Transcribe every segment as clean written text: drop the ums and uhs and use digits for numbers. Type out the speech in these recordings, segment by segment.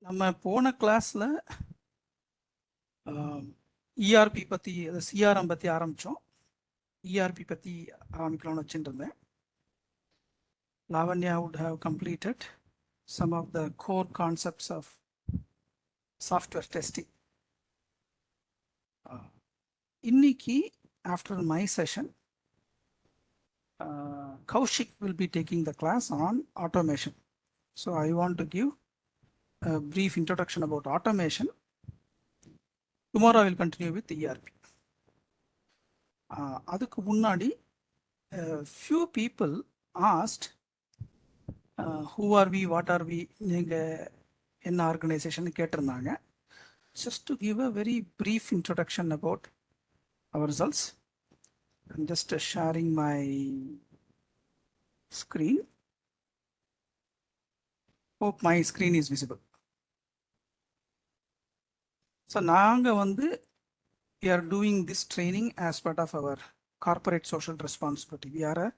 நம்ம போன கிளாஸில் இஆர்பி பற்றி சிஆர்எம் பற்றி ஆரம்பித்தோம். இஆர்பி பற்றி ஆரம்பிக்கலாம்னு வச்சுட்டு இருந்தேன். Lavanya would have completed some of the core concepts of software testing. இன்னைக்கு after my session, Kaushik will be taking the class on automation. So I want to give a brief introduction about automation. Tomorrow I will continue with ERP. அதுக்கு முன்னாடி few people asked who are we, what are we, நீங்கள் என்ன organisation கேட்டிருந்தாங்க. Just to give a very brief introduction about our results. I'm just sharing my screen. Hope my screen is visible. So நாங்கள் we are doing this training as part of our corporate social responsibility. We are a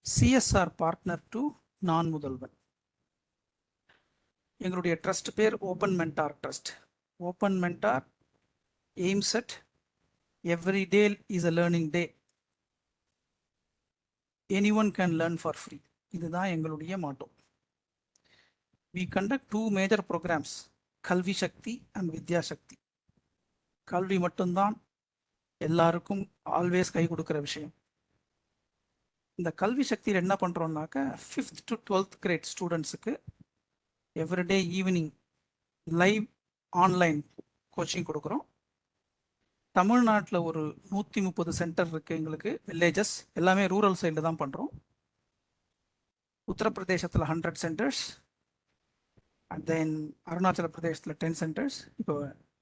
CSR partner to non-முதல்வன். எங்களுடைய trust பேர் open mentor trust. Open mentor aims at every day is a learning day. Anyone can learn for free. இதுதான் எங்களுடைய motto. We conduct two major programs, கல்வி சக்தி and வித்யா சக்தி. கல்வி மட்டும்தான் எல்லாருக்கும் always கை கொடுக்குற விஷயம். இந்த கல்வி சக்தியில் என்ன பண்ணுறோம்னாக்க 5th to 12th grade ஸ்டூடெண்ட்ஸுக்கு everyday evening live online coaching கொடுக்குறோம். தமிழ்நாட்டில் ஒரு 130 சென்டர் இருக்குது எங்களுக்கு. வில்லேஜஸ் எல்லாமே ரூரல் சைடில் தான் பண்ணுறோம். உத்தரப்பிரதேசத்தில் 100 சென்டர்ஸ், அண்ட் தென் அருணாச்சல பிரதேசத்தில் 10 சென்டர்ஸ். இப்போ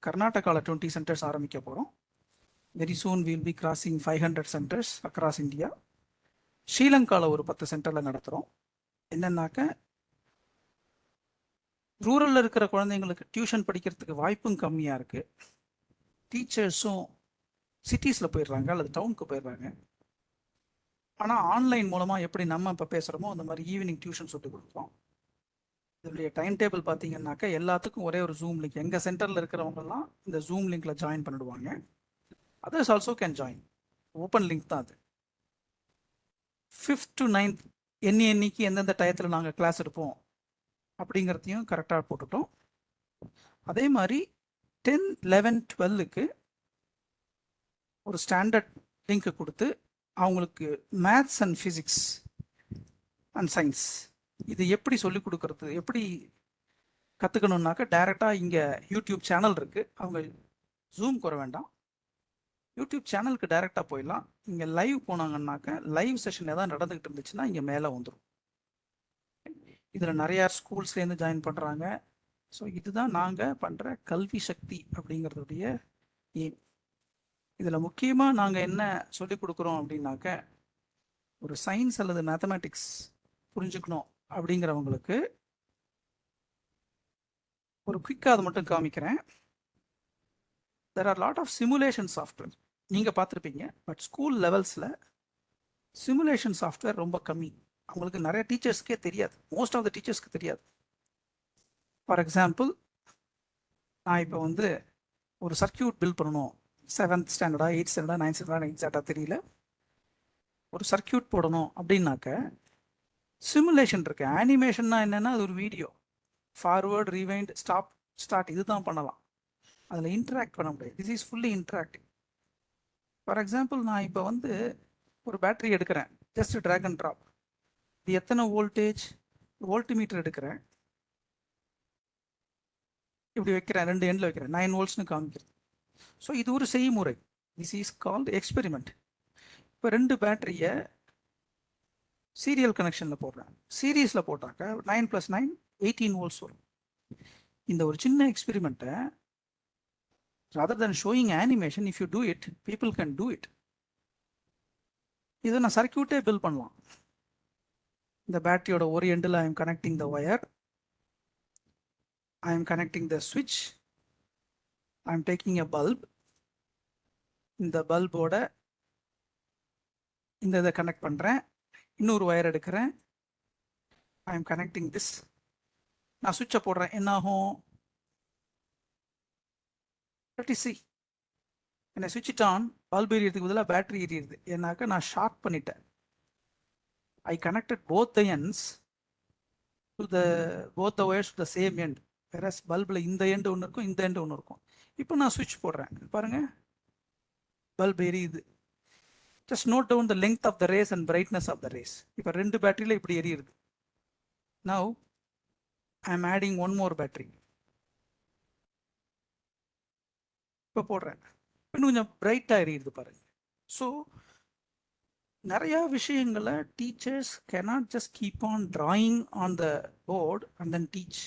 கர்நாடகாவில் 20 சென்டர்ஸ் ஆரம்பிக்க போகிறோம். Very soon will be crossing 500 centres across India. ஸ்ரீலங்காவில் ஒரு 10 சென்டரில் நடத்துகிறோம். என்னன்னாக்க ரூரலில் இருக்கிற குழந்தைங்களுக்கு டியூஷன் படிக்கிறதுக்கு வாய்ப்பும் கம்மியாக இருக்குது. டீச்சர்ஸும் சிட்டிஸில் போயிடுறாங்க அல்லது டவுனுக்கு போயிடுறாங்க. ஆனால் ஆன்லைன் மூலமாக எப்படி நம்ம இப்போ பேசுகிறோமோ அந்த மாதிரி ஈவினிங் டியூஷன் சொல்லி கொடுக்குறோம். இதனுடைய டைம் டேபிள் பார்த்தீங்கன்னாக்கா எல்லாத்துக்கும் ஒரே ஒரு ஜூம் லிங்க். எங்கள் சென்டரில் இருக்கிறவங்கலாம் இந்த ஜூம் லிங்க்கில் ஜாயின் பண்ணிடுவாங்க. Others also can join. Open link தான் அது. 5th to 9th என்னைக்கு எந்தெந்த டயத்தில் நாங்கள் கிளாஸ் எடுப்போம் அப்படிங்கிறதையும் கரெக்டாக போட்டுட்டோம். அதே மாதிரி 10, 11, 12க்கு ஒரு ஸ்டாண்டர்ட் லிங்க் கொடுத்து அவங்களுக்கு maths and physics and science இது எப்படி சொல்லிக் கொடுக்கறது, எப்படி கற்றுக்கணுன்னாக்க டைரெக்டாக இங்கே யூடியூப் சேனல் இருக்குது. அவங்க ஜூம்க்கு வர வேண்டாம், யூடியூப் சேனலுக்கு டைரெக்டாக போயிடலாம். இங்கே லைவ் போனாங்கன்னாக்க லைவ் செஷன் எதாவது நடந்துக்கிட்டு இருந்துச்சுன்னா இங்கே மேலே வந்துடும். இதில் நிறையா ஸ்கூல்ஸ்லேருந்து ஜாயின் பண்ணுறாங்க. ஸோ இதுதான் நாங்கள் பண்ணுற கல்வி சக்தி அப்படிங்கிறதுடைய எய்ம். இதில் முக்கியமாக நாங்கள் என்ன சொல்லிக் கொடுக்குறோம் அப்படின்னாக்க, ஒரு சயின்ஸ் அல்லது மேத்தமேட்டிக்ஸ் புரிஞ்சுக்கணும் அப்படிங்கிறவங்களுக்கு ஒரு குயிக்காக அதை மட்டும் காமிக்கிறேன். There are lot of simulation software நீங்கள் பார்த்துருப்பீங்க. பட் ஸ்கூல் லெவல்ஸில் சிமுலேஷன் சாஃப்ட்வேர் ரொம்ப கம்மி. அவங்களுக்கு நிறைய டீச்சர்ஸ்க்கே தெரியாது. மோஸ்ட் ஆஃப் த டீச்சர்ஸ்க்கு தெரியாது. ஃபார் எக்ஸாம்பிள், நான் இப்போ ஒரு சர்க்கியூட் பில்ட் பண்ணணும். 7th ஸ்டாண்டர்டா 8th ஸ்டாண்டர்டா 9th ஸ்டாண்டர்டா எக்ஸாக்டாக தெரியல. ஒரு சர்க்கியூட் போடணும் அப்படின்னாக்க சிமுலேஷன் இருக்கு. அனிமேஷன்னா என்னென்னா அது ஒரு video, forward, rewind, stop, start இதுதான் பண்ணலாம். அதில் இன்ட்ராக்ட் பண்ண முடியாது. This is fully interactive. For example, நான் இப்போ ஒரு பேட்டரி எடுக்கிறேன், ஜஸ்ட் ட்ராக் அண்ட் ட்ராப். இது எத்தனை வோல்டேஜ், வோல்ட்மீட்டர் எடுக்கிறேன், இப்படி வைக்கிறேன், 2 எண்டில் வைக்கிறேன், 9 voltsனு காமிக்கிறேன். ஸோ இது ஒரு செய்முறை. This is called experiment. இப்போ 2 பேட்டரியை சீரியல் கனெக்ஷனில் போடுறேன். சீரீஸில் போட்டாக்க 9 + 9 18 volts வரும். இந்த ஒரு சின்ன எக்ஸ்பெரிமெண்ட்டை rather than showing animation, if you do it, people can do it. இதை நான் சர்க்கியூட்டே பில்ட் பண்ணலாம். இந்த பேட்டரியோட ஒரு எண்டில் I am connecting the wire, I am connecting the switch, I am taking a bulb, இந்த பல்போட இதை கனெக்ட் பண்ணுறேன், இன்னொரு ஒயர் எடுக்கிறேன், I am connecting this, நான் சுவிட்சை போடுறேன். என்னாகும், Let us see. When I switch it on, bulb எரியறதுக்கு பதிலாக பேட்டரி எரியுது. ஏன்னாக்க நான் ஷார்ட் பண்ணிட்டேன். I connected both the ends to both the wires to the same end. Whereas பல்பில் இந்த எண்டு ஒன்று இருக்கும், இந்த எண்டு ஒன்று இருக்கும். இப்போ நான் switch போடுறேன். பாருங்க, பல்ப் எரியுது. Just note down the length of the rays and brightness of the rays. இப்போ ரெண்டு பேட்டரியில் இப்படி எரியுது. Now I am adding one more battery. இப்போ போடுறேன், இன்னும் கொஞ்சம் பிரைட்டாக எரியுது பாருங்க. ஸோ நிறையா விஷயங்களை teachers cannot just keep on drawing on the board and then teach.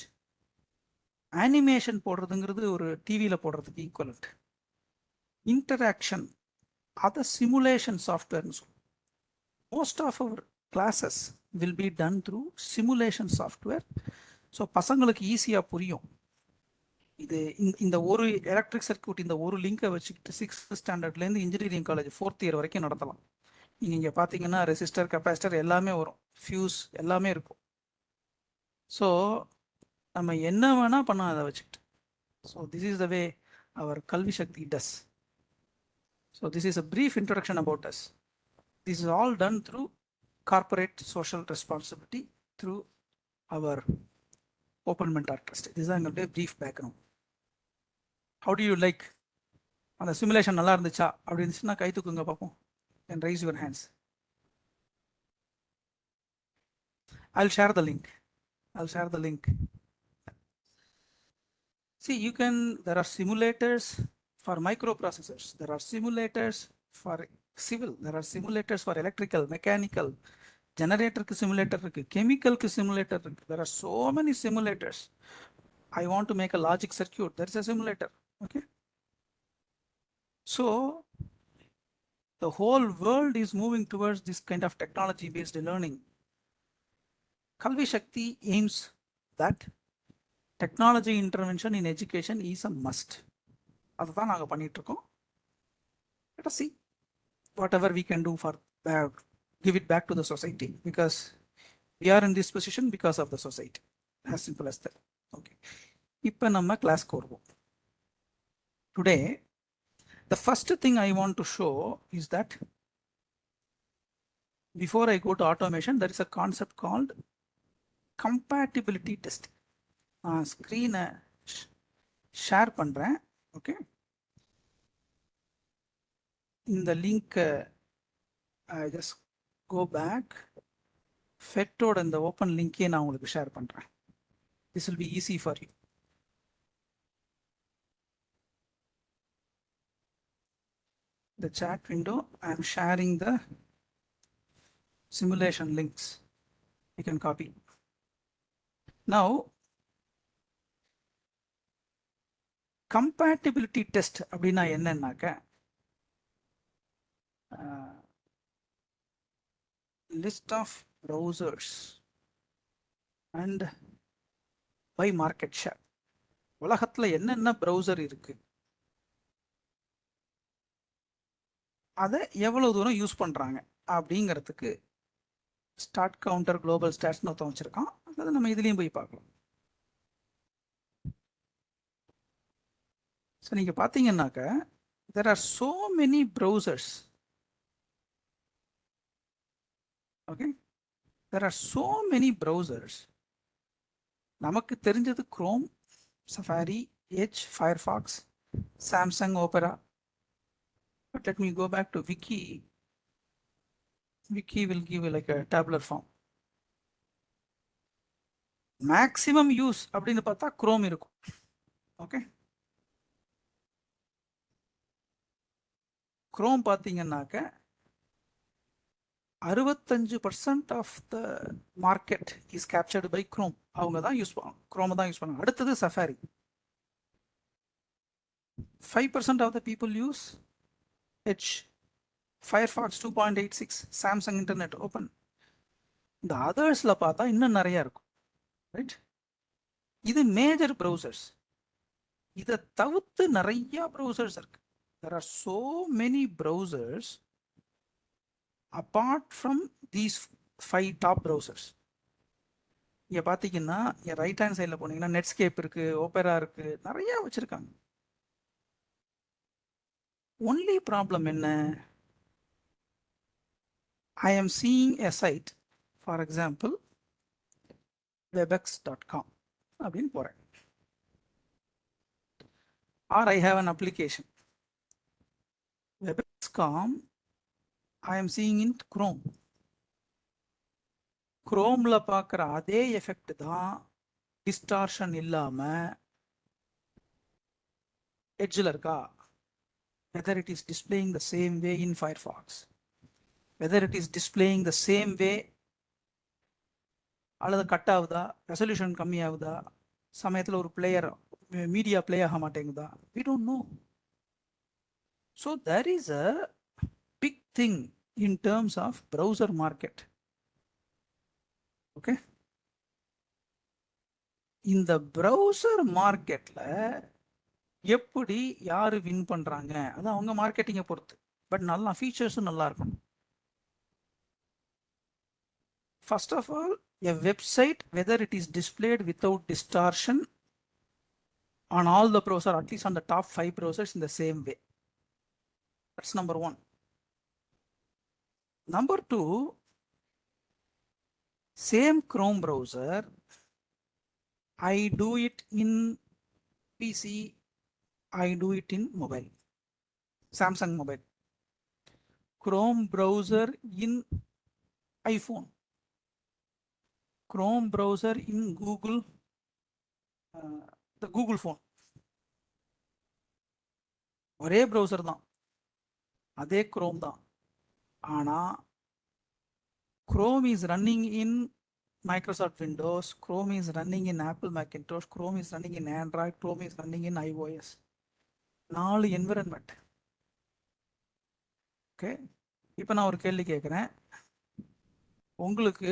Animation போடுறதுங்கிறது ஒரு டிவியில் போடுறதுக்கு ஈக்குவலண்ட். இன்டராக்ஷன் அதை சிமுலேஷன் சாஃப்ட்வேர்னு சொல்லுவோம். Most of our classes will be done through simulation software. So பசங்களுக்கு ஈஸியாக புரியும். இது இந்த ஒரு எலக்ட்ரிக் சர்க்யூட், இந்த ஒரு லிங்கை வச்சுக்கிட்டு 6th ஸ்டாண்டர்ட்லேருந்து engineering college 4th year வரைக்கும் நடத்தலாம். நீங்கள் இங்கே பார்த்தீங்கன்னா ரெசிஸ்டர், கெப்பாசிட்டர் எல்லாமே வரும், ஃபியூஸ் எல்லாமே இருக்கும். ஸோ நம்ம என்ன வேணால் பண்ணலாம் அதை வச்சுக்கிட்டு. So this is the way our Kalvi Sakthi does. So this is a brief introduction about us. This is all done through corporate social responsibility through our open mentor trust. இதுதான் எங்களுடைய brief background. How do you like? அந்த simulation நல்லா இருந்துச்சா அப்படி இருந்துச்சுன்னா கை தூக்குங்க பார்ப்போம். and raise your hands. I'll share the link. See, there are simulators for microprocessors, there are simulators for civil, there are simulators for electrical, mechanical, generator simulator, chemical simulator. There are so many simulators. I want to make a logic circuit, there is a simulator. Okay, so the whole world is moving towards this kind of technology based learning. Kalvi Shakti aims that technology intervention in education is a must. அதுதான் நாங்கள் பண்ணிட்டு இருக்கோம். Let us see whatever we can do for give it back to the society, because we are in this position because of the society. As simple as that. Okay, இப்போ நம்ம கிளாஸ்க்கு வருவோம். Today the first thing I want to show is that before I go to automation, there is a concept called compatibility testing. Screen share பண்றேன். Okay, in the link I just go back, fetaure and the open link நான் உங்களுக்கு share பண்றேன். This will be easy for you. The chat window, I am sharing the simulation links. You can copy. Now, compatibility test அப்படின்னா என்னன்னாக்க, list of browsers and by market share. உலகத்துல என்னென்ன browser இருக்கு, அதை எவ்வளவு தூரம் யூஸ் பண்றாங்க அப்படிங்கிறதுக்கு ஸ்டார்ட் கவுண்டர் குளோபல் ஸ்டாட்ஸ்னு ஒருத்தன் வச்சிருக்கான். அதை நம்ம இதுலேயும் போய் பார்க்கலாம். ஸோ நீங்கள் பார்த்தீங்கன்னாக்க there are so many browsers. Okay, there are so many browsers. நமக்கு தெரிஞ்சது chrome, safari, edge, Firefox, Samsung, opera. But let me go back to Wiki. Wiki will give you like a tabular form. Maximum use அப்படின்னு பார்த்தா chrome இருக்கும். Okay, chrome பார்த்தீங்கன்னாக்க 65% of the market is captured by Chrome. அவங்க தான் use பண்ணுவாங்க, chrome தான் use பண்ணுவாங்க. அடுத்தது safari. 5% of the people use Edge, Firefox 2.86, Samsung Internet Open. இந்த அதர்ஸ்ல பார்த்தா இன்னும் நிறைய இருக்கும். ரைட், இது மேஜர் ப்ரௌசர்ஸ். இதை தவிர்த்து நிறைய ப்ரௌசர்ஸ் இருக்கு. There are so many browsers apart from these 5 top browsers. இங்க பார்த்தீங்கன்னா ரைட் ஹேண்ட் சைடில் போனீங்கன்னா நெட்ஸ்கேப் இருக்கு, ஓபரா இருக்கு, நிறைய வச்சிருக்காங்க. Only problem என்ன, I am seeing a site, for example webex.com அப்படின்னு போறேன், or I have an application webex.com, I am seeing in Chrome. Chromeல பார்க்குற அதே எஃபெக்ட் தான் டிஸ்டார்ஷன் இல்லாம எட்ஜில் இருக்கா, whether it is displaying the same way in Firefox, whether it is displaying the same way அல்லது cut ஆகுதா, ரெசல்யூஷன் கம்மியாகுதா, சமயத்தில் ஒரு பிளேயர் மீடியா பிளே ஆக மாட்டேங்குதா, we don't know. So there is a big thing in terms of browser market. Okay, இந்த browser marketல எப்படி யாரு win பண்றாங்க, அது அவங்க மார்க்கெட்டிங்கை பொறுத்து. பட் நல்லா ஃபீச்சர்ஸும் நல்லா இருக்கும். First of all, a website, whether it is displayed without distortion on all the browser, at least on the top 5 browsers in the same way. That's number one. Number two, same Chrome browser, I do it in PC, I do it in mobile, Samsung mobile. Chrome browser in iPhone, Chrome browser in Google, the Google phone. ஒரே browser தான், அதே Chrome தான். ஆனா Chrome is running in Microsoft Windows, Chrome is running in Apple Macintosh, Chrome is running in Android, Chrome is running in iOS. 4 environment. Okay, இப்போ நான் ஒரு கேள்வி கேட்குறேன். உங்களுக்கு,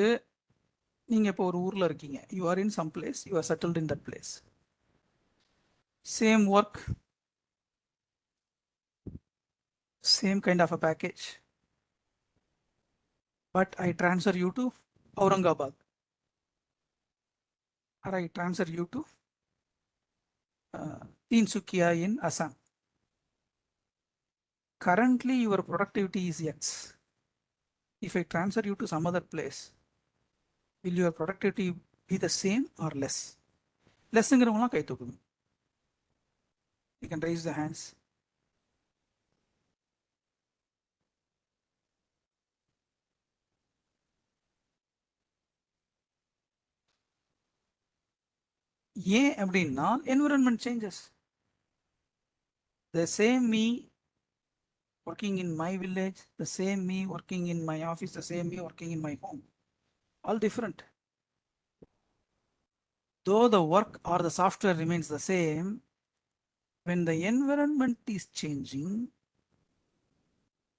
நீங்கள் இப்போ ஒரு ஊரில் இருக்கீங்க, you are in some place, you are settled in that place, same work, same kind of a package, but I transfer you to Aurangabad, or I transfer you to Tinsukia in Assam. Currently your productivity is X. If I transfer you to some other place, will your productivity be the same or less? Lessங்கிறவங்களாம் கை தூக்குங்க. You can raise the hands. ஏன் அப்படின்னா environment changes. The same me working in my village, the same me working in my office, the same me working in my home, all different. Though the work or the software remains the same, when the environment is changing,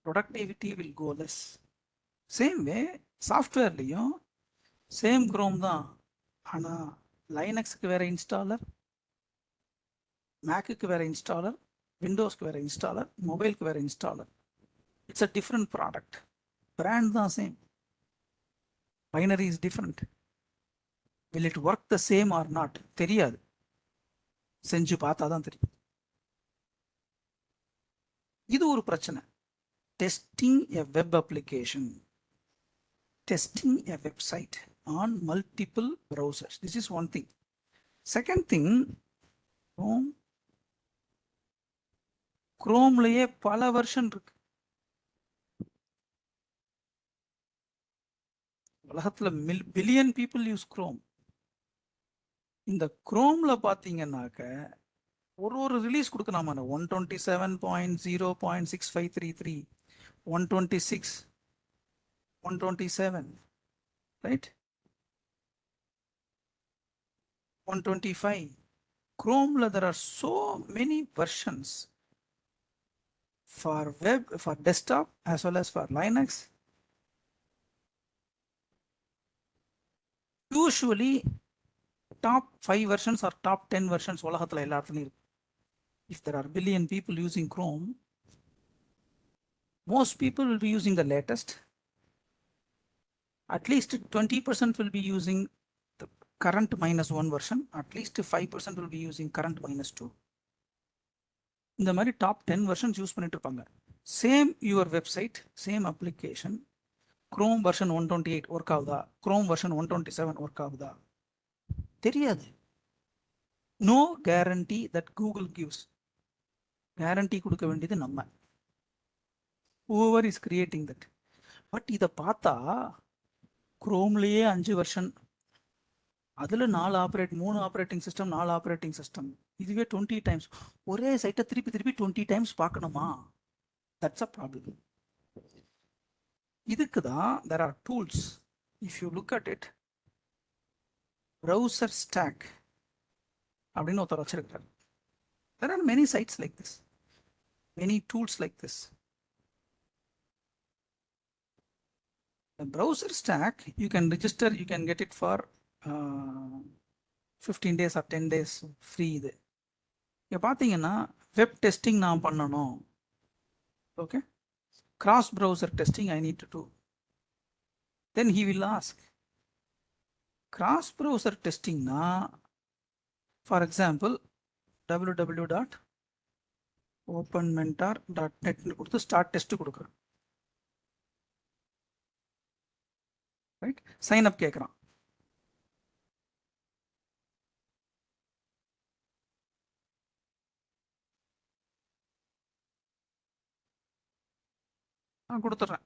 productivity will go less. Same way, softwareலையும் same Chrome தான், ஆனால் லைனக்ஸுக்கு வேற installer, மேக்குக்கு வேற installer, விண்டோஸ்க்கு வேற installer, மொபைலுக்கு வேற installer. It's a different product. Brand தான் same, binary is different. Will it work the same or not தெரியாது, செஞ்சு பார்த்தா தான் தெரியும். இது ஒரு பிரச்சனை. Testing a web application, testing a website on multiple browsers. This is one thing. Second thing, Chromeலயே பல வெர்ஷன் இருக்கு. உலகத்துல பில்லியன் பீப்புள் யூஸ் Chrome. இந்த Chromeல பாத்தீங்கன்னாக்க ஒரு ரிலீஸ் கொடுக்கலாமா, 127.0.6533, 126, 127, right, 125. Chromeல there are so many versions for web, for desktop as well as for Linux. Usually top 5 versions or top 10 versions உலகத்துல எல்லாத்துலயும் இருக்கு. If there are billion people using Chrome, most people will be using the latest. At least 20% will be using the current -1 version. At least 5% will be using current -2. இந்த மாதிரி top 10 versions use பண்ணிட்டு இருப்பாங்க. Same your website, same application, Chrome version 128 work ஆகுதா, Chrome version 127 work ஆகுதா தெரியாது. No guarantee that Google gives. Guarantee கொடுக்க வேண்டியது நம்ம, whoever is creating that. But இதை பார்த்தா குரோம்லேயே 5 வெர்ஷன், அதில் 3 ஆப்ரேட்டிங் சிஸ்டம், 4 ஆப்ரேட்டிங் சிஸ்டம், இதுவே 20 டைம்ஸ். ஒரே சைட்டை திருப்பி திருப்பி 20 டைம்ஸ் பார்க்கணுமா? That's a problem. இதுக்கு தான் there are tools. If you look at it, browser stack அப்படின்னு ஒருத்தர் வச்சிருக்காரு. There are many sites like this, many tools like this. The browser stack, you can register, you can get it for 15 days or 10 days free. இது இங்கே பார்த்தீங்கன்னா web testing நான் பண்ணணும், okay, cross browser testing I need to do. Then he will ask, cross browser testing na, for example, www.openmentor.net கொடுத்து start test கொடுக்குறேன், right? Sign up கேட்குறான். நான் கொடுத்துட்றேன்.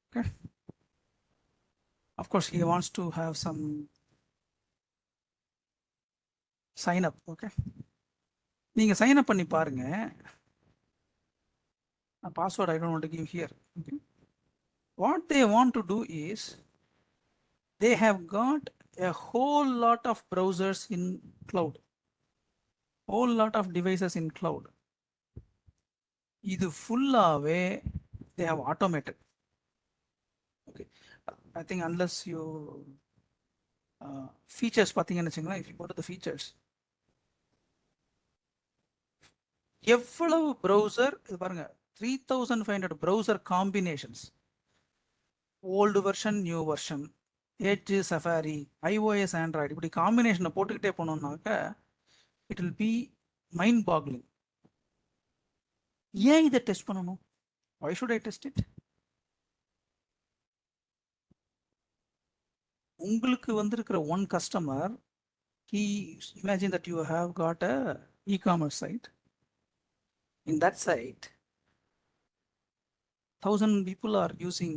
Okay. Of course, he wants to have some sign up. Okay. நீங்க sign up பண்ணி பாருங்க. Password I don't want to give here. Okay. What they want to do is they have got a whole lot of browsers in cloud, whole lot of devices in cloud. இது ஃபுல்லாவே they have automated. Okay. I think unless you features பார்த்தீங்கன்னு வச்சுங்களேன், if you go to the features, எவ்வளவு browser இது பாருங்க, 3500 browser combinations, old version, new version, Edge, Safari, iOS, Android, இப்படி காம்பினேஷனை போட்டுக்கிட்டே போனோம்னாக்க it will be mind boggling. ஏன் இதை டெஸ்ட் பண்ணணும்? why should I test it? உங்களுக்கு வந்திருக்கிற one customer, he imagine that you have got a e-commerce site. In that site 1000 people are using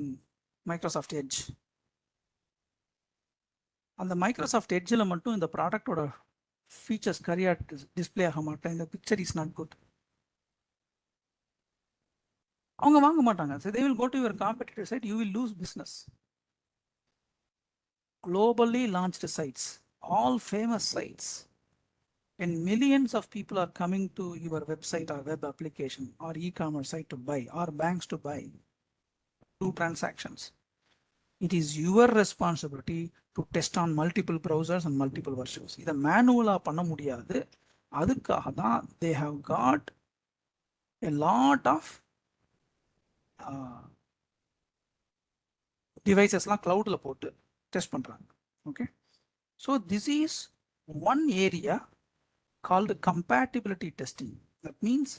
Microsoft Edge. அந்த மைக்ரோசாஃப்ட் எட்ஜில் மட்டும் இந்த ப்ராடக்டோட ஃபீச்சர்ஸ் சரியாக டிஸ்பிளே ஆக மாட்டேன், இந்த பிக்சர் இஸ் நாட் குட், அவங்க வாங்க மாட்டாங்க. So they will go to your competitor site, you will lose business. Globally launched sites, all famous sites, and millions of people are coming to your website or web application or e-commerce site to buy, or banks to buy, do transactions. It is your responsibility to test on multiple browsers and multiple versions. இதை மேனுவலாக பண்ண முடியாது. அதுக்காக தான் they have got a lot of டிவைசஸ்லாம் cloudல போட்டு test பண்ணுறாங்க. Okay, so this is one area called compatibility testing. That means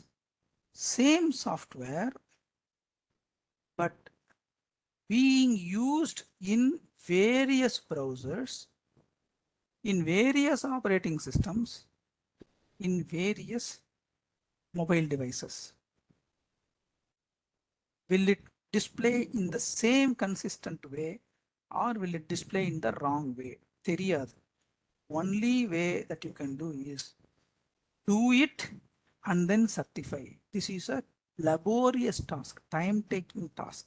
same software but being used in various browsers, in various operating systems, in various mobile devices. Will it display in the same consistent way or will it display in the wrong way? தெரியாது. Only way that you can do is do it and then certify. This is a laborious task, time taking task.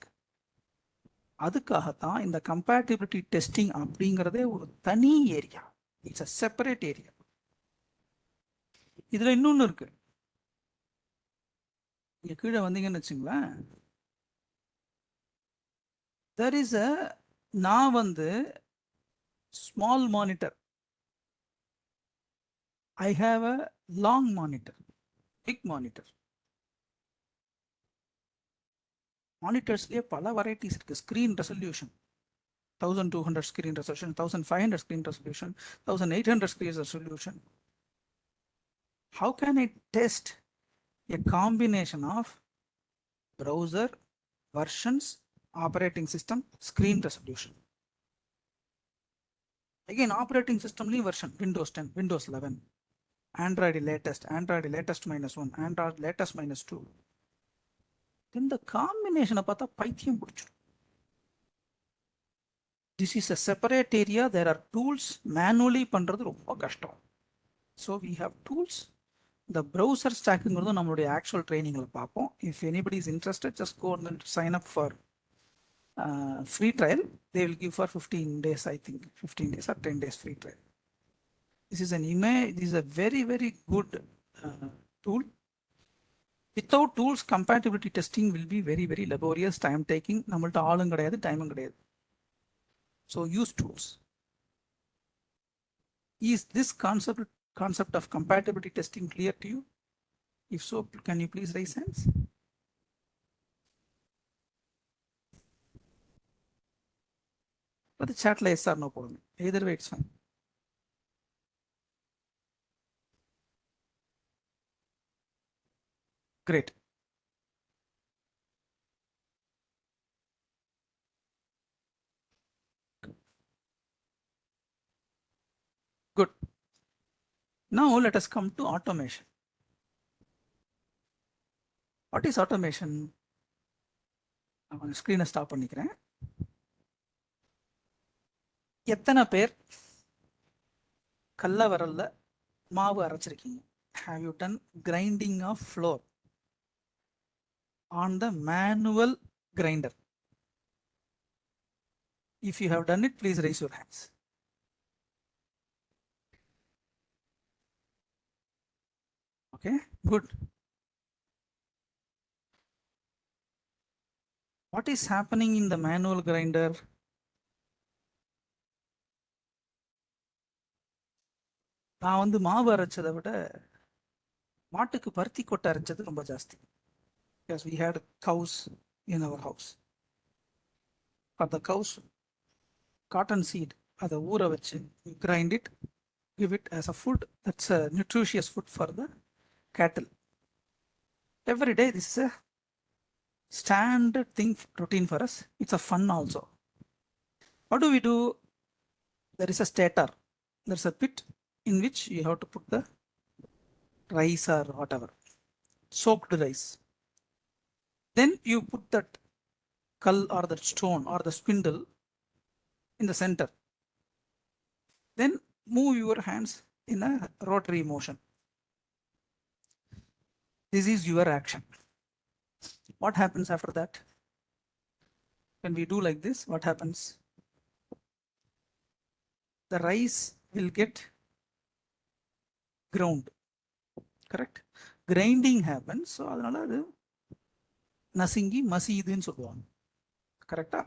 அதுக்காகத்தான் இந்த compatibility testing அப்படிங்கிறதே ஒரு தனி area, it's a separate area. இதுல இன்னொன்று இருக்கு, இங்க கீழே வந்தீங்கன்னு வச்சுங்களேன், there is a, நான் வந்து small monitor, I have a long monitor, big monitor. மானிட்டர்ஸ்லேயே பல வெரைட்டிஸ் இருக்கு. Screen resolution 1200 screen resolution, 1500 screen resolution, 1800 screen resolution. How can I test a combination of browser, versions, operating system, screen resolution? Again, operating system version, Windows 10, Windows 11, Android latest -1, Android latest -2. Then the combination of பைத்தியம் பிடிச்சிடும். This is a separate area. There are tools. Manually பண்றது ரொம்ப கஷ்டம். So we have tools. The browser stacking நம்மளுடைய actual training பார்ப்போம். If anybody is interested, just go and sign up for free trial. They will give for 15 days, I think 15 days or 10 days free trial. This is an image. This is a very, very good tool. Without tools, compatibility testing will be very, very laborious, time taking. நம்மள்ட்ட ஆளும் கிடையாது, டைமும் கிடையாது. So use tools. Is this concept of compatibility testing clear to you? If so, can you please raise hands? But the chat la yes or no problem. Either way, it's fine. Great. Good. Now let us come to automation. What is automation? நான் ஸ்கிரீனை stop பண்ணிக்கிறேன். எத்தனை பேர் கல்ல வரல்ல மாவு அரைச்சிருக்கீங்க? Have you done grinding of flour on the manual grinder? If you have done it, please raise your hands. Okay, good. What is happening in the manual grinder? நான் வந்து மாவு அரைச்சதை விட மாட்டுக்கு பருத்தி கொட்டை அரைச்சது ரொம்ப ஜாஸ்தி. Because we had cows in our house. For the cows, cotton seed, அதை ஊற வச்சு grind it, give it as a food. That's a nutritious food for the cattle. Every day, this is a standard thing, routine for us. It's a fun also. What do we do? There is a stator. There's a pit in which you have to put the rice or whatever, soaked rice. Then you put that kal or that stone or the spindle in the center. Then move your hands in a rotary motion. This is your action. What happens after that? When we do like this, what happens? The rice will get ground. Correct? Grinding happens. So அதனால அது நசுங்கி மசியுதுன்னு சொல்லுவாங்க. கரெக்டா?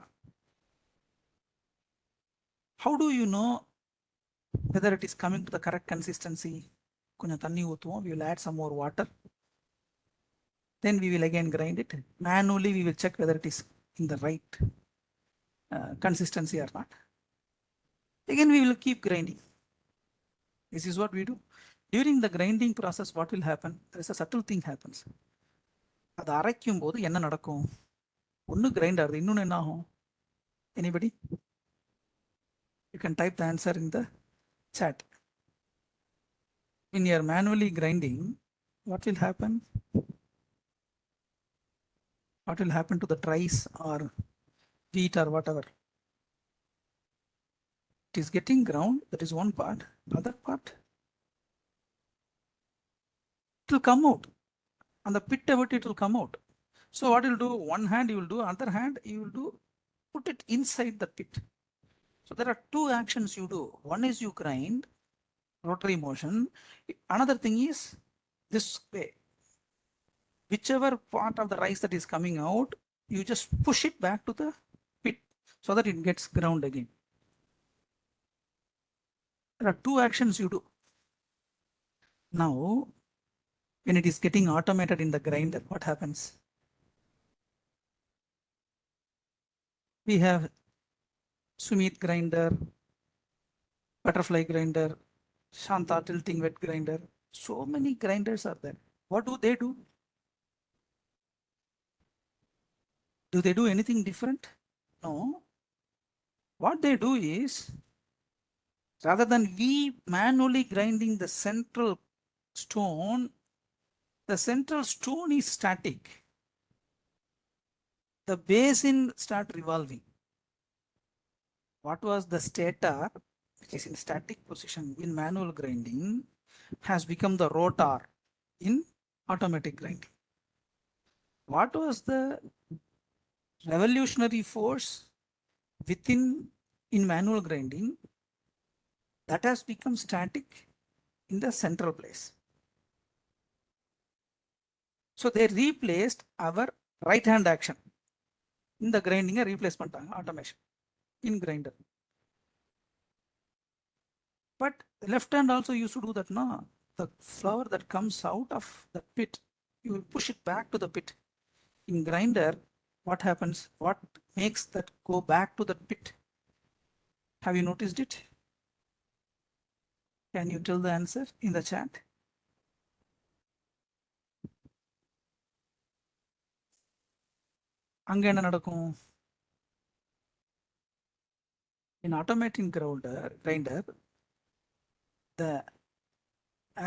How do you know whether it is coming to the correct consistency? கொஞ்சம் தண்ணி ஊற்றுவோம். We will add some more water. Then we will again grind it. Manually, we will check whether it is in the right consistency or not. Again, we will keep grinding. This is what we do. During the grinding process, what will happen? There is a subtle thing happens. அது அரைக்கும் போது என்ன நடக்கும்? ஒன்று grind ஆகுது, இன்னொன்று என்ன ஆகும்? Anybody? You can type the answer in the chat. When you are manually grinding, what will happen? What will happen to the rice or wheat or whatever? It is getting ground. That is one part. Other part, it will come out. On the pit of it will come out. So what you will do? One hand you will do, other hand you will do, put it inside the pit. So there are two actions you do. One is you grind, rotary motion. Another thing is this way. Whichever part of the rice that is coming out, you just push it back to the pit so that it gets ground again. There are two actions you do. Now, when it is getting automated in the grinder, what happens? We have Sumit grinder, butterfly grinder, Shanta tilting wet grinder. So many grinders are there. What do they do? Do they do anything different? No. What they do is, rather than we manually grinding the central stone, the central stone is static. The basin start revolving. What was the stator, which is in static position in manual grinding, has become the rotor in automatic grinding. What was the revolutionary force within in manual grinding that has become static in the central place? So they replaced our right hand action in the grinding, replace பண்ணிட்டாங்க automation in grinder. But left hand also used to do that. No, the flour that comes out of the pit, you will push it back to the pit. In grinder, what happens? What makes that go back to the pit? Have you noticed it? Can you tell the answer in the chat? அங்க என்ன நடக்கும்? In automating grinder, the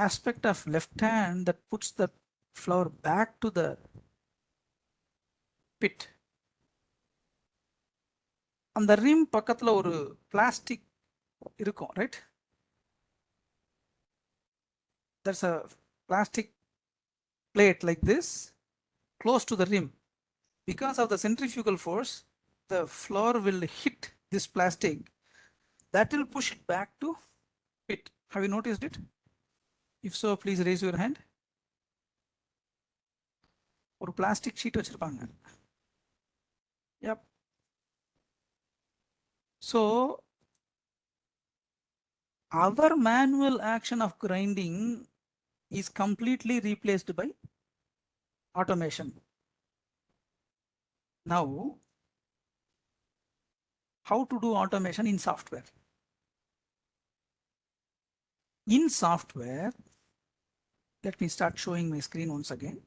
aspect of left hand that puts the flour back to the pit, அந்த rim பக்கத்துல ஒரு plastic இருக்கும், right? There's a plastic plate like this close to the rim. Because of the centrifugal force, the flour will hit this plastic. That will push it back to pit. Have you noticed it? If so, please raise your hand. ஒரு plastic sheet வச்சிருப்பாங்க. Yep. So our manual action of grinding is completely replaced by automation. Now, how to do automation in software? In software, let me start showing my screen once again.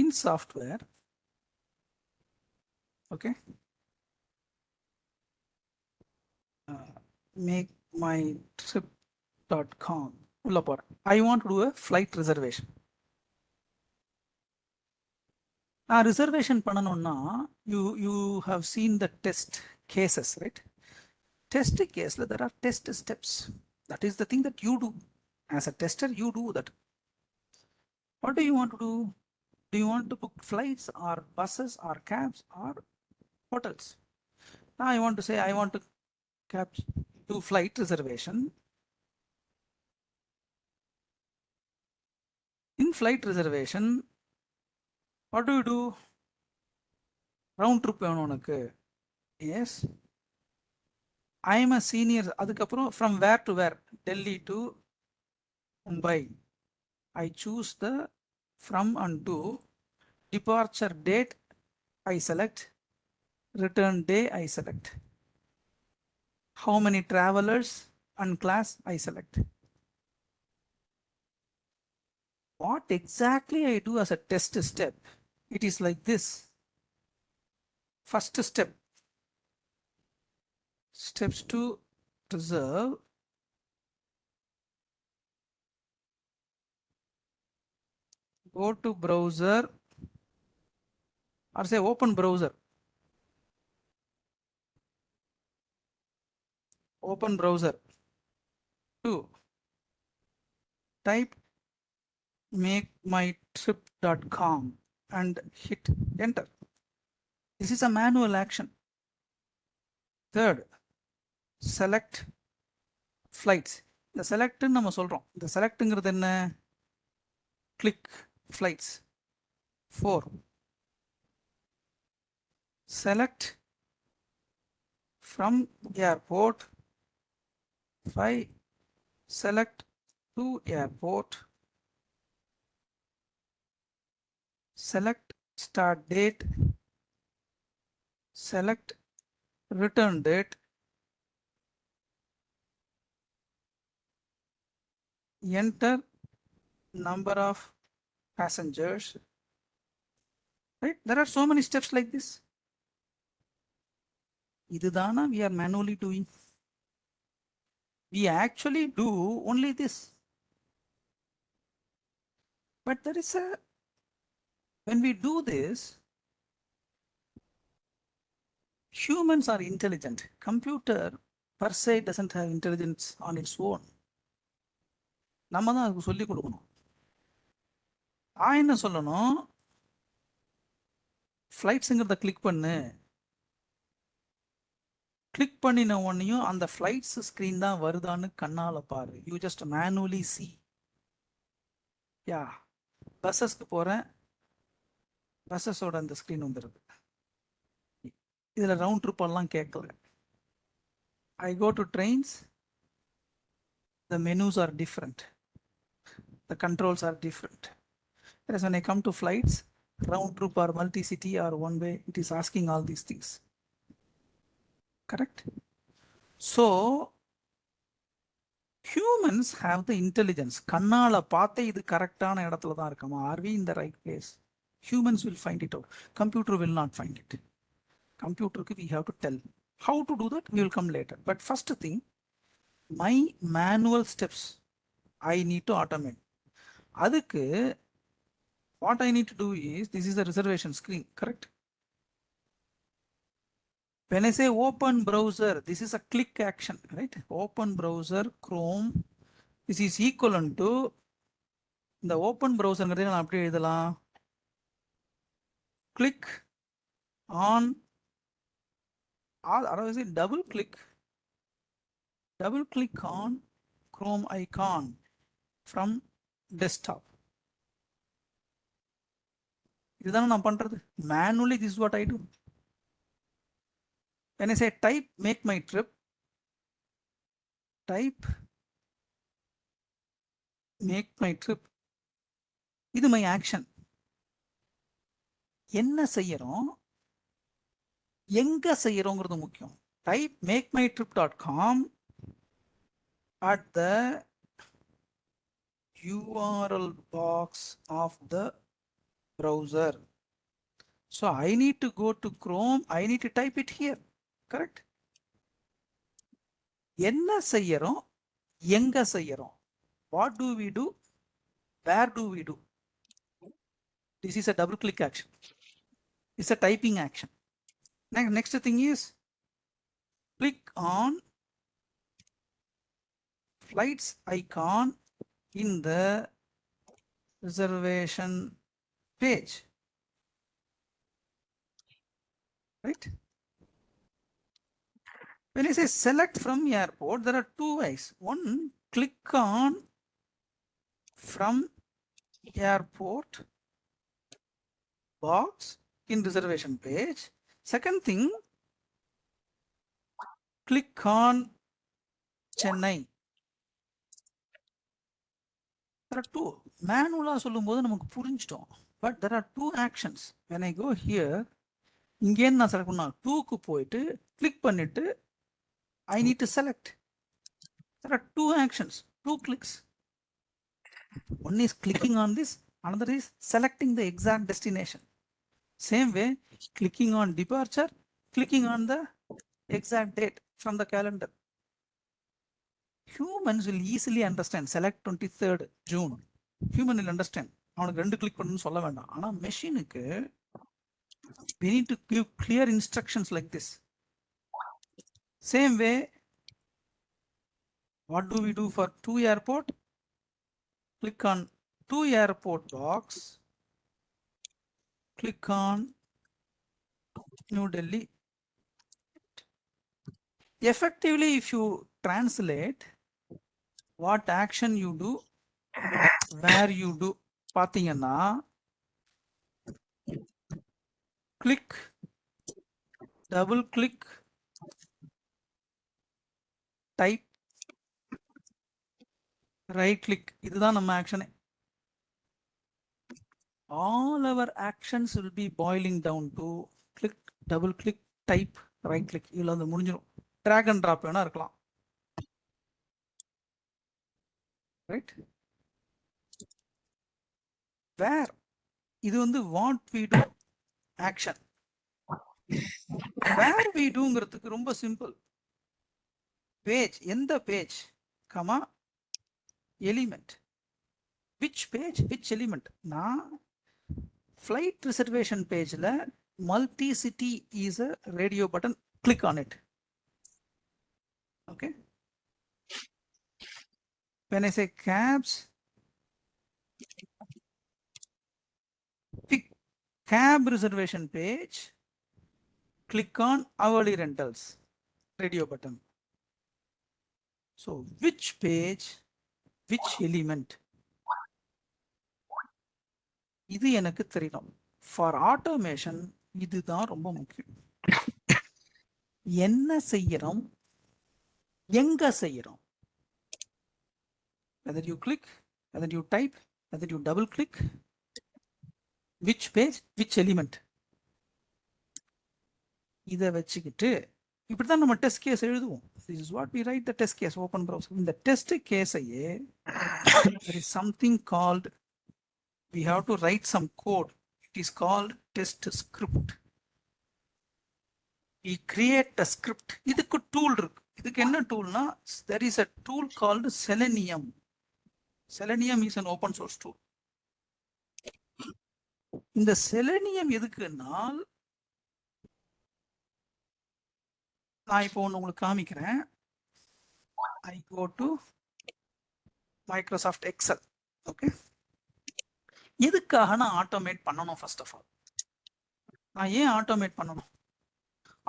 In software, okay, make my trip.com. I want to do a flight reservation. Reservation பண்ணனும்னா you have seen the test cases, right? Test case there are test steps. That is the thing that you do as a tester. You do that. What do you want to do? Do you want to book flights or buses or cabs or hotels? Now I want to say I want to do flight reservation. In flight reservation, what do you do? Round trip வேணும் உனக்கு. Yes. I am a senior. அதுக்கப்புறம் from where to where? Delhi to Mumbai. I choose the from and to. Departure date I select. Return day I select. How many travelers and class I select. What exactly I do as a test step? It is like this. First step. Steps to reserve. Go to browser or say open browser. Open browser. 2. Type makemytrip.com and hit enter. This is a manual action. Third, select flights. The select நம்ம சொல்றோம். The selectங்கிறது என்ன? Click flights. 4. Select from airport. 5. Select to airport. Select start date. Select return date. enter number of passengers, right? There are so many steps like this. இதுதானா we are manually doing. We actually do only this. But there is a, when we do this, humans are intelligent. Computer per se doesn't have intelligence on its own. நம்ம தான் அதுக்கு சொல்லி கொடுக்கணும். நான் என்ன சொல்லணும், ஃப்ளைட்ஸுங்கிறத click பண்ணு. கிளிக் பண்ணின உடனேயும் அந்த ஃப்ளைட்ஸ் ஸ்க்ரீன் தான் வருதான்னு கண்ணால பாரு. You just manually see. Yeah, பஸ்ஸஸ்க்கு போகிறேன், பஸ்ஸஸோட அந்த ஸ்க்ரீன் வந்துடுது. இதில் ரவுண்ட் ட்ரிப்பெல்லாம் கேட்கல. I go to trains, the menus are different, the controls are different. Whereas when I come to flights, round trip or multi-city or one way, it is asking all these things. Correct? So humans have the intelligence. கண்ணால பார்த்து இது கரெக்டான இடத்துல தான் இருக்கமா, are we in the right place? Humans will find it out. Computer will not find it. Computer we have to tell. How to do that, we will come later. But first thing, my manual steps I need to automate. அதுக்கு what I need to do is, this is the reservation screen, correct? When I say open browser, this is a click action, right? Open browser, Chrome, this is equivalent to the open browser. நான் அப்படியே எழுதலாம், click on, அதாவது double click on Chrome icon from desktop. இதுதானே நான் பண்றது manually. This is what I do. When I say type make my trip, type make my trip, இது my action. என்ன செய்யறோம், எங்க செய்யறோங்கிறது முக்கியம். type makemytrip.com at the URL box of the browser. So I need to go to Chrome, I need to type it here, correct? என்ன செய்யறோம், எங்க செய்யறோம், what do we do, where do we do. This is a double click action. It's a typing action. Next thing is click on flights icon in the reservation page, right? When I say select from airport, there are two ways. One, click on from airport box in reservation page. Second thing, click on Chennai. There are two. Manually சொல்லும்போது நமக்கு புரிஞ்சிட்டோம். But there are two actions. When I go here, இங்கே நான் select பண்ணா 2க்கு போயிட்டு click பண்ணிட்டு I need to select. There are two actions, two clicks. One is clicking on this, another is selecting the exact destination. Same way, clicking on departure, clicking on the exact date from the calendar. Humans will easily understand. Select 23rd June. Human will understand. அவனுக்கு ரெண்டு click பண்ணணும்னு சொல்ல வேண்டாம். ஆனா மெஷினுக்கு we need to give clear instructions like this. Same way, what do we do for to airport? Click on to airport box, click on New Delhi. Effectively, if you translate what action you do, where you do, பார்த்தீங்கன்னா click, double click, type, right click, இதுதான் நம்ம ஆக்ஷனே. All our actions will be boiling down to click, double click, type, right click. இதுல வந்து முடிஞ்சிடும். drag and drop வேணா இருக்கலாம், right? Where இது வந்து what we do action. Where we டூங்கிறதுக்கு ரொம்ப சிம்பிள். பேஜ், எந்த page, comma element. Which page which element. நான் ஃப்ளைட் ரிசர்வேஷன் பேஜில் multi city is a radio button, click on it. Okay, when I say cabs, pick cab reservation page, click on hourly rentals, radio button. So which page, which element, இது எனக்கு தெரியணும். For automation இதுதான் ரொம்ப முக்கியம். என்ன செய்யறோம், எங்க செய்யறோம். whether you click, whether you type, whether you double click, which page which element. இதை வச்சுக்கிட்டு இப்படிதான் நம்ம டெஸ்ட் கேஸ் எழுதுவோம். This is what we write the test case, open browser. இந்த test கேஸையே there is something called, we have to write some code. It is called test script. We create a script. இதுக்கு tool இருக்கு. இதுக்கு என்ன டூல்னா, there is a tool called Selenium. Selenium is an open source tool. இந்த Selenium எதுக்குன்னா, நான் இப்போ ஒன்று உங்களுக்கு காமிக்கிறேன். I go to Microsoft Excel. Okay, எதுக்காக நான் ஆட்டோமேட் பண்ணணும்? ஃபர்ஸ்ட் ஆஃப் ஆல் நான் ஏன் ஆட்டோமேட் பண்ணணும்,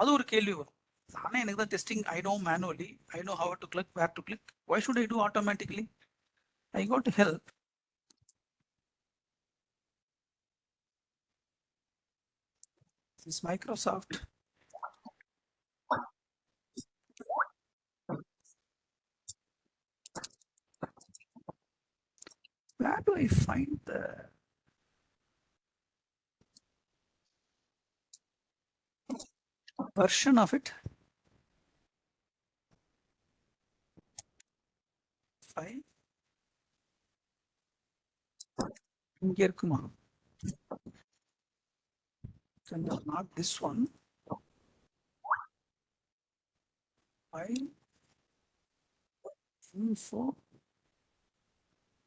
அது ஒரு கேள்வி வரும். நானே எனக்கு தான் testing, I know manually, I know how to click, where to click, why should I do automatically? I go to help. This is Microsoft. Where do I find the version of it? File. இங்க இருக்குமா? Not this one. File. Info.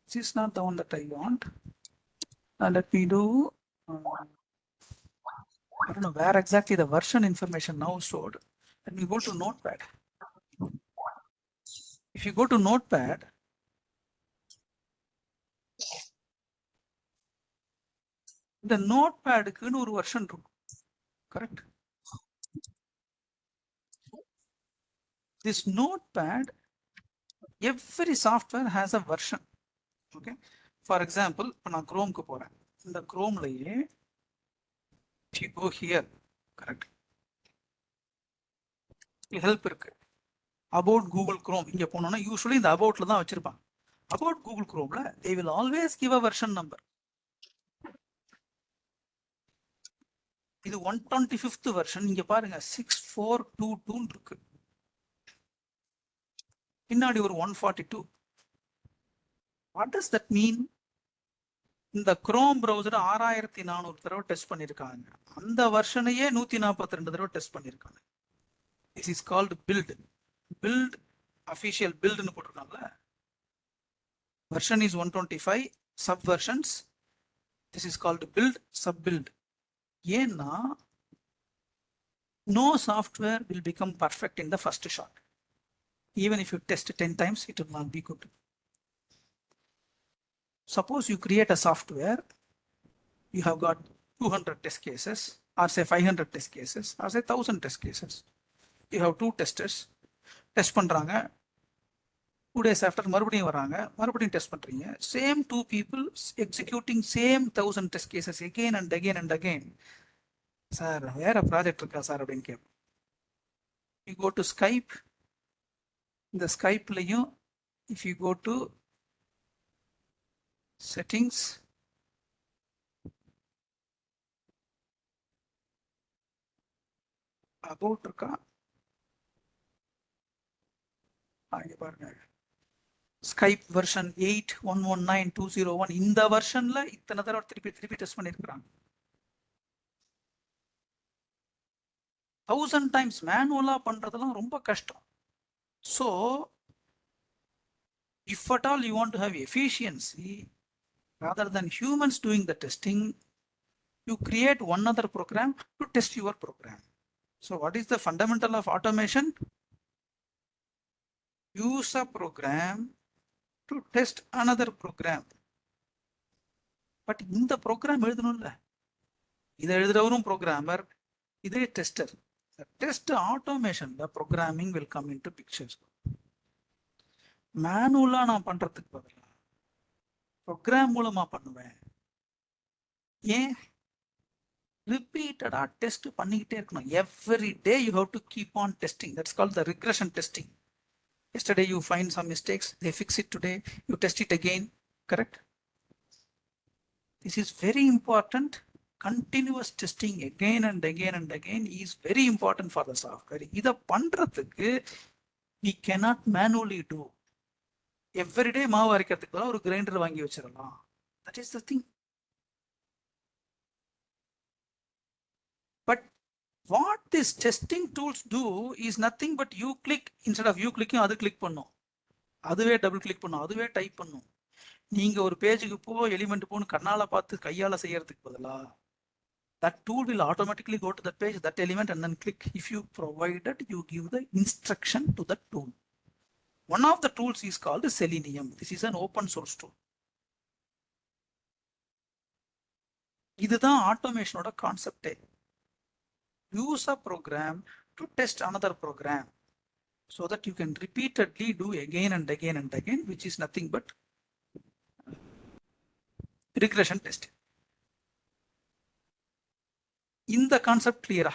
This is not the one that I want. Let me do. I don't know where exactly the version information now stored. Let me go to Notepad. If you go to Notepad, the Notepad-க்குன்னு ஒரு version இருக்கும். Correct? This Notepad, every software has a version. Okay. For example, இப்போ நான் Chromeக்கு போறேன். இந்த Chromeலயே if you go here, correct? help இருக்கு. About Google Chrome இங்க போனோம்னா usually இந்த aboutல தான் வச்சிருப்பாங்க. About Google Chromeல they will always give a version number. இது 125th version. இங்க பாருங்க 6422 இருக்கு. பின்னாடி ஒரு 142. What does that mean? இந்த Chrome browser 6400 தடவை டெஸ்ட் பண்ணிருக்காங்க. அந்த வெர்ஷனையே 142 தடவை டெஸ்ட் பண்ணிருக்காங்க. This is called build. Build official build னு போட்டுருக்காங்கல. Version is 125, subversions. This is called build, sub build. ஏன்னா no software will become perfect in the first shot. Even if you test 10 times, it will not be good. Suppose you create a software, you have got 200 test cases, or say 500 test cases, or say 1000 test cases. You have two testers, test பண்றாங்க. 2 days after மறுபடியும் வராங்க, மறுபடியும் test பண்றீங்க. Same two people executing same 1000 test cases again and again and again. Sir வேற project இருக்கா sir அப்படின்னு கேட்போம். You go to Skype. இந்த ஸ்கைப்லையும் if you go to settings, about இருக்கா, இங்க பாருங்க, Skype version 8.119.201 இந்த வெர்ஷன்ல இத்தனை தடவை திருப்பி டெஸ்ட் பண்ணிருக்காங்க. 1000 times மேனுவலா பண்றதெல்லாம் ரொம்ப கஷ்டம். So if at all you want to have efficiency, rather than humans doing the testing, you create one other program to test your program. So what is the fundamental of automation? Use a program to test another program. But இந்த program எழுதணும்ல, இதை எழுதுறவரும் programmer, இதே tester. The test automation, the programming will come into picture. மேனுவலா நான் பண்றதுக்கு பதிலா program மூலமா பண்ணுவேன். ஏன்? ரிப்பீட்டடா டெஸ்ட் பண்ணிக்கிட்டே இருக்கணும். Every day you have to keep on testing. That's called the regression testing. Yesterday you find some mistakes, they fix it today, you test it again, correct? This is very important. Continuous testing again and again and again is very important for the software. இத பண்றதுக்கு we cannot manually do. Every day மாவு அரைக்கிறதுக்கு ஒரு grinder வாங்கி வச்சிடலாம். That is the thing. But what these testing tools do is nothing but you click, instead of you clicking அது click பண்ணும், அதுவே டபுள் கிளிக் பண்ணும், அதுவே டைப் பண்ணும். நீங்க ஒரு பேஜுக்கு போ, எலிமெண்ட் போன்னு கண்ணால பார்த்து கையால செய்யறதுக்கு பதிலா that tool will automatically go to that page, that element, and then click. If you provided, you give the instruction to that tool. One of the tools is called Selenium. This is an open source tool. இதுதான் ஆட்டோமேஷனோட கான்செப்டே. Use a program to test another program so that you can repeatedly do again and again and again, which is nothing but regression testing. In the concept clear?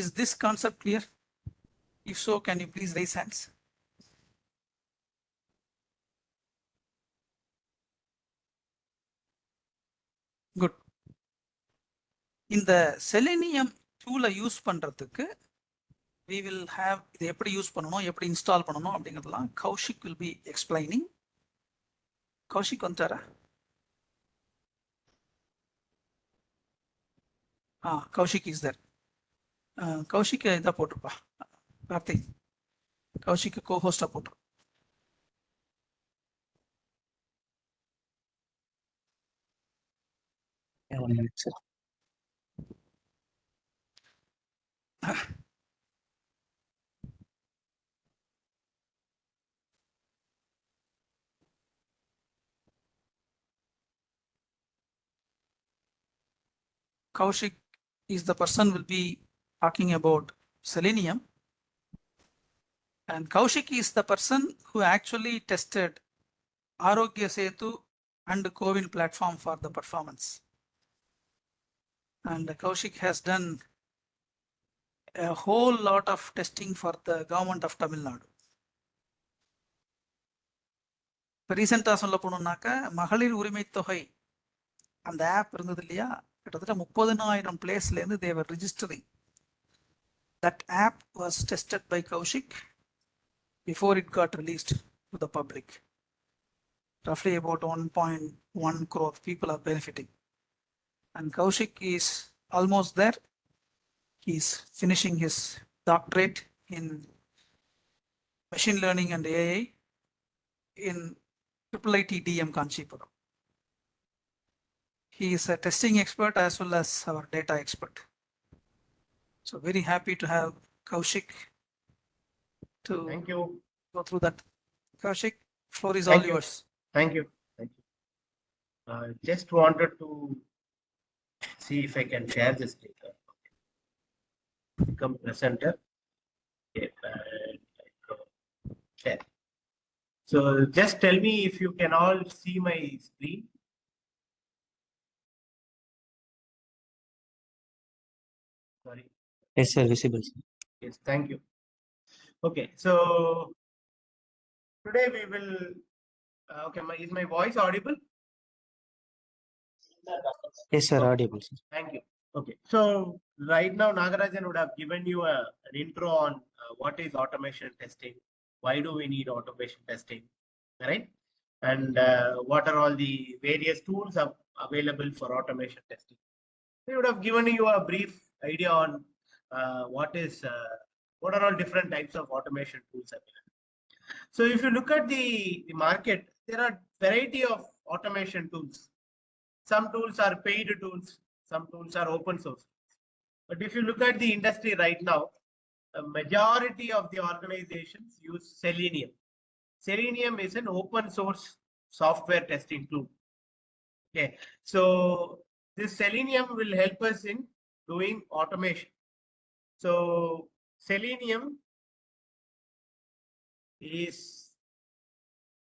Is this concept clear? If so, can you please raise hands? Good. இந்த selenium டூலை use பண்றதுக்கு we will have இதை எப்படி use பண்ணணும், எப்படி install பண்ணணும் அப்படிங்கிறதுலாம் Kaushik will be explaining. Kaushik வந்துட்டாரா? Kaushik is there. கௌஷிக் இதை போட்டுருப்பா, கார்த்திக் கௌஷிக் co-host போட்டு. Kaushik is the person will be talking about Selenium, and Kaushik is the person who actually tested Arogya Setu and Covin platform for the performance. And Kaushik has done a whole lot of testing for the government of Tamil Nadu. ரீசெண்டா சொல்ல போனோம்னாக்க மகளிர் உரிமை தொகை அந்த app இருந்தது இல்லையா, கிட்டத்தட்ட 30,000 பிளேஸ்ல இருந்து they were registering. That app was tested by Kaushik before it got released to the public. Roughly about 1.1 crore people are benefiting. And Kaushik is almost there. He's finishing his doctorate in machine learning and AI in IIIT DM Kanchipuram. He is a testing expert as well as our data expert. So very happy to have Kaushik to Thank you. Go through that. Kaushik, floor is Thank all you. yours. Thank you. Thank you. Just wanted to see if I can share this data. Become presenter. Okay, share. So just tell me if you can all see my screen. Sorry. Yes, sir, visible. Yes, thank you. Okay, so today we will. Okay, is my voice audible? Yes, sir, Okay. audible, sir. Thank you. Okay, so right now Nagarajan would have given you an intro on what is automation testing, why do we need automation testing, right? And what are all the various tools available for automation testing. We would have given you a brief idea on what are all different types of automation tools available. So if you look at the market, there are variety of automation tools. Some tools are paid tools, some tools are open source. But if you look at the industry right now, a majority of the organizations use Selenium. Selenium is an open source software testing tool. Okay, so this Selenium will help us in doing automation. So Selenium is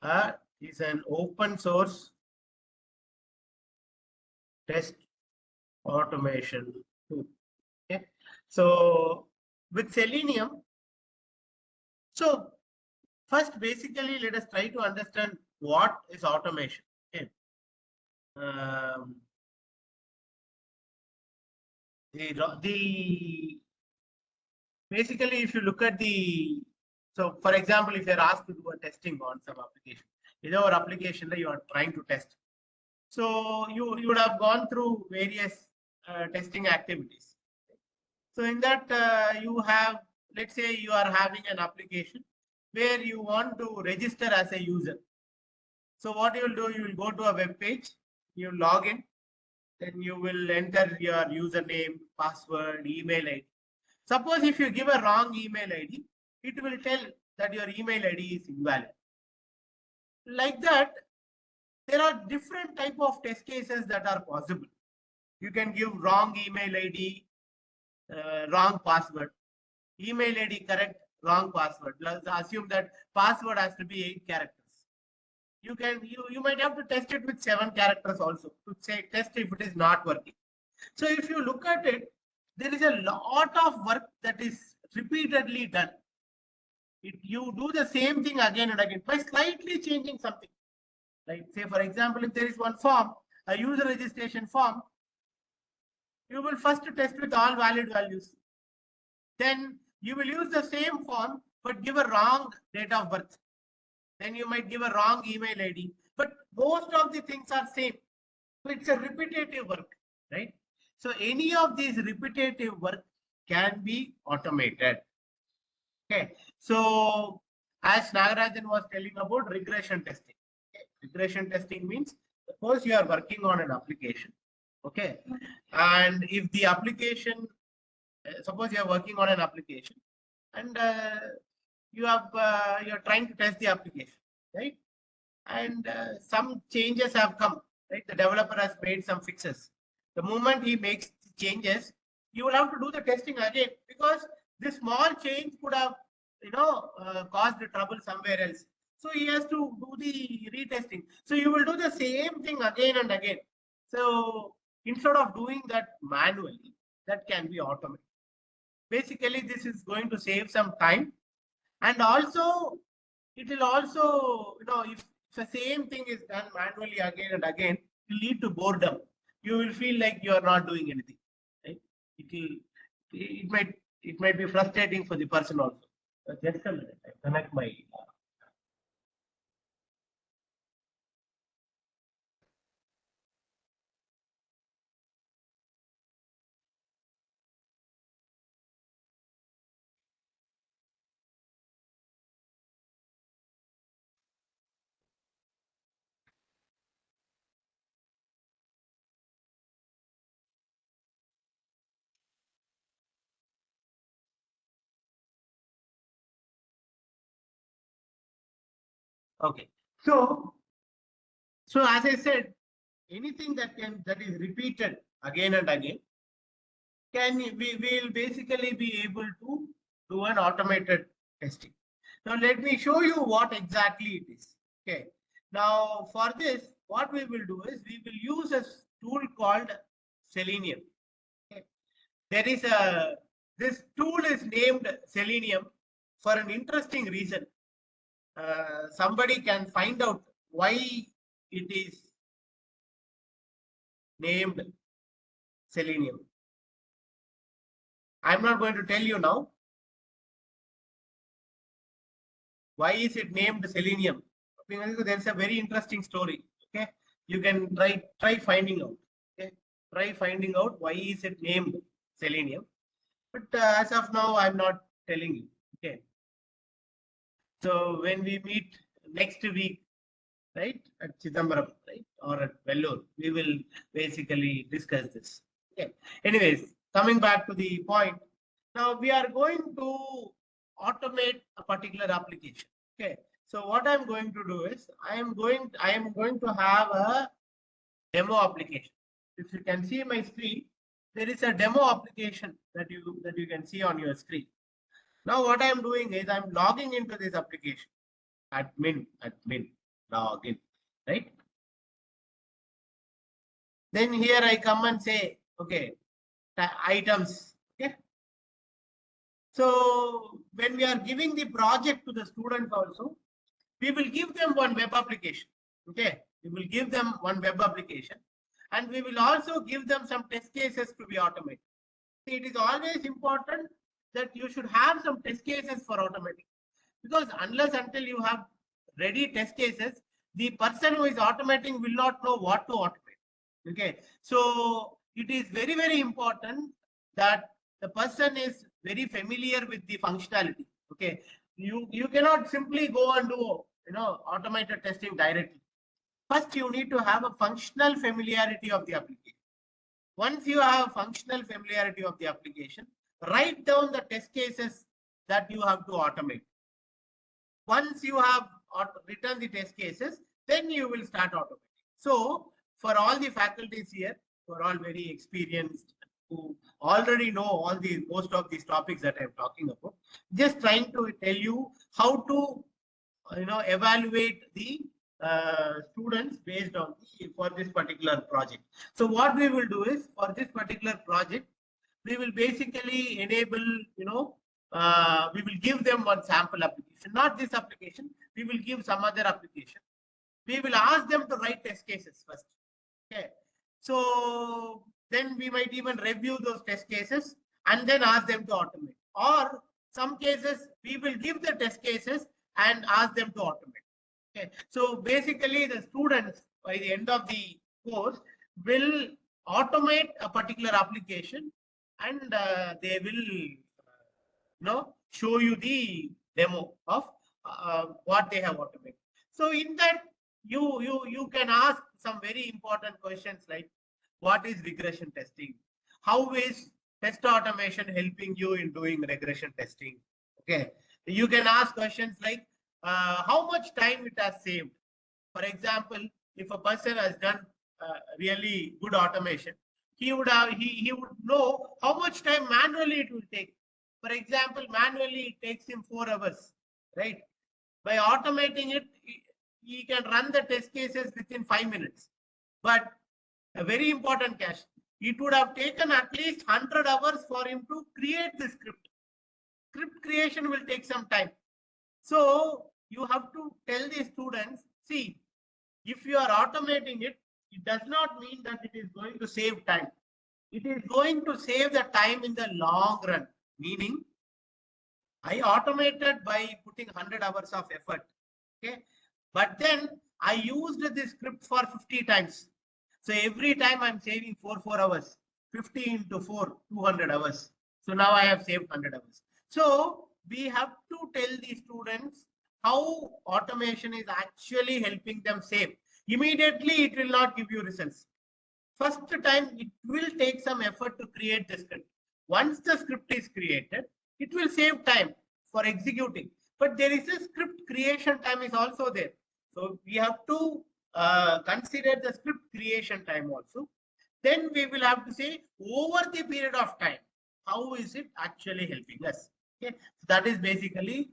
an open source test automation tool. Okay, so with Selenium, so first basically let us try to understand what is automation. Okay. Basically, if you look at so for example, if you're asked to do a testing on some application, in our application that you are trying to test, so you would have gone through various testing activities. So in that you have, let's say you are having an application where you want to register as a user. So what you will do, you will go to a web page, you log in, then you will enter your username, password, email ID. Suppose if you give a wrong email ID, it will tell that your email ID is invalid. Like that, there are different type of test cases that are possible. You can give wrong email ID, wrong password, email ID correct, wrong password. Let's assume that password has to be 8 characters. You might have to test it with 7 characters also to say test if it is not working. So if you look at it, there is a lot of work that is repeatedly done. You do the same thing again and again by slightly changing something. Like say for example, if there is one form, a user registration form, you will first test with all valid values. Then you will use the same form but give a wrong date of birth. Then you might give a wrong email ID. But most of the things are same. So it's a repetitive work, right? So any of these repetitive work can be automated. Okay. So as Nagarajan was telling about regression testing. Okay. Regression testing means suppose you are working on an application. Okay. And if the application, suppose you are working on an application and you're trying to test the application, right? And some changes have come, right? The developer has made some fixes. The moment he makes changes, you will have to do the testing again because this small change could have, caused the trouble somewhere else. So he has to do the retesting. So you will do the same thing again and again. So instead of doing that manually, that can be automated. Basically, this is going to save some time, and also it will also, if the same thing is done manually again and again, it will lead to boredom. You will feel like you are not doing anything. Right? It might be frustrating for the person also. Just a minute, I connect my. Okay, so as I said, anything that is repeated again and again we will basically be able to do an automated testing. Now let me show you what exactly it is. Okay. Now for this, what we will do is we will use a tool called Selenium. Okay. This tool is named Selenium for an interesting reason. Somebody can find out why it is named Selenium. I'm not going to tell you now. Why is it named Selenium? Because there's a very interesting story. Okay, you can try finding out. Okay, try finding out why is it named Selenium. But as of now, I'm not telling you. Okay. So when we meet next week, right, at Chidambaram, right, or at Vellore, we will basically discuss this. Okay. Anyways, coming back to the point, now we are going to automate a particular application. Okay. So what I'm going to do is I am going to have a demo application. If you can see my screen, there is a demo application that you can see on your screen. Now what I am doing is I'm logging into this application. Admin, login, right? Then here I come and say, okay, items. Okay. So when we are giving the project to the students also, we will give them one web application. Okay. We will give them one web application and we will also give them some test cases to be automated. It is always important that you should have some test cases for automating, because unless until you have ready test cases, the person who is automating will not know what to automate. Okay, so it is very, very important that the person is very familiar with the functionality. Okay, you cannot simply go and do automated testing directly. First, you need to have a functional familiarity of the application. Once you have functional familiarity of the application, write down the test cases that you have to automate. Once you have written the test cases, then you will start automating. So for all the faculties here, who are all very experienced, who already know most of these topics that I'm talking about, just trying to tell you how to evaluate the students based on for this particular project. So what we will do is, for this particular project, we will basically enable, we will give them one sample application, not this application. We will give some other application. We will ask them to write test cases first. Okay. So then we might even review those test cases and then ask them to automate. Or some cases we will give the test cases and ask them to automate. Okay. So basically the students by the end of the course will automate a particular application and they will show you the demo of what they have automated. So in that you can ask some very important questions like, what is regression testing? How is test automation helping you in doing regression testing? Okay, you can ask questions like, how much time it has saved. For example, if a person has done really good automation, he would know how much time manually it will take. For example, manually it takes him 4 hours, right? By automating it, he can run the test cases within 5 minutes. But a very important catch, it would have taken at least 100 hours for him to create the script. Script creation will take some time. So you have to tell the students, see, if you are automating it, it does not mean that it is going to save time. It is going to save the time in the long run. Meaning, I automated by putting 100 hours of effort. Okay, but then I used this script for 50 times. So every time I'm saving 4 hours. 50 into 4, 200 hours. So now I have saved 100 hours. So we have to tell the students how automation is actually helping them save. Immediately it will not give you results. First time it will take some effort to create the script. Once the script is created, it will save time for executing. But there is a script creation time is also there. So we have to consider the script creation time also. Then we will have to say, over the period of time, how is it actually helping us? Okay, so that is basically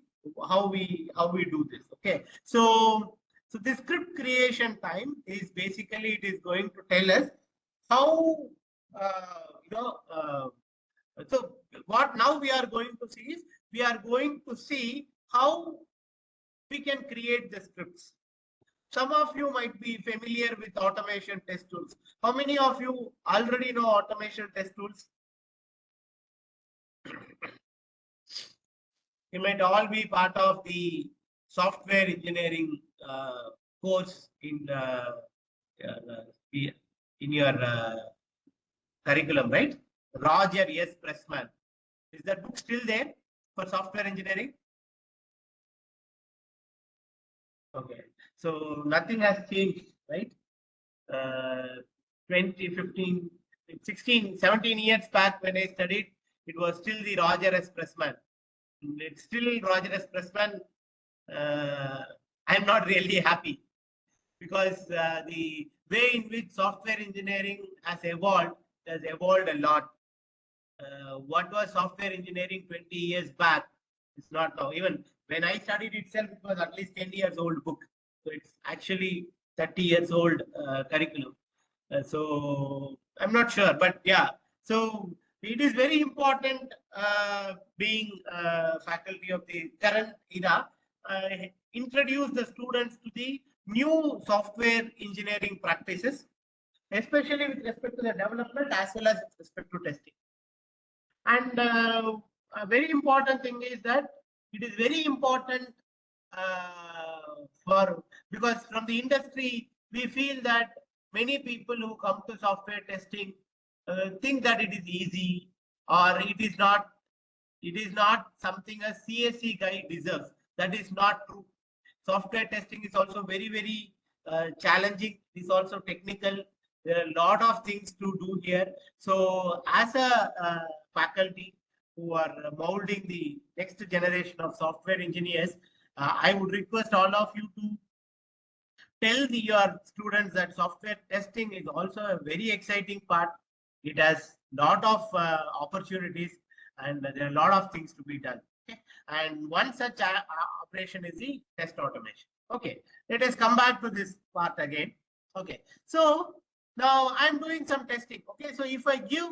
how we do this. Okay, so the script creation time is basically, it is going to tell us how so what now we are going to see is, we are going to see how we can create the scripts. Some of you might be familiar with automation test tools. How many of you already know automation test tools? You might all be part of the software engineering course in your curriculum, right? Roger S. Pressman. Is that book still there for software engineering? Okay, so nothing has changed, right? 20, 15, 16, 17 years back when I studied, it was still the Roger S. Pressman. It's still Roger S. Pressman. I'm not really happy because the way in which software engineering has evolved a lot. What was software engineering 20 years back is not now. Even when I studied itself, it was at least 10 years old book. So it's actually 30 years old curriculum. So I'm not sure, but yeah. So it is very important being faculty of the current era, introduce the students to the new software engineering practices, especially with respect to the development as well as with respect to testing. And a very important thing is that it is very important because from the industry, we feel that many people who come to software testing think that it is easy or it is not something a CSE guy deserves. That is not true. Software testing is also very, very challenging. It is also technical. There are a lot of things to do here. So as a faculty who are molding the next generation of software engineers, I would request all of you to tell your students that software testing is also a very exciting part. It has a lot of opportunities and there are a lot of things to be done. Okay? And one such operation is the test automation. Okay, let us come back to this part again. Okay, so now I'm doing some testing. Okay, so if I give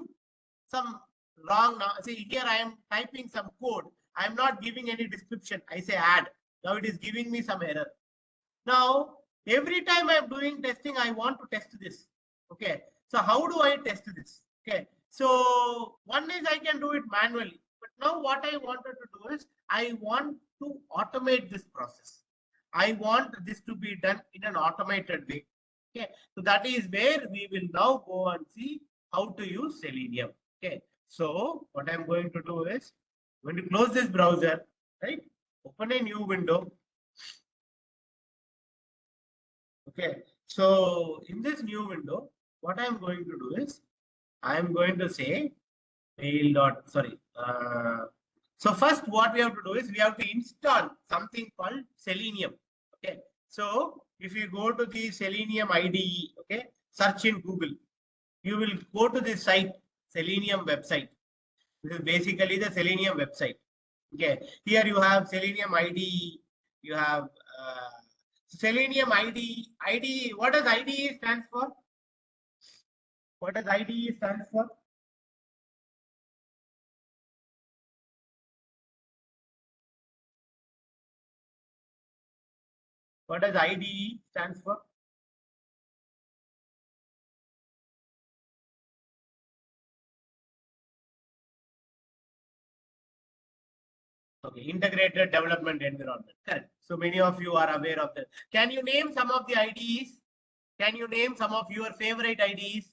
some wrong, now see here I am typing some code. I am not giving any description. I say add. Now it is giving me some error. Now every time I am doing testing, I want to test this. Okay, so how do I test this? Okay, so one is I can do it manually, but now what I wanted to do is I want to automate this process. I want this to be done in an automated way. Okay, so that is where we will now go and see how to use Selenium. Okay, so what I'm going to do is I'm going to close this browser, right? Open a new window. Okay, so in this new window, what I'm going to do is I'm going to say so first what we have to do is we have to install something called Selenium. Okay, so if you go to the Selenium IDE, okay, search in Google, you will go to this site, Selenium website. This is basically the Selenium website. Okay, here you have Selenium IDE, you have Selenium IDE. What does IDE stands for? What does IDE stands for? What does IDE stands for? Okay, integrated development environment. Correct. So many of you are aware of that. Can you name some of the IDEs? Can you name some of your favorite IDEs?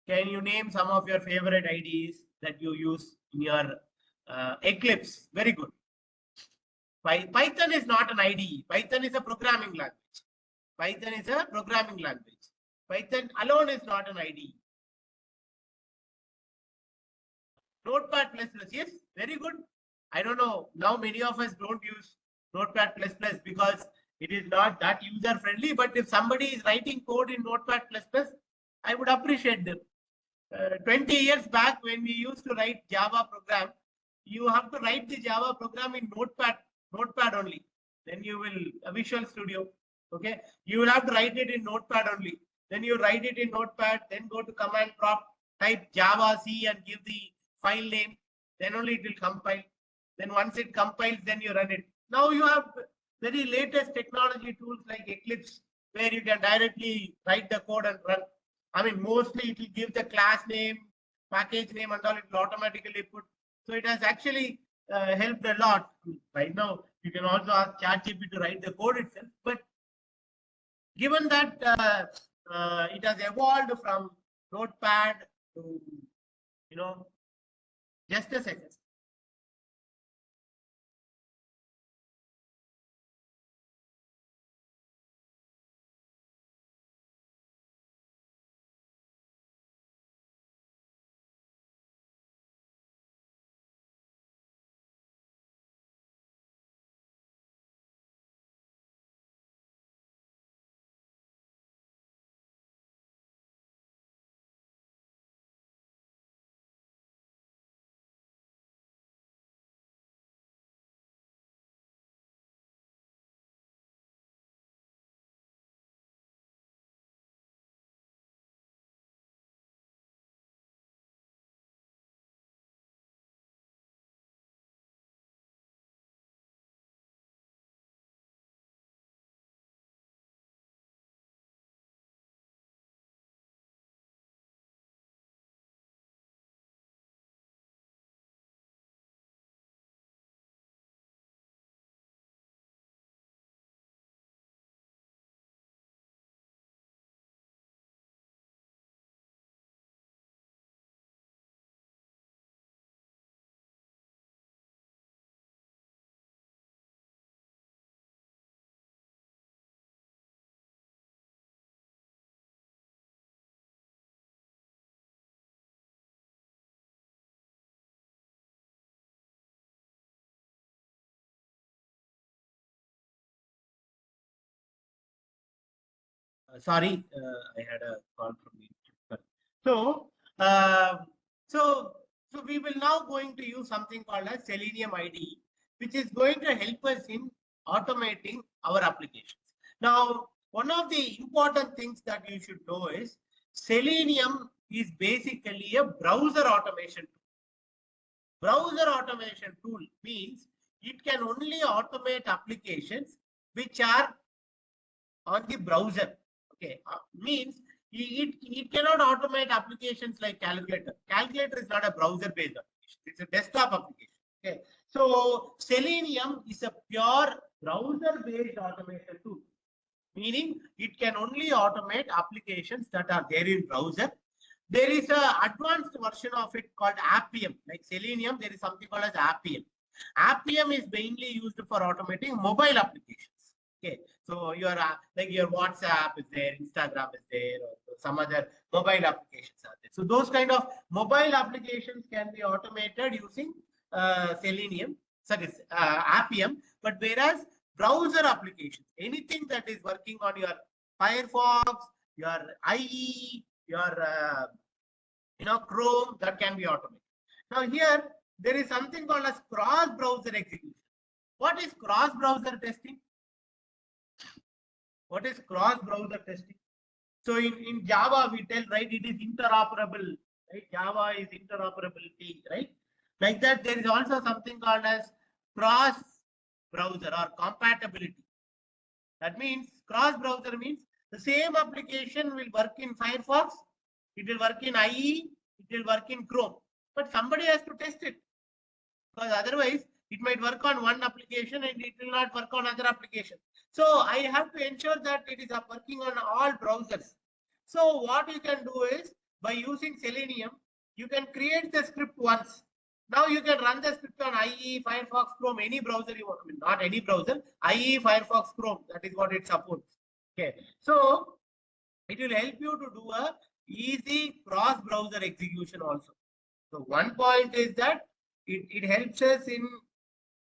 Can you name some of your favorite IDEs that you use in your Eclipse? Very good. Python is not an IDE. Python is a programming language. Python is a programming language. Python alone is not an IDE. Notepad++, yes, very good. I don't know. Now many of us don't use Notepad++ because it is not that user friendly. But if somebody is writing code in Notepad++, I would appreciate them. 20 years back when we used to write Java program, you have to write the Java program in Notepad only. Then you will Visual Studio. Okay, you will have to write it in Notepad only. Then you write it in Notepad. Then go to command prompt, type Java C and give the file name. Then only it will compile. Then once it compiles, then you run it. Now you have very latest technology tools like Eclipse, where you can directly write the code and run. I mean, mostly it will give the class name, package name, and all. It will automatically put. So it has actually helped a lot. Right now, you can also ask ChatGPT to write the code itself. But given that it has evolved from Notepad to, just a second. Sorry, I had a call from YouTube. So, uh, so, so we will now going to use something called as Selenium IDE, which is going to help us in automating our applications. Now, one of the important things that you should know is Selenium is basically a browser automation tool. Browser automation tool means it can only automate applications which are on the browser. Okay, means it cannot automate applications like calculator. Calculator is not a browser based application, it's a desktop application. Okay, so Selenium is a pure browser based automation tool, meaning it can only automate applications that are there in browser. There is a advanced version of it called Appium. Like Selenium, there is something called as Appium. Appium is mainly used for automating mobile applications. Okay, so your like your WhatsApp is there, Instagram is there, or some other mobile applications are there. So those kind of mobile applications can be automated using Selenium, sorry, Appium. But whereas browser applications, anything that is working on your Firefox, your IE, your Chrome, that can be automated. Now here there is something called as cross-browser execution. What is cross-browser testing? What is cross-browser testing? So in Java, we tell, right, it is interoperable, right? Java is interoperability, right? Like that, there is also something called as cross-browser or compatibility. That means cross-browser means the same application will work in Firefox, it will work in IE, it will work in Chrome, but somebody has to test it, because otherwise it might work on one application and it will not work on other application. So I have to ensure that it is working on all browsers. So what you can do is, by using Selenium, you can create the script once. Now you can run the script on IE, Firefox, Chrome, any browser you want. I mean, not any browser, IE, Firefox, Chrome, that is what it supports. Okay, so it will help you to do a easy cross-browser execution also. So one point is that it helps us in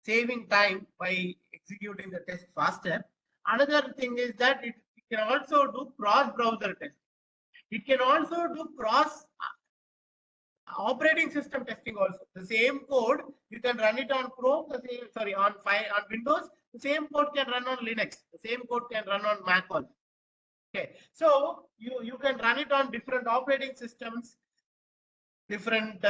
saving time by executing the test faster. Another thing is that it can also do cross-browser testing. It can also do cross operating system testing also. The same code, you can run it on Chrome, on Windows, the same code can run on Linux, the same code can run on Mac also. Okay, so you can run it on different operating systems, different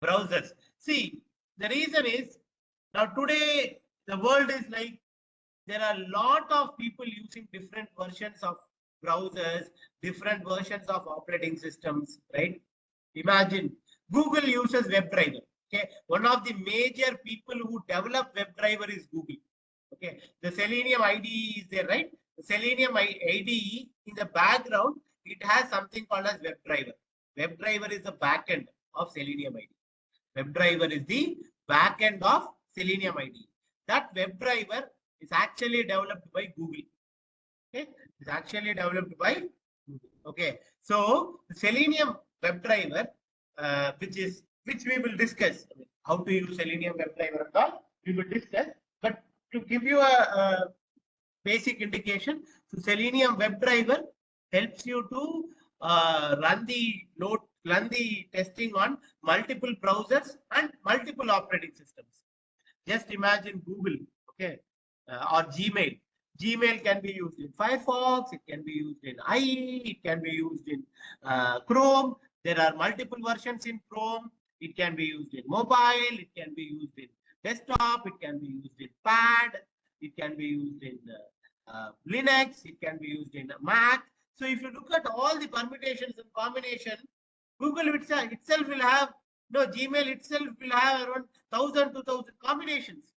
browsers. See, the reason is, now today the world is like, there are a lot of people using different versions of browsers, different versions of operating systems, right? Imagine Google uses WebDriver. Okay, one of the major people who develop WebDriver is Google. Okay, the Selenium IDE is there, right? The Selenium IDE in the background, it has something called as WebDriver. WebDriver is the backend of Selenium IDE. WebDriver is the backend of Selenium IDE. That WebDriver is actually developed by Google. Okay, it's actually developed by Google. Okay, so the Selenium WebDriver, which we will discuss, how to use Selenium WebDriver and all, we will discuss. But to give you a basic indication, so Selenium WebDriver helps you to run the testing on multiple browsers and multiple operating systems. Just imagine Google, okay, or Gmail. Gmail can be used in Firefox, it can be used in IE, it can be used in Chrome. There are multiple versions in Chrome. It can be used in mobile, it can be used in desktop, it can be used in pad, it can be used in Linux, it can be used in Mac. So if you look at all the permutations and combination, Google itself will have, no, Gmail itself will have around 1,000, 2,000 combinations.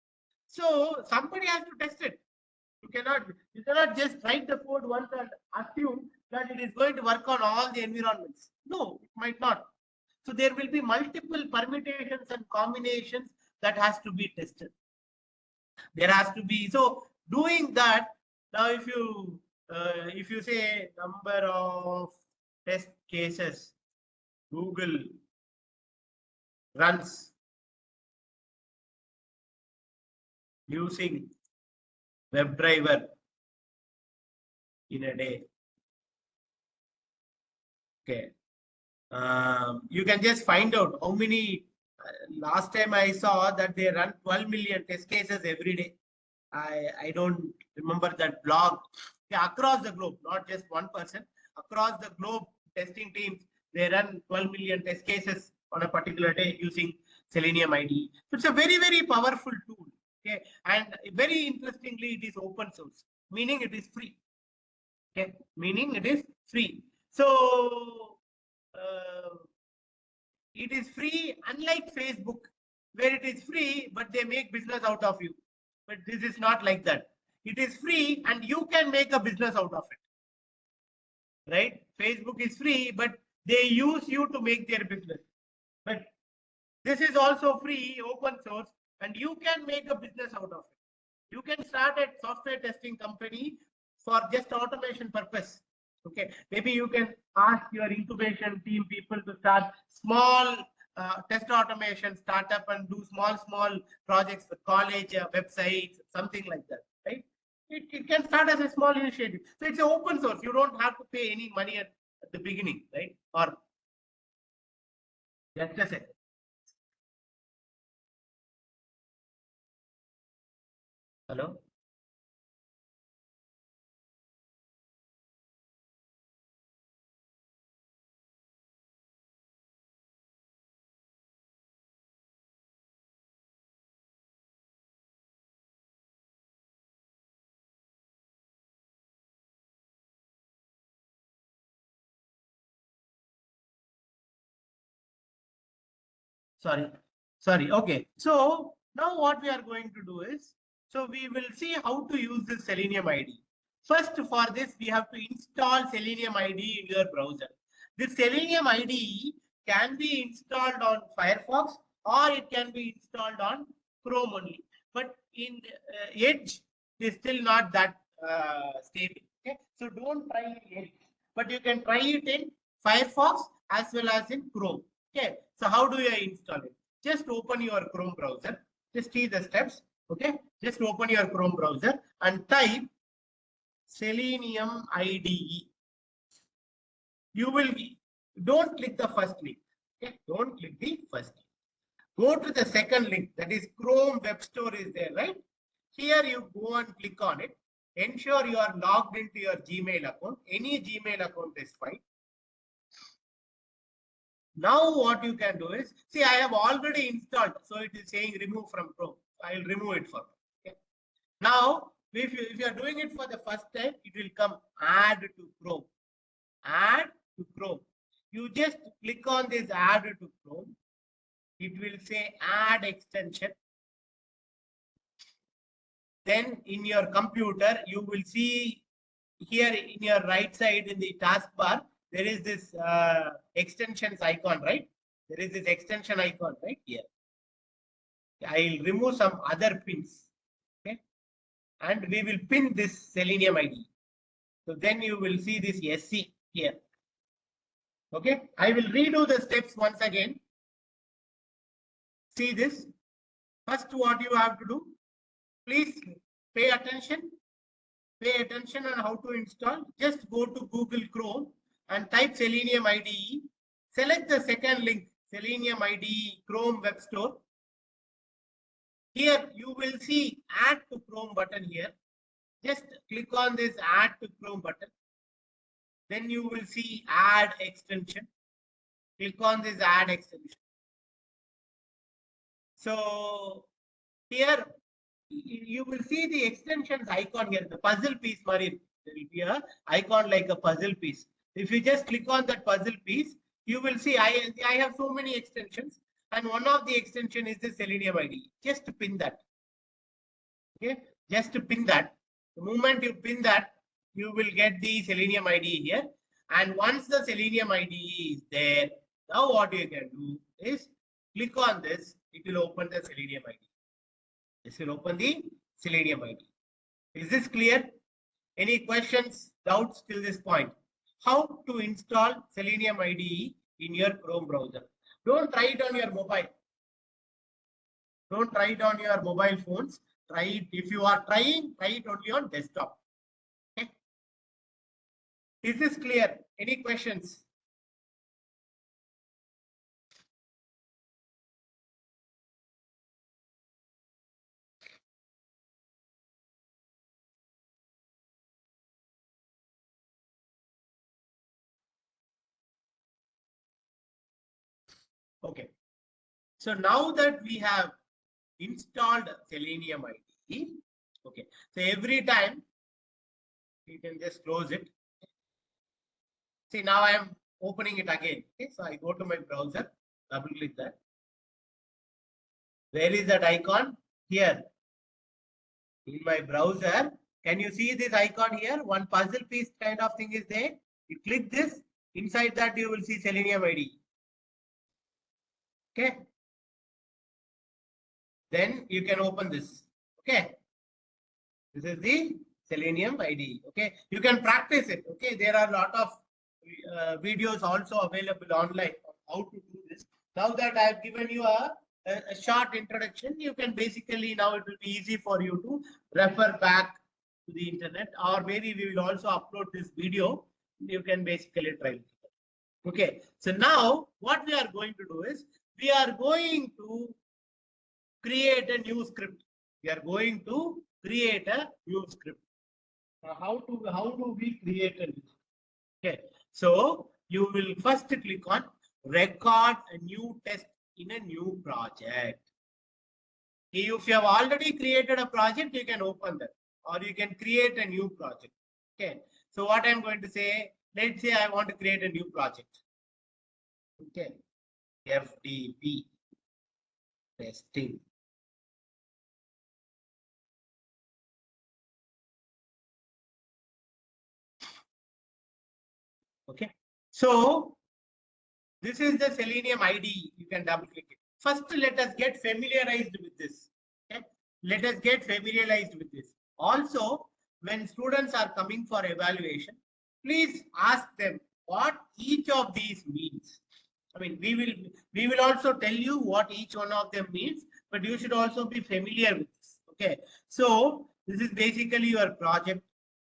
So somebody has to test it. You cannot just write the code once and assume that it is going to work on all the environments. No, it might not. So there will be multiple permutations and combinations that has to be tested. There has to be, so doing that, now if you say number of test cases Google runs using WebDriver in a day. Okay, you can just find out how many. Last time I saw that they run 12 million test cases every day. I don't remember that blog. Yeah, across the globe, not just one person. Across the globe, testing teams, they run 12 million test cases on a particular day using Selenium IDE. So it's a very, very powerful tool. Okay, and very interestingly, it is open source, meaning it is free. Okay, meaning it is free. So it is free, unlike Facebook, where it is free, but they make business out of you. But this is not like that. It is free and you can make a business out of it. Right? Facebook is free, but they use you to make their business. But this is also free, open source, and you can make a business out of it. You can start a software testing company for just automation purpose. Okay, maybe you can ask your incubation team people to start small test automation startup and do small projects for college websites, something like that, right? It can start as a small initiative. So it's open source. You don't have to pay any money at the beginning, right? Or just a second. Hello? Sorry. Okay. So now what we are going to do is, so we will see how to use this Selenium IDE. First, for this, we have to install Selenium IDE in your browser. This Selenium IDE can be installed on Firefox or it can be installed on Chrome only. But in Edge, it is still not that stable. Okay, so don't try in Edge, but you can try it in Firefox as well as in Chrome. Okay, so how do you install it? Just open your Chrome browser. Just see the steps. Okay, just open your Chrome browser and type Selenium IDE. You will don't click the first link. Okay, don't click the first link. Go to the second link, that is Chrome Web Store is there, right? Here you go and click on it. Ensure you are logged into your Gmail account. Any Gmail account is fine. Now what you can do is, see, I have already installed, so it is saying remove from Chrome. I will remove it for you. Okay. Now, if you are doing it for the first time, it will come add to Chrome. Add to Chrome. You just click on this add to Chrome. it will say add extension. Then in your computer, you will see here in your right side in the taskbar, there is this extensions icon, right? There is this extension icon right here. I'll remove some other pins, okay? And we will pin this Selenium ID. So then you will see this SC here. Okay, I will redo the steps once again. See this. First, what you have to do, please pay attention. Pay attention on how to install. Just go to Google Chrome and type Selenium IDE. Select the second link, Selenium IDE Chrome Web Store. Here you will see Add to Chrome button here. Just click on this Add to Chrome button. Then you will see Add Extension. Click on this Add Extension. So here you will see the extensions icon here, the puzzle piece, Marin. There will be a icon like a puzzle piece. If you just click on that puzzle piece, you will see I have so many extensions, and one of the extension is the Selenium ID. Just pin that. Okay, just pin that. The moment you pin that, you will get the Selenium ID here. And once the Selenium ID is there, now what you can do is click on this. It will open the Selenium ID. This will open the Selenium ID. Is this clear? Any questions, doubts till this point? How to install Selenium IDE in your Chrome browser? Don't try it on your mobile. Don't try it on your mobile phones. Try it. If you are trying, try it only on desktop. Okay. Is this clear? Any questions? Okay. So now that we have installed Selenium IDE, okay. So every time you can just close it. See, now I am opening it again. Okay. So I go to my browser, double click that. Where is that icon? Here. In my browser, can you see this icon here? One puzzle piece kind of thing is there. You click this. Inside that you will see Selenium IDE. Okay. Then you can open this. Okay. This is the Selenium IDE. Okay. You can practice it. Okay. There are a lot of videos also available online on how to do this. Now that I have given you a short introduction, you can basically, now it will be easy for you to refer back to the internet, or maybe we will also upload this video. You can basically try it. Okay. So now what we are going to do is, we are going to create a new script. We are going to create a new script. Now how do we create a new script? Okay. So you will first click on record a new test in a new project. If you have already created a project, you can open that, or you can create a new project. Okay. So what I'm going to say, let's say I want to create a new project. Okay. FTP testing. Okay. So this is the Selenium IDE. You can double click it. First, let us get familiarized with this. Okay. Let us get familiarized with this. Also, when students are coming for evaluation, please ask them what each of these means. I mean, we will also tell you what each one of them means, but you should also be familiar with this. Okay. So this is basically your project.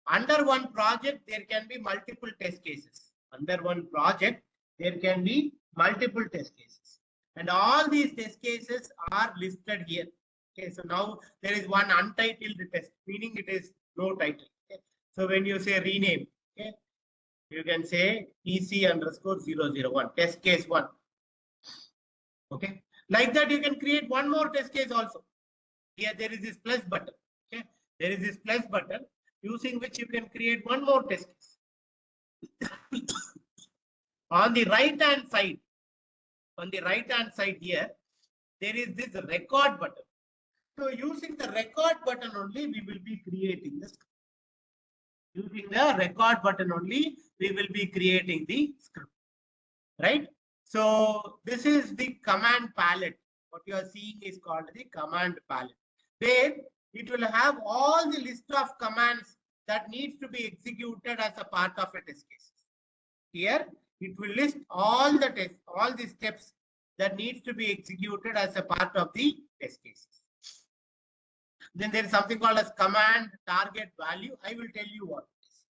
Under one project, there can be multiple test cases. Under one project, there can be multiple test cases. And all these test cases are listed here. Okay. So now there is one untitled test, meaning it is no title. Okay. So when you say rename, okay, you can say EC_001, test case 1. Okay. Like that, you can create one more test case also. Here there is this plus button. Okay. There is this plus button, using which you can create one more test case. On the right hand side here, there is this record button. So using the record button only, we will be creating the script. Using the record button only, we will be creating the script, right? So this is the command palette. What you are seeing is called the command palette, where it will have all the list of commands that needs to be executed as a part of a test case. Here, it will list all the steps that needs to be executed as a part of the test cases. Then there is something called as command target value. I will tell you what it is.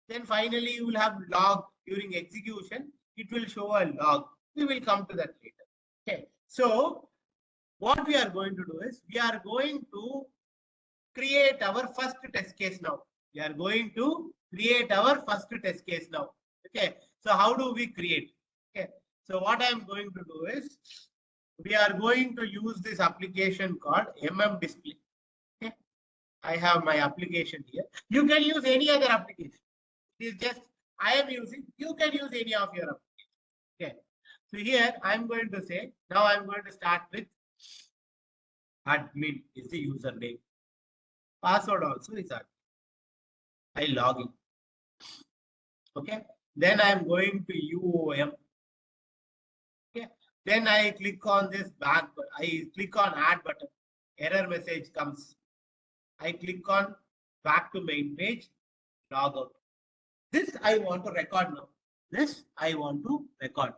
Then finally, you will have log during execution. It will show a log. We will come to that later. Okay. So what we are going to do is we are going to create our first test case now. We are going to create our first test case now. Okay. So how do we create? Okay. So what I am going to do is we are going to use this application called Display. Okay. I have my application here. You can use any other application. It is just I am using. You can use any of your applications. Okay. So here I am going to say, now I am going to start with admin is the username. Password also is admin. I log in. Okay. Then I am going to UOM. Okay. Then I click on this back. I click on add button. Error message comes. I click on back to main page. Log out. This I want to record now. This I want to record.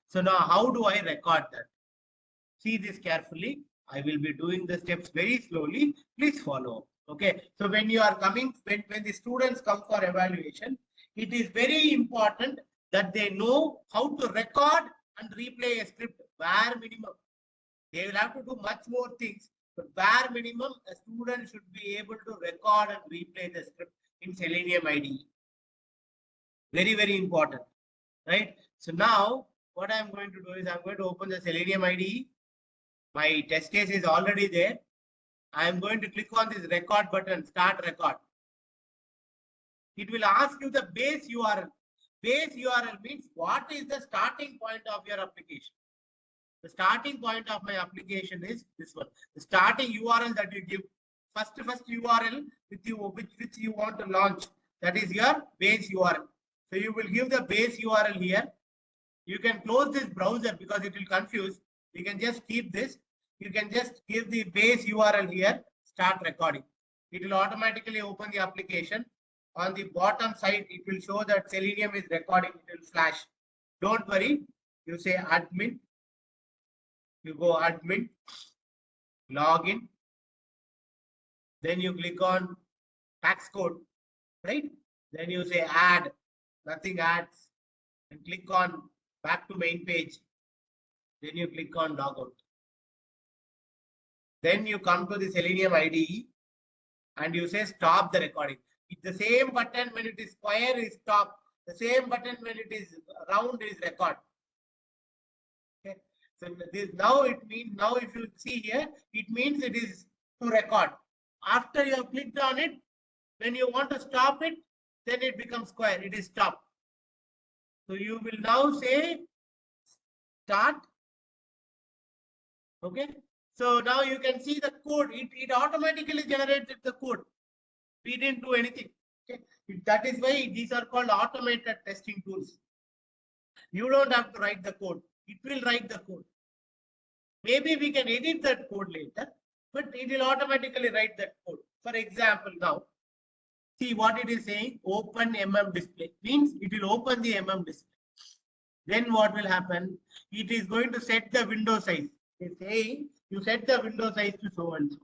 So now how do I record that? See this carefully. I will be doing the steps very slowly. Please follow. Okay. So when you are coming, when the students come for evaluation, it is very important that they know how to record and replay a script bare minimum. They will have to do much more things, but bare minimum, a student should be able to record and replay the script in Selenium IDE. Very, very important, right? So now what I'm going to do is I'm going to open the Selenium IDE. My test case is already there. I'm going to click on this record button, start record. It will ask you the base URL. Base URL means what is the starting point of your application. The starting point of my application is this one. The starting URL that you give, first URL which you want to launch, that is your base URL. So you will give the base URL here. You can close this browser because it will confuse. You can just keep this. You can just give the base URL here, start recording. It will automatically open the application. On the bottom side, it will show that Selenium is recording. It will flash. Don't worry. You say admin. You go admin, login. Then you click on tax code, right? Then you say add. Nothing adds. And click on back to main page. Then you click on logout. Then you come to the Selenium IDE and you say stop the recording. It's the same button when it is square is stop. The same button when it is round is record. Okay. So this now it means, now if you see here, it means it is to record. After you have clicked on it, when you want to stop it, then it becomes square. It is stop. So you will now say start. Okay. So now you can see the code. It automatically generated the code. We didn't do anything. Okay. That is why these are called automated testing tools. You don't have to write the code. It will write the code. Maybe we can edit that code later, but it will automatically write that code. For example, now, see what it is saying, open display means it will open the display. Then what will happen? It is going to set the window size. It's saying you set the window size to so and so.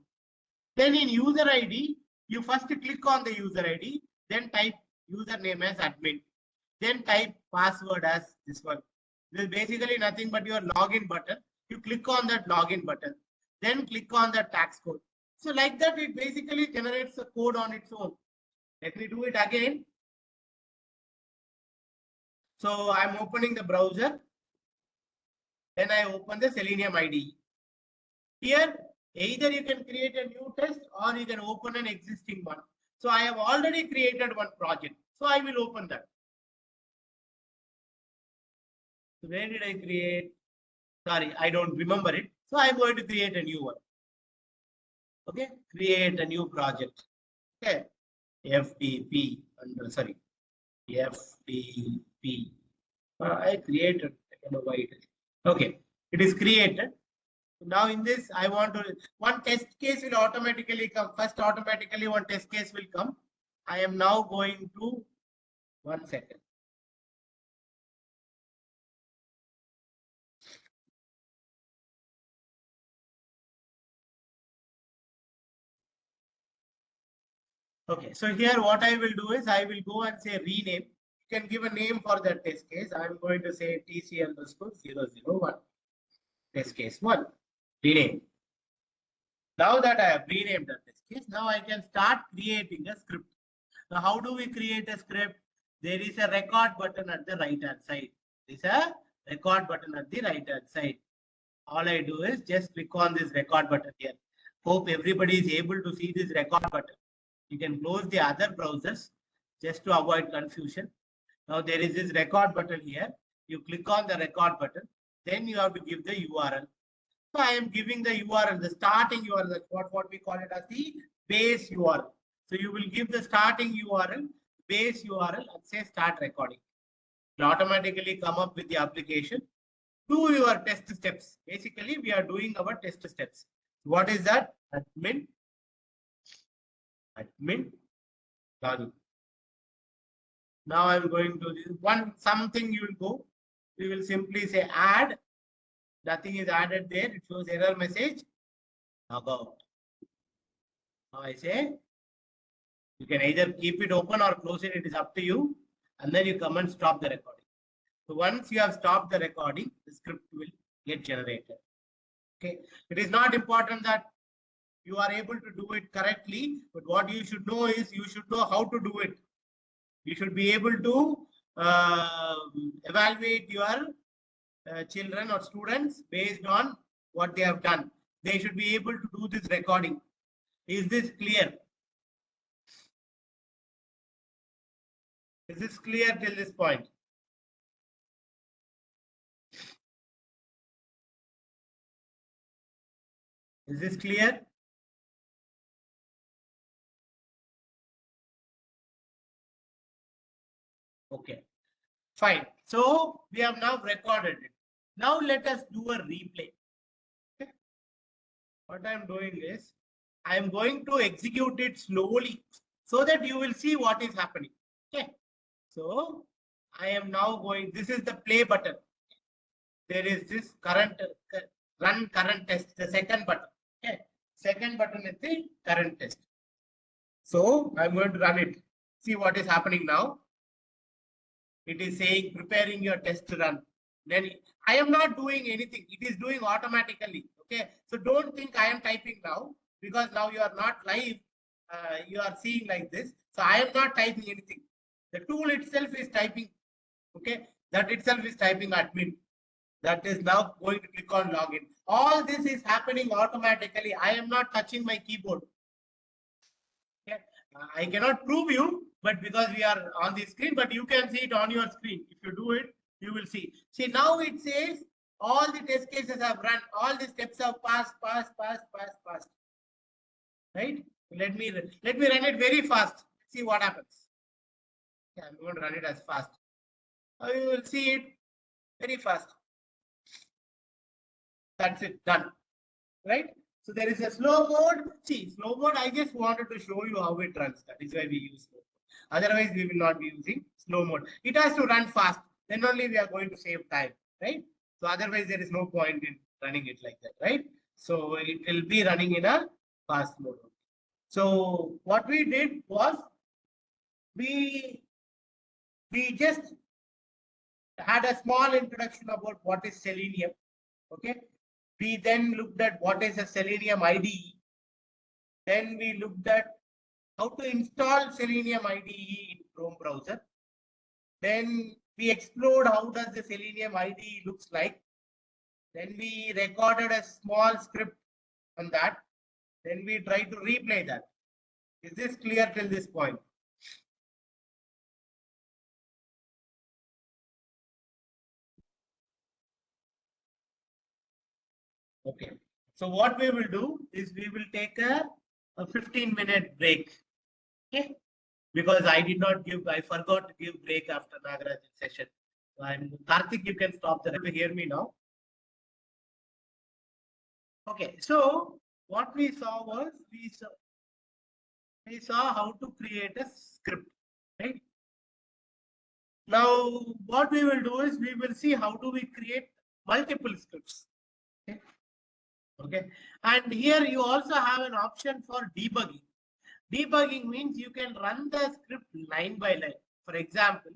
Then in user ID, you first click on the user ID, then type username as admin, then type password as this one. This is basically nothing but your login button. You click on that login button, then click on the tax code. So like that, it basically generates the code on its own. Let me do it again. So I'm opening the browser. Then I open the Selenium IDE. Here, either you can create a new test or you can open an existing one. So I have already created one project. So I will open that. So where did I create? Sorry, I don't remember it. So I'm going to create a new one. Okay, create a new project. Okay, FTP, sorry, FTP. I created, I don't know why it is. Okay, it is created. Now in this, I want to, one test case will automatically come. First, automatically one test case will come. I am now going to, 1 second. Okay, so here what I will do is I will go and say rename. You can give a name for that test case. I'm going to say TC_001 test case 1. Rename. Now that I have renamed that test case, now I can start creating a script. Now, how do we create a script? There is a record button at the right hand side. There is a record button at the right hand side. All I do is just click on this record button here. Hope everybody is able to see this record button. You can close the other browsers just to avoid confusion. Now there is this record button here. You click on the record button. Then you have to give the URL. So I am giving the URL, the starting URL. That's what we call it as the base URL. So you will give the starting URL, base URL, and say start recording. It will automatically come up with the application. Do your test steps. Basically, we are doing our test steps. What is that? Admin login. Now I'm going to this one something you will go. We will simply say add. Nothing is added there. It shows error message. Log out. Now I say you can either keep it open or close it. It is up to you. And then you come and stop the recording. So once you have stopped the recording, the script will get generated. Okay. It is not important that you are able to do it correctly, but what you should know is you should know how to do it. You should be able to evaluate your children or students based on what they have done. They should be able to do this recording. Is this clear? Is this clear till this point? Is this clear? Okay, fine. So we have now recorded it. Now let us do a replay. Okay. What I am doing is I am going to execute it slowly so that you will see what is happening. Okay. So I am now going, this is the play button. There is this current run current test, the second button. Okay. Second button is the current test. So I'm going to run it. See what is happening now. It is saying preparing your test run. Then I am not doing anything. It is doing automatically. Okay. So don't think I am typing now because now you are not live. You are seeing like this. So I am not typing anything. The tool itself is typing. Okay. That itself is typing admin. That is now going to click on login. All this is happening automatically. I am not touching my keyboard. Okay. I cannot prove you, but because we are on the screen, but you can see it on your screen. If you do it, you will see. See, now it says all the test cases have run, all the steps have passed. Right? Let me run it very fast. See what happens. Yeah, I'm going to run it as fast. Now you will see it very fast. That's it, done. Right? So there is a slow mode. See, slow mode, I just wanted to show you how it runs. That is why we use slow mode. Otherwise, we will not be using slow mode. It has to run fast. Then only we are going to save time. Right? So otherwise, there is no point in running it like that. Right? So it will be running in a fast mode. So what we did was we just had a small introduction about what is Selenium. Okay. We then looked at what is a Selenium IDE. Then we looked at how to install Selenium IDE in Chrome browser. Then we explored how does the Selenium IDE looks like. Then we recorded a small script on that. Then we tried to replay that. Is this clear till this point? Okay. So what we will do is we will take a 15-minute break. Okay. Because I forgot to give break after Nagaraj's session. So Karthik, you can stop there. You hear me now? Okay. So what we saw was we saw how to create a script, right? Now, what we will do is we will see how do we create multiple scripts. Okay. Okay. And here you also have an option for debugging. Debugging means you can run the script line by line. For example,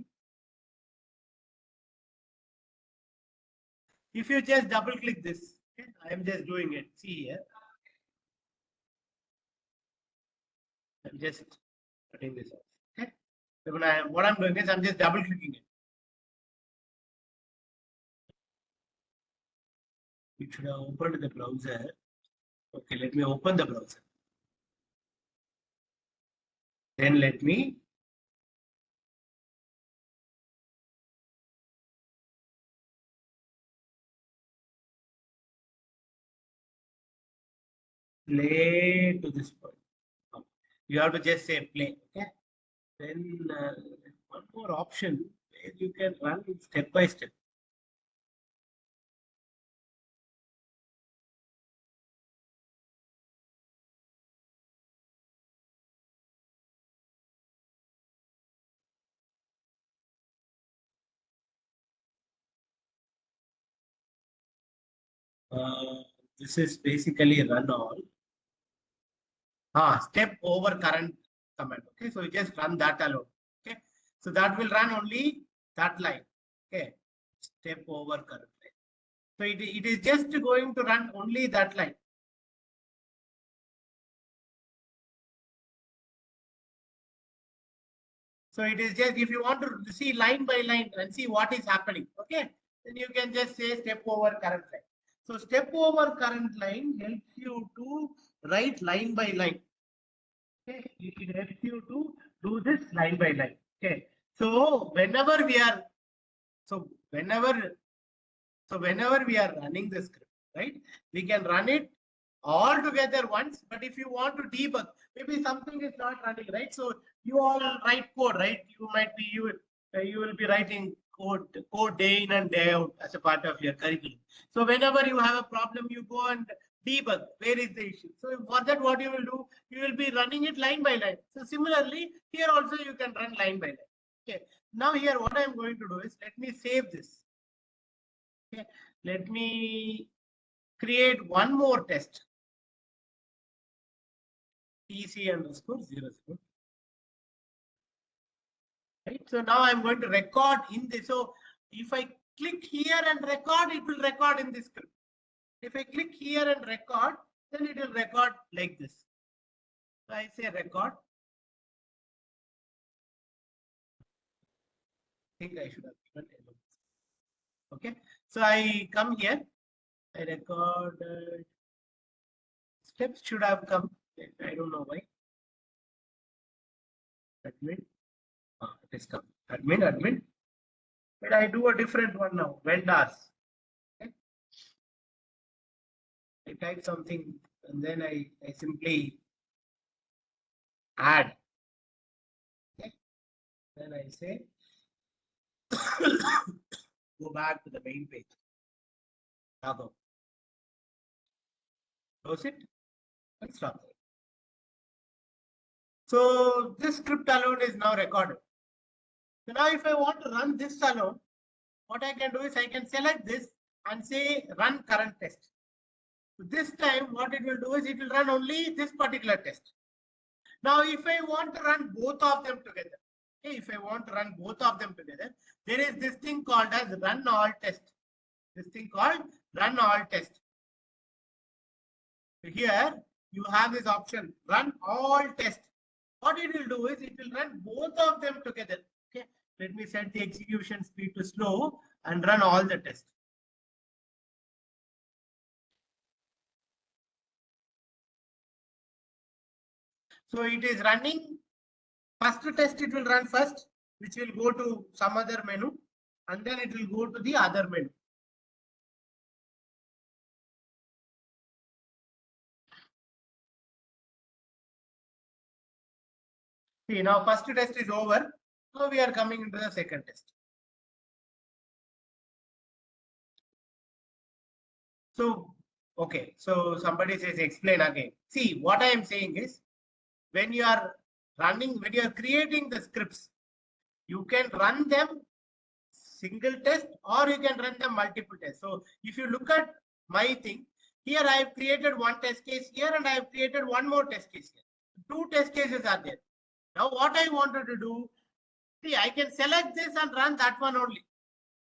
if you just double click this, okay, I am just doing it. See here. I'm just putting this off. Okay. So what I'm doing is I'm just double clicking it. It should have opened the browser. Okay, let me open the browser. Then let me play to this point. You have to just say play. Okay. Then one more option where you can run step by step. This is basically run all. Step over current command. Okay, so you just run that alone. Okay, so that will run only that line. Okay, step over current line. So it is just going to run only that line. So it is just if you want to see line by line and see what is happening. Okay, then you can just say step over current line. So step over current line helps you to write line by line. Okay, it helps you to do this line by line. Okay, so whenever we are running the script, right, we can run it all together once. But if you want to debug, maybe something is not running, right? So you all write code, right? You will be writing code day in and day out as a part of your curriculum. So whenever you have a problem, you go and debug where is the issue. So for that, what you will do, you will be running it line by line. So similarly, here also you can run line by line. Okay. Now here, what I am going to do is let me save this. Okay. Let me create one more test. TC_00. Right. So now I'm going to record in this. So if I click here and record, it will record in this script. If I click here and record, then it will record like this. So I say record. I think I should have given hello. Okay. So I come here. I record. Steps should have come. I don't know why. Admin. It has come. Admin. But I do a different one now. Vendors. Okay. I type something and then I simply add. Okay. Then I say go back to the main page. Log. Close it and stop there. So this script alone is now recorded. So now if I want to run this alone, what I can do is I can select this and say run current test. So this time what it will do is it will run only this particular test. Now if I want to run both of them together, okay, if I want to run both of them together, there is this thing called as run all test. This thing called run all test. So here you have this option run all test. What it will do is it will run both of them together. Okay, let me set the execution speed to slow and run all the tests. So it is running first test, it will run first, which will go to some other menu, and then it will go to the other menu. See, now first test is over. Now we are coming into the second test. So, okay. So somebody says explain again. See, what I am saying is when you are creating the scripts, you can run them single test or you can run them multiple tests. So if you look at my thing, here I have created one test case here and I have created one more test case here. Two test cases are there. Now what I wanted to do, see, I can select this and run that one only.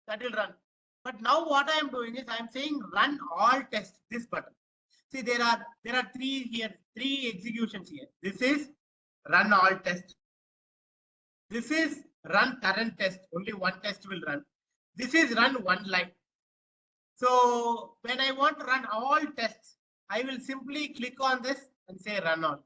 That will run. But now what I am doing is I am saying run all tests, this button. See, there are three here, three executions here. This is run all tests. This is run current test. Only one test will run. This is run one line. So when I want to run all tests, I will simply click on this and say run all.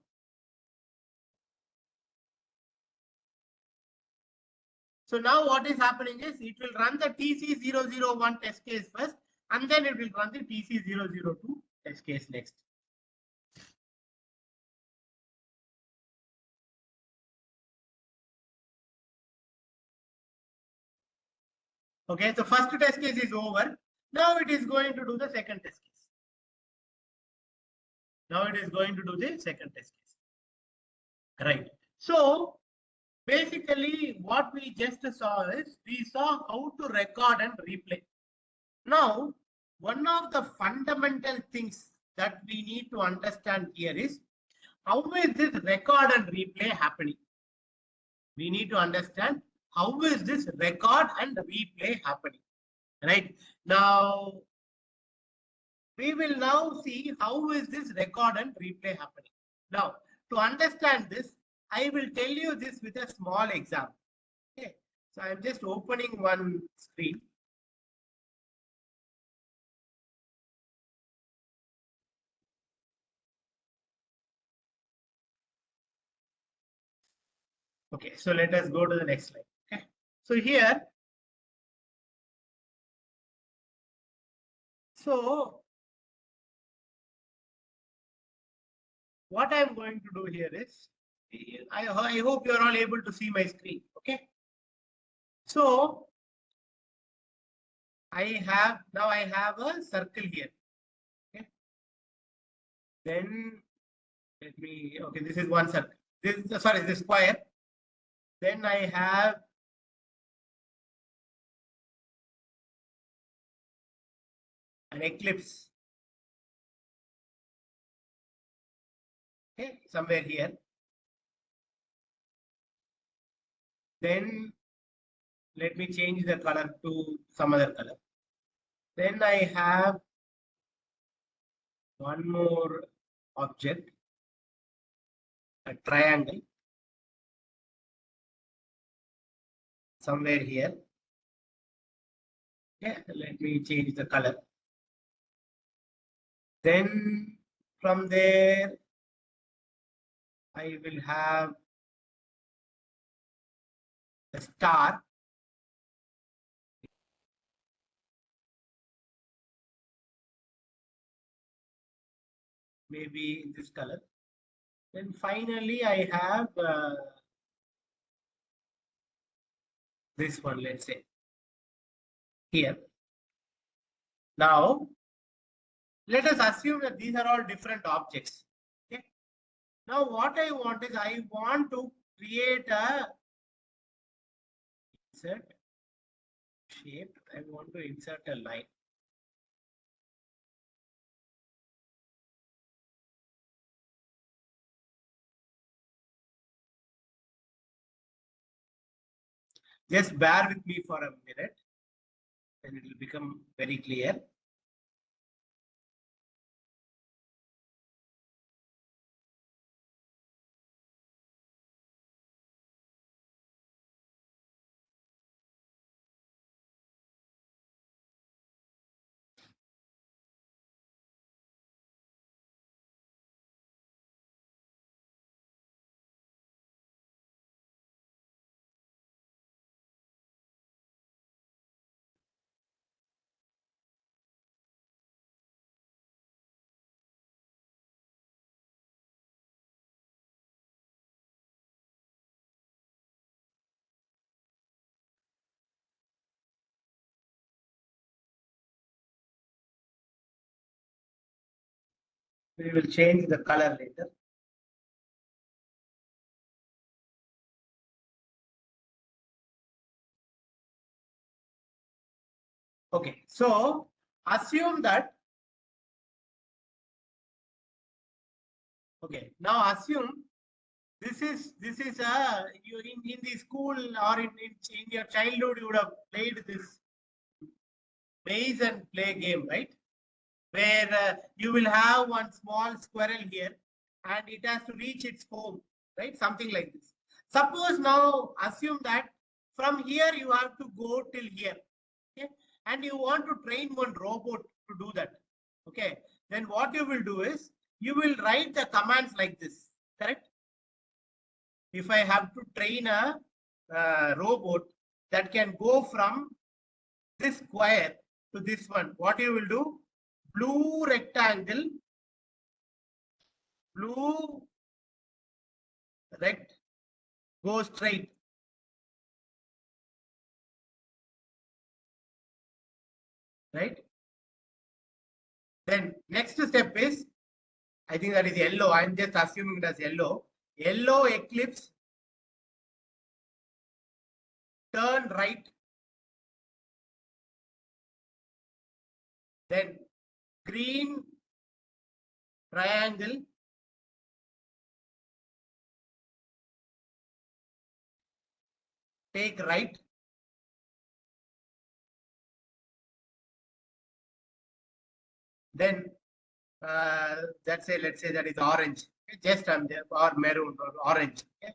So now what is happening is it will run the TC001 test case first, and then it will run the TC002 test case next. Okay, so first test case is over. Now it is going to do the second test case. Now it is going to do the second test case. Right. So basically what we just saw is we saw how to record and replay. Now, one of the fundamental things that we need to understand here is how is this record and replay happening? We need to understand how is this record and replay happening. Right. Now, we will now see how is this record and replay happening. Now, to understand this, I will tell you this with a small example. Okay. So I am just opening one screen. Okay, so let us go to the next slide. Okay. So here, so what I'm going to do here is, I hope you are all able to see my screen. Okay. So I have a circle here. Okay. Then let me, okay, this is one circle. This square. Then I have an ellipse. Okay, somewhere here. Then let me change the color to some other color. Then I have one more object, a triangle, somewhere here. Okay, let me change the color. Then from there, I will have a star. Maybe in this color. Then finally, I have this one, let's say, here. Now, let us assume that these are all different objects. Okay. Now, what I want is I want to create a insert shape. I want to insert a line. Just bear with me for a minute, and it will become very clear. We will change the color later. Okay, so assume that. Okay, now assume this is a you in the school or in your childhood you would have played this maze and play game, right? Where you will have one small squirrel here and it has to reach its home, right? Something like this. Suppose now assume that from here you have to go till here, okay? And you want to train one robot to do that, okay? Then what you will do is you will write the commands like this, correct? If I have to train a robot that can go from this square to this one, what you will do? Blue rectangle, blue rect, go straight. Right? Then next step is, I think that is yellow. I'm just assuming that's yellow. Yellow eclipse, turn right. Then green triangle, take right. Then let's say that is orange. Just or maroon or orange. Okay?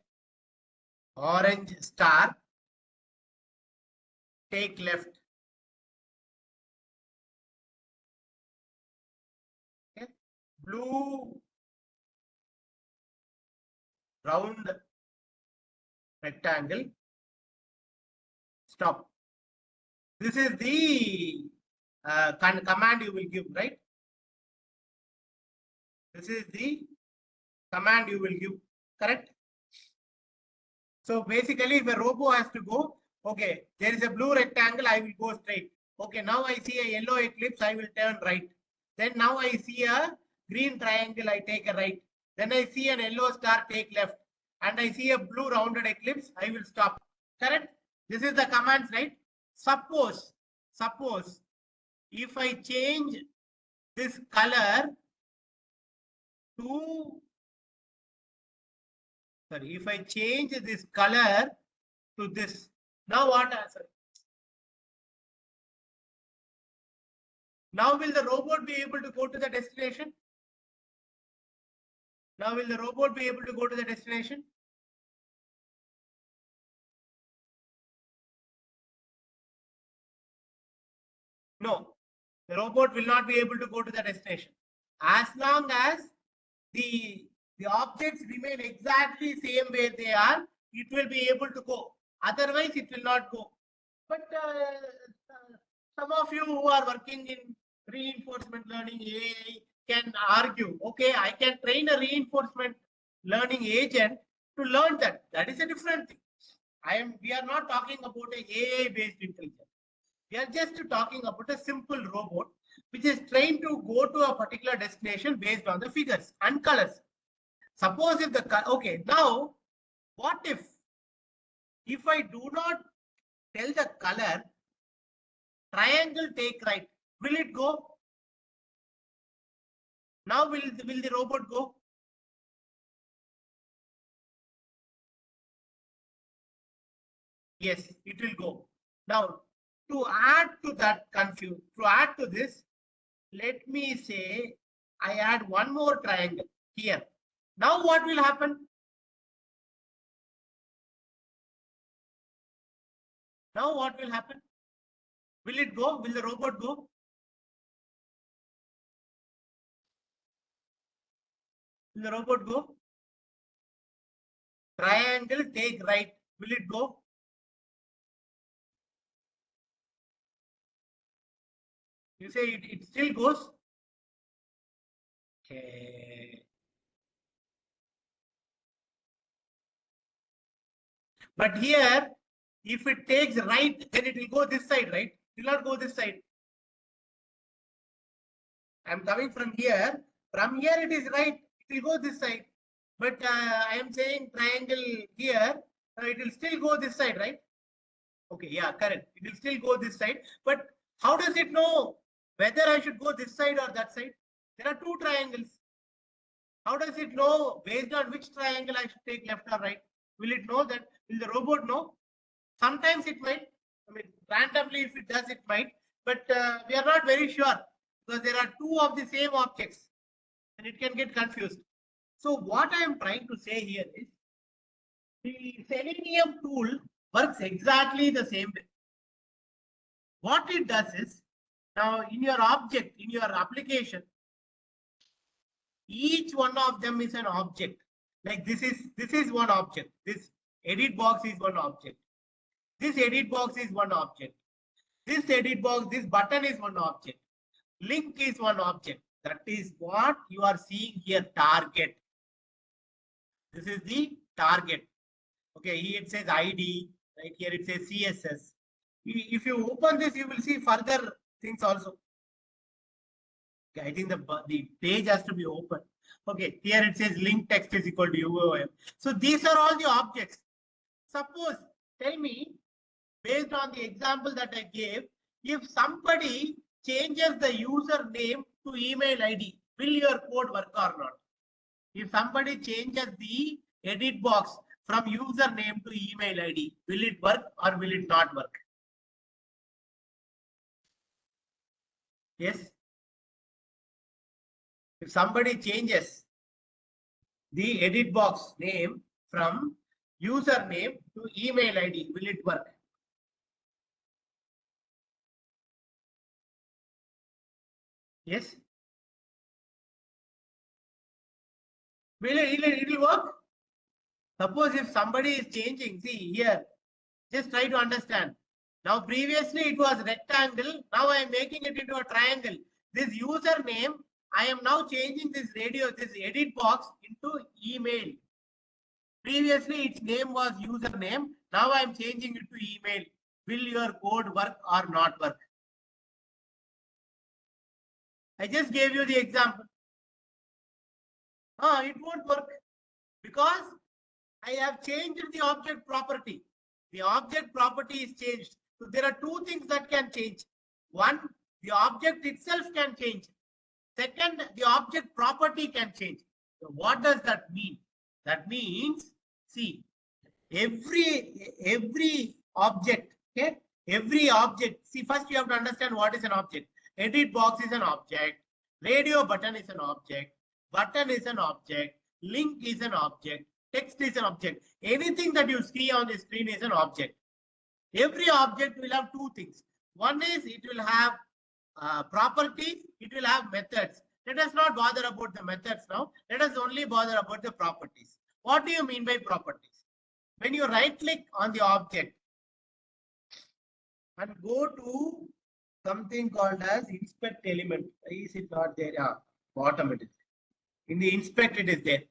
Orange star, take left. Okay? Blue round rectangle, stop. This is the command you will give, right? This is the command you will give, correct? So basically, if a robo has to go, okay, there is a blue rectangle, I will go straight. Okay, now I see a yellow eclipse, I will turn right. Then now I see a green triangle, I take a right. Then I see an yellow star, take left. And I see a blue rounded eclipse, I will stop. Correct? This is the commands, right? Suppose if I change this color to, sorry, if I change this color to this, now what answer? Now will the robot be able to go to the destination? Now will the robot be able to go to the destination? No, the robot will not be able to go to the destination. As long as the objects remain exactly same where they are, it will be able to go. Otherwise, it will not go. But some of you who are working in reinforcement learning AI can argue, okay, I can train a reinforcement learning agent to learn that. That is a different thing. We are not talking about a AI based intelligence. We are just talking about a simple robot which is trained to go to a particular destination based on the figures and colors. Suppose if the, okay, now what if I do not tell the color, triangle take right, will it go? Now will the robot go? Yes, it will go. Now to add to that to add to this, let me say I add one more triangle here. Now what will happen? Now what will happen? Will it go? Will the robot go? Will the robot go? Triangle take right. Will it go? You say it still goes? Okay. But here, if it takes right, then it will go this side, right? It will not go this side. I'm coming from here. From here it is right, it will go this side. But I am saying triangle here, it will still go this side, right? Okay, yeah, correct. It will still go this side. But how does it know whether I should go this side or that side? There are two triangles. How does it know based on which triangle I should take left or right? Will it know that? Will the robot know? Sometimes it might. I mean, randomly if it does, it might. But we are not very sure because there are two of the same objects and it can get confused. So what I am trying to say here is the Selenium tool works exactly the same way. What it does is, now in your object, in your application, each one of them is an object. Like this is one object. This edit box is one object. This edit box is one object. This edit box, this button is one object. Link is one object. That is what you are seeing here, target. This is the target. Okay, here it says ID, right here it says CSS. If you open this, you will see further things also. Okay, I think the page has to be open. Okay, here it says link text is equal to UOM. So these are all the objects. Suppose, tell me, based on the example that I gave, if somebody changes the username to email ID, will your code work or not? If somebody changes the edit box from username to email ID, will it work or will it not work? Yes. If somebody changes the edit box name from username to email ID, will it work? Yes. It will work. Suppose if somebody is changing, see here, just try to understand. Now previously it was rectangle, now I am making it into a triangle. This username, I am now changing this edit box into email. Previously its name was username, now I am changing it to email. Will your code work or not work? I just gave you the example. It won't work because I have changed the object property. The object property is changed. So there are two things that can change. One, the object itself can change. Second, the object property can change. So what does that mean? That means, see, every object, okay? Every object, see, first you have to understand what is an object. Edit box is an object. Radio button is an object. Button is an object. Link is an object. Text is an object. Anything that you see on the screen is an object. Every object will have two things. One is it will have properties, it will have methods. Let us not bother about the methods now. Let us only bother about the properties. What do you mean by properties? When you right click on the object and go to something called as inspect element. Is it not there? Yeah, bottom it is. In the inspect it is there.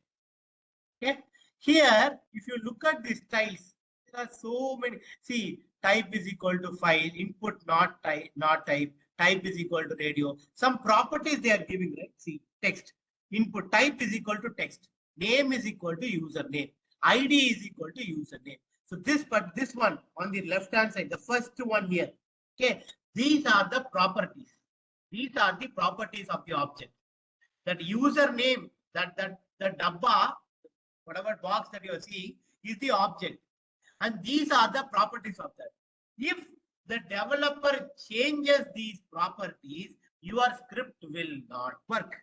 Okay. Here, if you look at the styles, there are so many. See, type is equal to file, input not type, type is equal to radio. Some properties they are giving, right? See, text, input type is equal to text, name is equal to username, ID is equal to username. So this one on the left hand side, the first one here. Okay, these are the properties. These are the properties of the object. That username, the dabba, whatever box that you are seeing is the object, and these are the properties of that. If the developer changes these properties, your script will not work.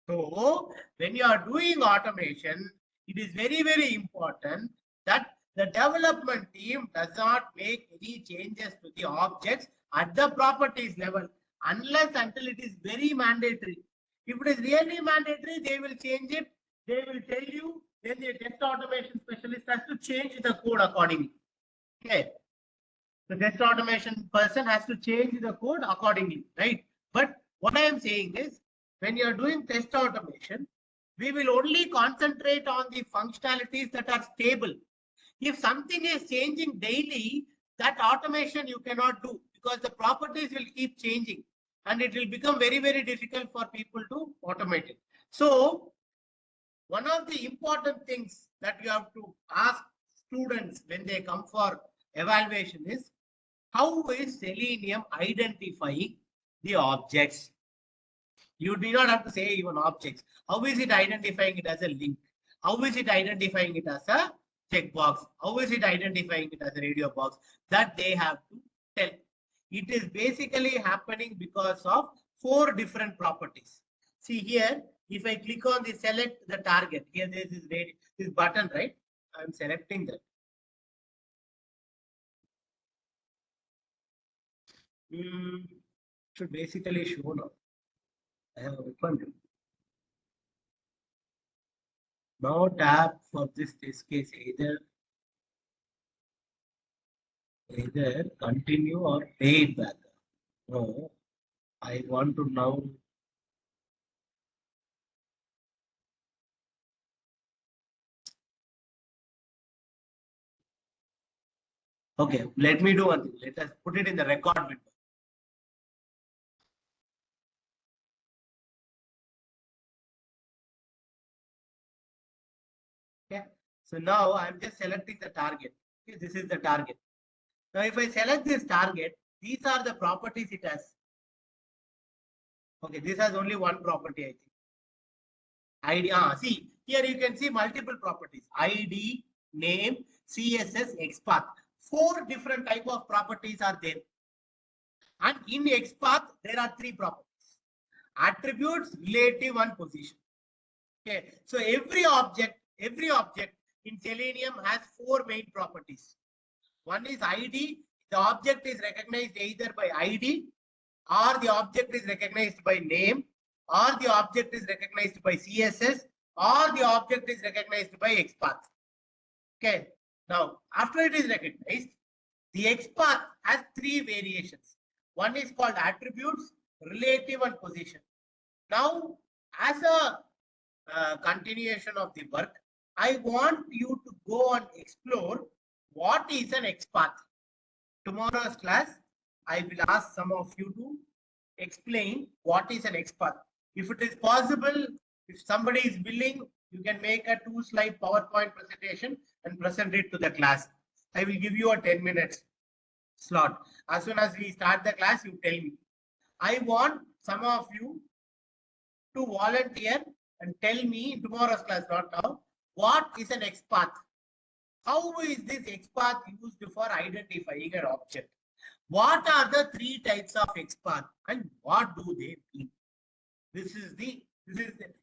So when you are doing automation, it is very, very important that the development team does not make any changes to the objects at the properties level unless until it is very mandatory. If it is really mandatory, they will change it. They will tell you. Then the test automation specialist has to change the code accordingly. Okay. The test automation person has to change the code accordingly, right? But what I am saying is, when you are doing test automation, we will only concentrate on the functionalities that are stable. If something is changing daily, that automation you cannot do because the properties will keep changing and it will become very, very difficult for people to automate it. So one of the important things that you have to ask students when they come for evaluation is, how is Selenium identifying the objects? You do not have to say even objects. How is it identifying it as a link? How is it identifying it as a checkbox? How is it identifying it as a radio box? That they have to tell. It is basically happening because of 4 different properties. See here, if I click on the select the target, here there is this button, right? I am selecting that. Should basically show now. I have opened it. Now tap for this case either continue or pay it back. No, I want to now. Okay, let me do one thing. Let us put it in the record window. Okay, so now I'm just selecting the target. Okay, this is the target. Now, if I select this target, these are the properties it has. Okay, this has only one property, I think. ID. See, here you can see multiple properties. ID, name, CSS, XPath. 4 different type of properties are there. And in XPath, there are 3 properties. Attributes, relative, and position. Okay, so every object in Selenium has 4 main properties. One is ID. The object is recognized either by ID, or the object is recognized by name, or the object is recognized by CSS, or the object is recognized by XPath. Okay, now after it is recognized, the XPath has 3 variations. One is called attributes, relative, and position. Now, as a continuation of the work, I want you to go and explore what is an XPath. Tomorrow's class, I will ask some of you to explain what is an XPath. If it is possible, if somebody is willing, you can make a 2-slide PowerPoint presentation and present it to the class. I will give you a 10 minutes slot. As soon as we start the class, you tell me. I want some of you to volunteer and tell me in tomorrow's class, not now, what is an XPath? How is this XPath used for identifying an object? What are the 3 types of XPath and what do they mean?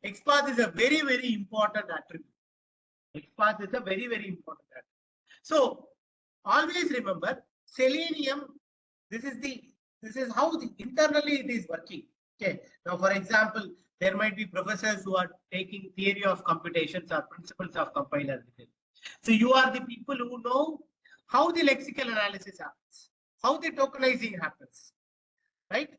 XPath is a very, very important attribute. XPath is a very, very important attribute. So always remember, Selenium, this is how internally it is working. Okay. Now, for example, there might be professors who are taking theory of computations or principles of compiler. So you are the people who know how the lexical analysis happens, how the tokenizing happens, right?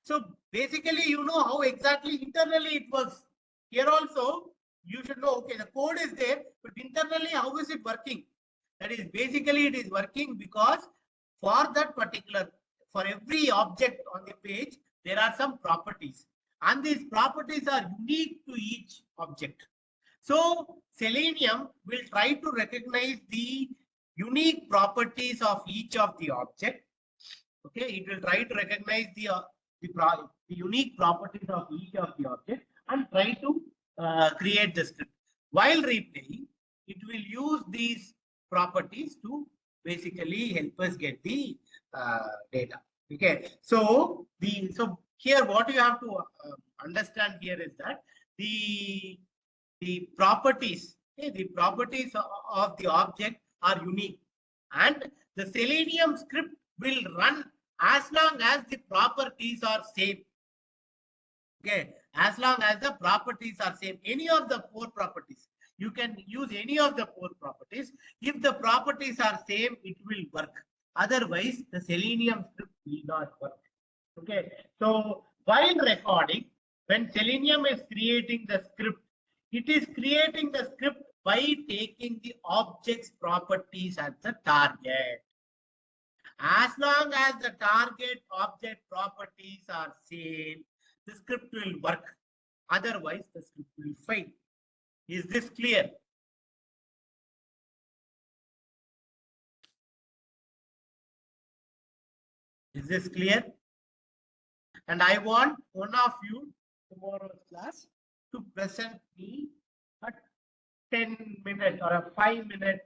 So basically, you know how exactly internally it works. Here also, you should know, okay, the code is there, but internally, how is it working? That is basically it is working because for that particular, for every object on the page, there are some properties. And these properties are unique to each object. So Selenium will try to recognize the unique properties of each of the object. Okay, it will try to recognize the unique properties of each of the object and try to create the script. While replaying, it will use these properties to basically help us get the data. Okay, so here what you have to understand here is that the properties, okay, the properties of the object are unique, and the Selenium script will run as long as the properties are same. Okay, as long as the properties are same, any of the 4 properties, you can use any of the 4 properties. If the properties are same, it will work. Otherwise, the Selenium script will not work. Okay, so while recording, when Selenium is creating the script, it is creating the script by taking the object's properties as the target. As long as the target object properties are same, the script will work. Otherwise, the script will fail. Is this clear? Is this clear? And I want one of you tomorrow's class to present me a 10-minute or a 5-minute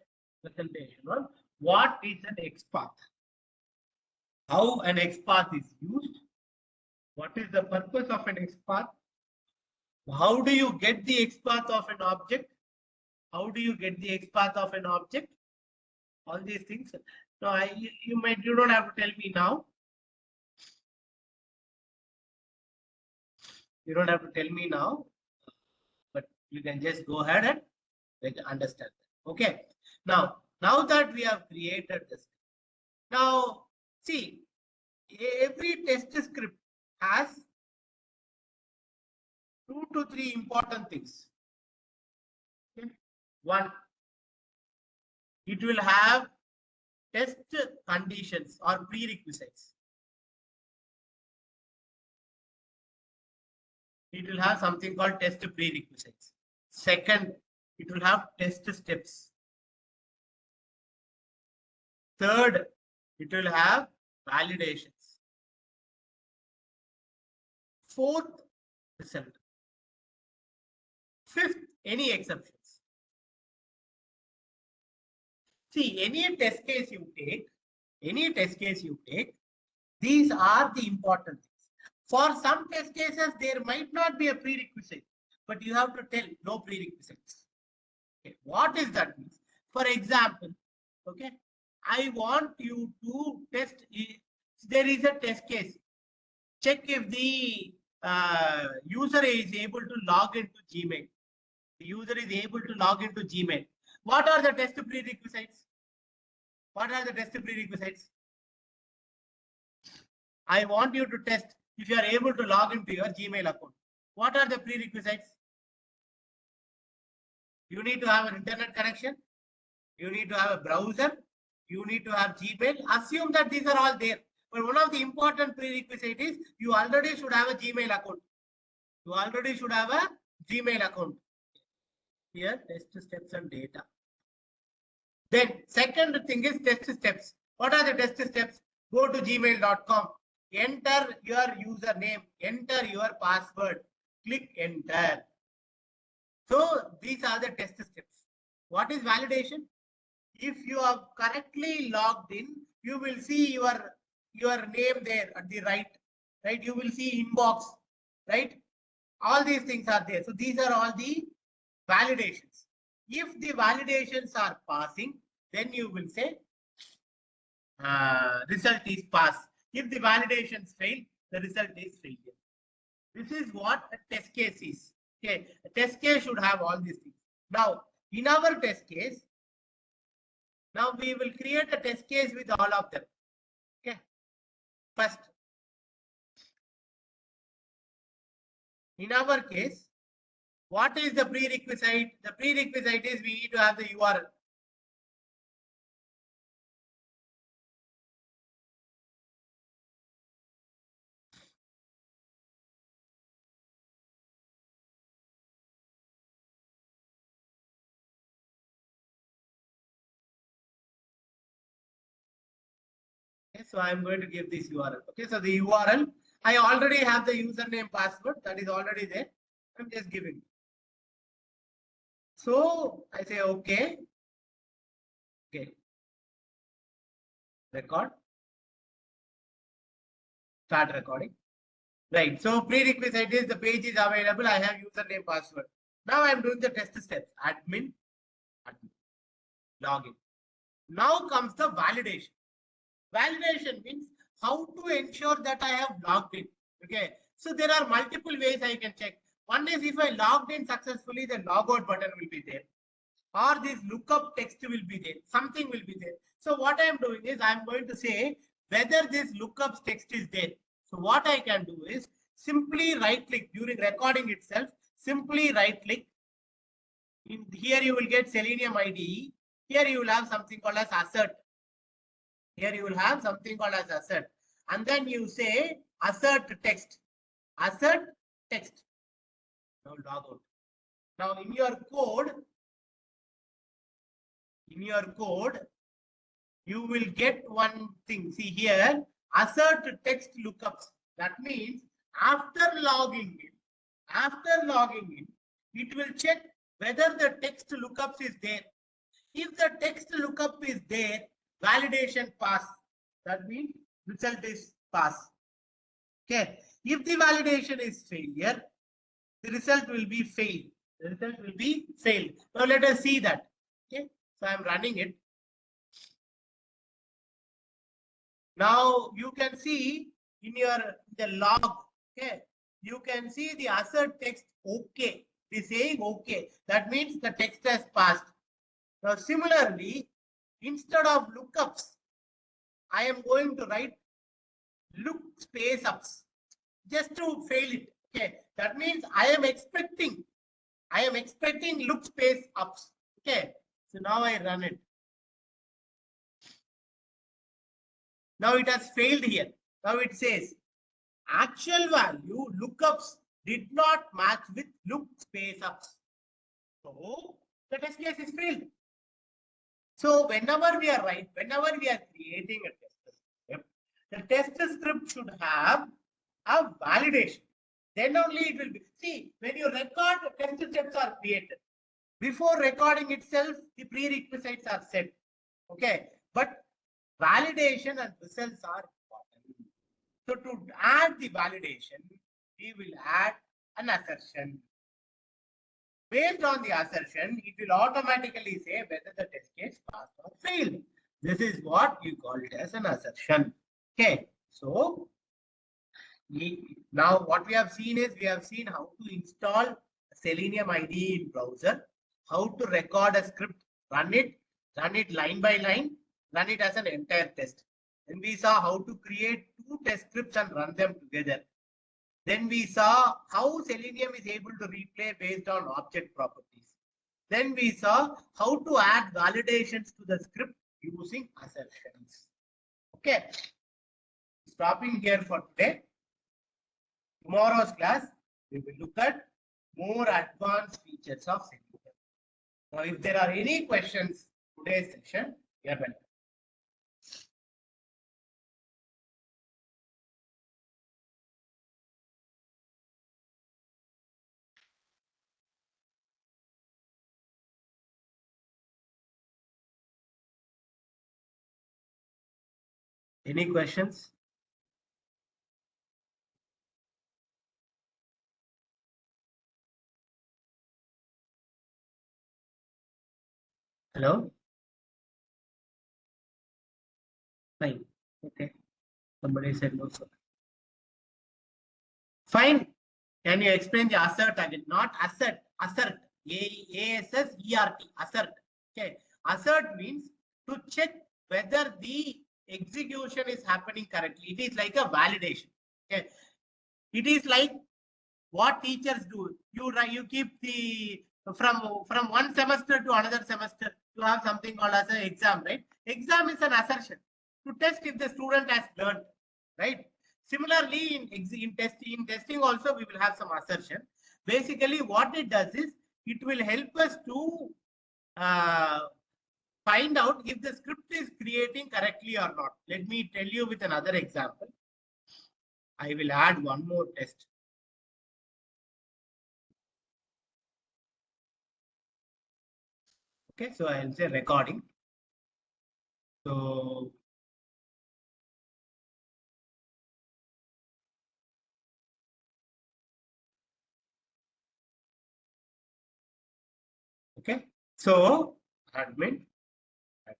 presentation on what is an XPath, how an XPath is used, what is the purpose of an XPath, how do you get the XPath of an object, how do you get the XPath of an object, all these things. So you don't have to tell me now. You don't have to tell me now, but you can just go ahead and understand that. Okay. Now that we have created this, now see, every test script has 2 to 3 important things. Okay. One, it will have test conditions or prerequisites. It will have something called test prerequisites. Second, it will have test steps. Third, it will have validations. Fourth, result. Fifth, any exceptions. See, any test case you take, these are the important things. For some test cases, there might not be a prerequisite, but you have to tell no prerequisites. Okay. What is that means? For example, okay, I want you to test. There is a test case. Check if the user is able to log into Gmail. The user is able to log into Gmail. What are the test prerequisites? What are the test prerequisites? I want you to test if you are able to log into your Gmail account. What are the prerequisites? You need to have an internet connection. You need to have a browser. You need to have Gmail. Assume that these are all there. But one of the important prerequisites is you already should have a Gmail account. You already should have a Gmail account. Here, test steps and data. Then second thing is test steps. What are the test steps? Go to gmail.com. Enter your username. Enter your password. Click enter. So these are the test steps. What is validation? If you are correctly logged in, you will see your name there at the right. You will see inbox, right? All these things are there. So these are all the validations. If the validations are passing, then you will say result is pass. If the validations fail, the result is failure. This is what a test case is. Okay, a test case should have all these things. Now, in our test case, now we will create a test case with all of them. Okay, first, in our case, what is the prerequisite? The prerequisite is we need to have the URL. Okay, so I'm going to give this URL. Okay, so the URL, I already have the username password that is already there. I'm just giving. So I say okay. Okay. Record. Start recording. Right. So prerequisite is the page is available. I have username password. Now I'm doing the test steps. Admin. Login. Now comes the validation. Validation means how to ensure that I have logged in. Okay. So there are multiple ways I can check. One is if I logged in successfully, the logout button will be there. Or this lookup text will be there. Something will be there. So what I am doing is I am going to say whether this lookup text is there. So what I can do is simply right click during recording itself. Simply right click. In here you will get Selenium IDE. Here you will have something called as assert. Here you will have something called as assert. And then you say assert text. Assert text. Now log out. Now in your code, you will get one thing. See here, assert text lookups. That means after logging in, it will check whether the text lookups is there. If the text lookup is there, validation pass. That means result is pass. Okay. If the validation is failure, the result will be failed. The result will be failed. Now let us see that. Okay. So I am running it. Now you can see in the log, okay, you can see the assert text okay. It is saying okay. That means the text has passed. Now similarly, instead of lookups, I am going to write look space ups just to fail it. Okay, that means I am expecting look space ups. Okay, so now I run it. Now it has failed here. Now it says actual value lookups did not match with look space ups. So the test case is failed. So whenever we are creating a test script, the test script should have a validation. Then only it will be. See, when you record, the test steps are created. Before recording itself, the prerequisites are set. Okay, but validation and results are important. So to add the validation, we will add an assertion. Based on the assertion, it will automatically say whether the test case passed or failed. This is what you call it as an assertion. Okay, so now what we have seen is how to install Selenium IDE in browser, how to record a script, run it line by line, run it as an entire test. Then we saw how to create 2 test scripts and run them together. Then we saw how Selenium is able to replay based on object properties. Then we saw how to add validations to the script using assertions. Okay, stopping here for today. Tomorrow's class, we will look at more advanced features of Selenium. Now, if there are any questions today's session, you are welcome. Any questions? Hello? Fine. Okay. Somebody said no, sir. Fine. Can you explain the assert again? Not assert. Assert. A-S-S-E-R-T. Assert. Okay. Assert means to check whether the execution is happening correctly. It is like a validation. Okay. It is like what teachers do. You keep the from one semester to another semester. You have something called as an exam, right? Exam is an assertion to test if the student has learned, right? Similarly, in testing also we will have some assertion. Basically, what it does is it will help us to find out if the script is creating correctly or not. Let me tell you with another example. I will add one more test. Okay, so I'll say recording. So okay, so admin, I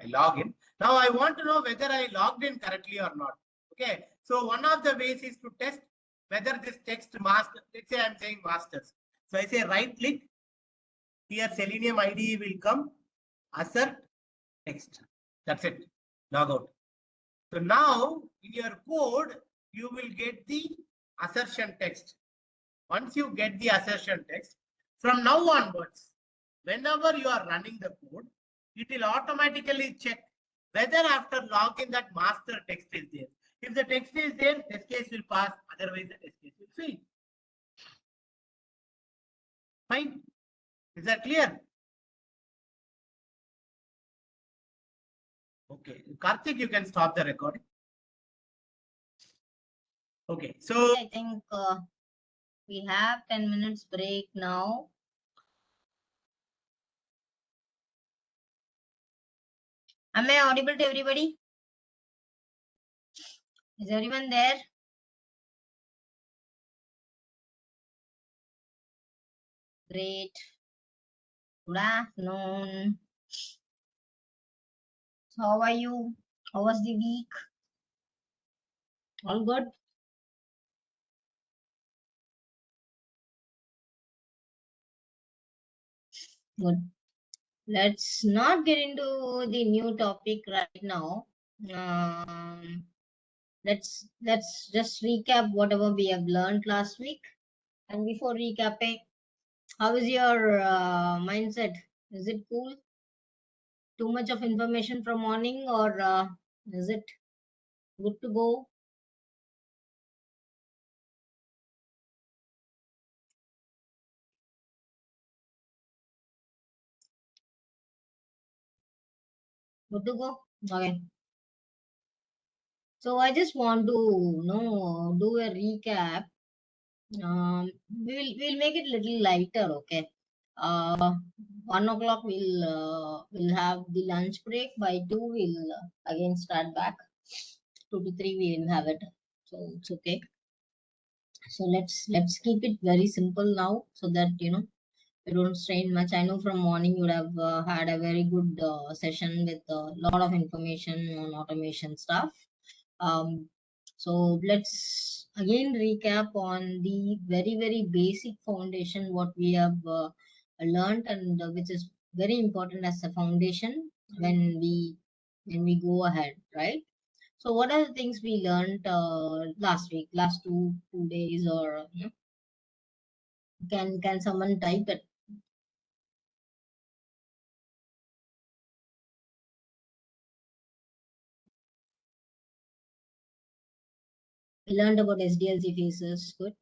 log in. Now I want to know whether I logged in correctly or not. Okay, so one of the ways is to test whether this text master, let's say I'm saying masters. So I say right click, here Selenium IDE will come, assert text. That's it, log out. So now in your code, you will get the assertion text. Once you get the assertion text, from now onwards, whenever you are running the code, it will automatically check whether after login that master text is there. If the text is there, test case will pass, otherwise the test case will fail. Fine. Is that clear? Okay. Karthik, you can stop the recording. Okay. So I think we have 10 minutes break now. Am I audible to everybody? Is everyone there? Great. Good afternoon. So how are you? How was the week? All good? Good. Let's not get into the new topic right now. Let's just recap whatever we have learned last week. And before recapping, how is your mindset? Is it cool? Too much of information from morning, or is it good to go? Good to go? Okay. So I just want to do a recap. We'll make it a little lighter, okay? 1 o'clock we'll have the lunch break. By 2 we'll again start back. 2 to 3 we will have it. So it's okay. So let's keep it very simple now, so that you don't strain much. I know from morning you would have had a very good session with a lot of information on automation stuff. So let's again recap on the very basic foundation what we have learned, and which is very important as a foundation when we go ahead, right? So what are the things we learned last week, last two days, or can someone type it? I learned about SDLC phases. Good.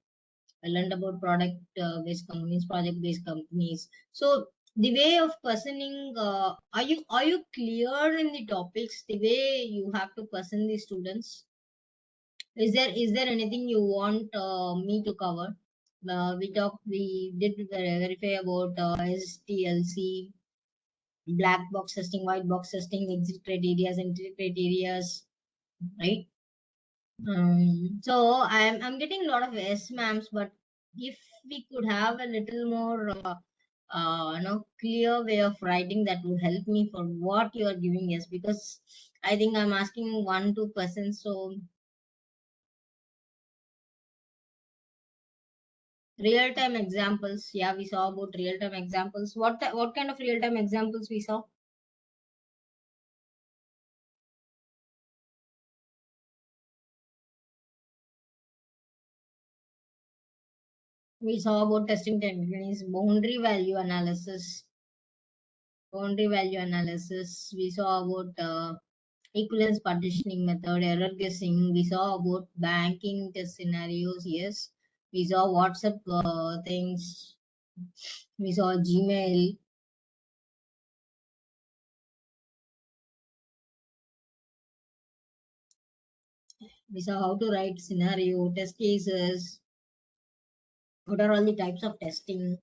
I learned about product-based companies, project-based companies. So the way of personing, are you clear in the topics? The way you have to person the students. Is there anything you want me to cover? We did verify about SDLC, black box testing, white box testing, exit criteria, entry criteria, right? So I'm getting a lot of S ma'ams, but if we could have a little more clear way of writing, that would help me for what you are giving us, because I think I'm asking 1-2%. So real time examples, yeah, we saw about real time examples. What kind of real time examples we saw? We saw about testing techniques, boundary value analysis. We saw about equivalence partitioning method, error guessing. We saw about banking test scenarios. Yes, we saw WhatsApp things. We saw Gmail. We saw how to write scenario test cases. What are all the types of testing?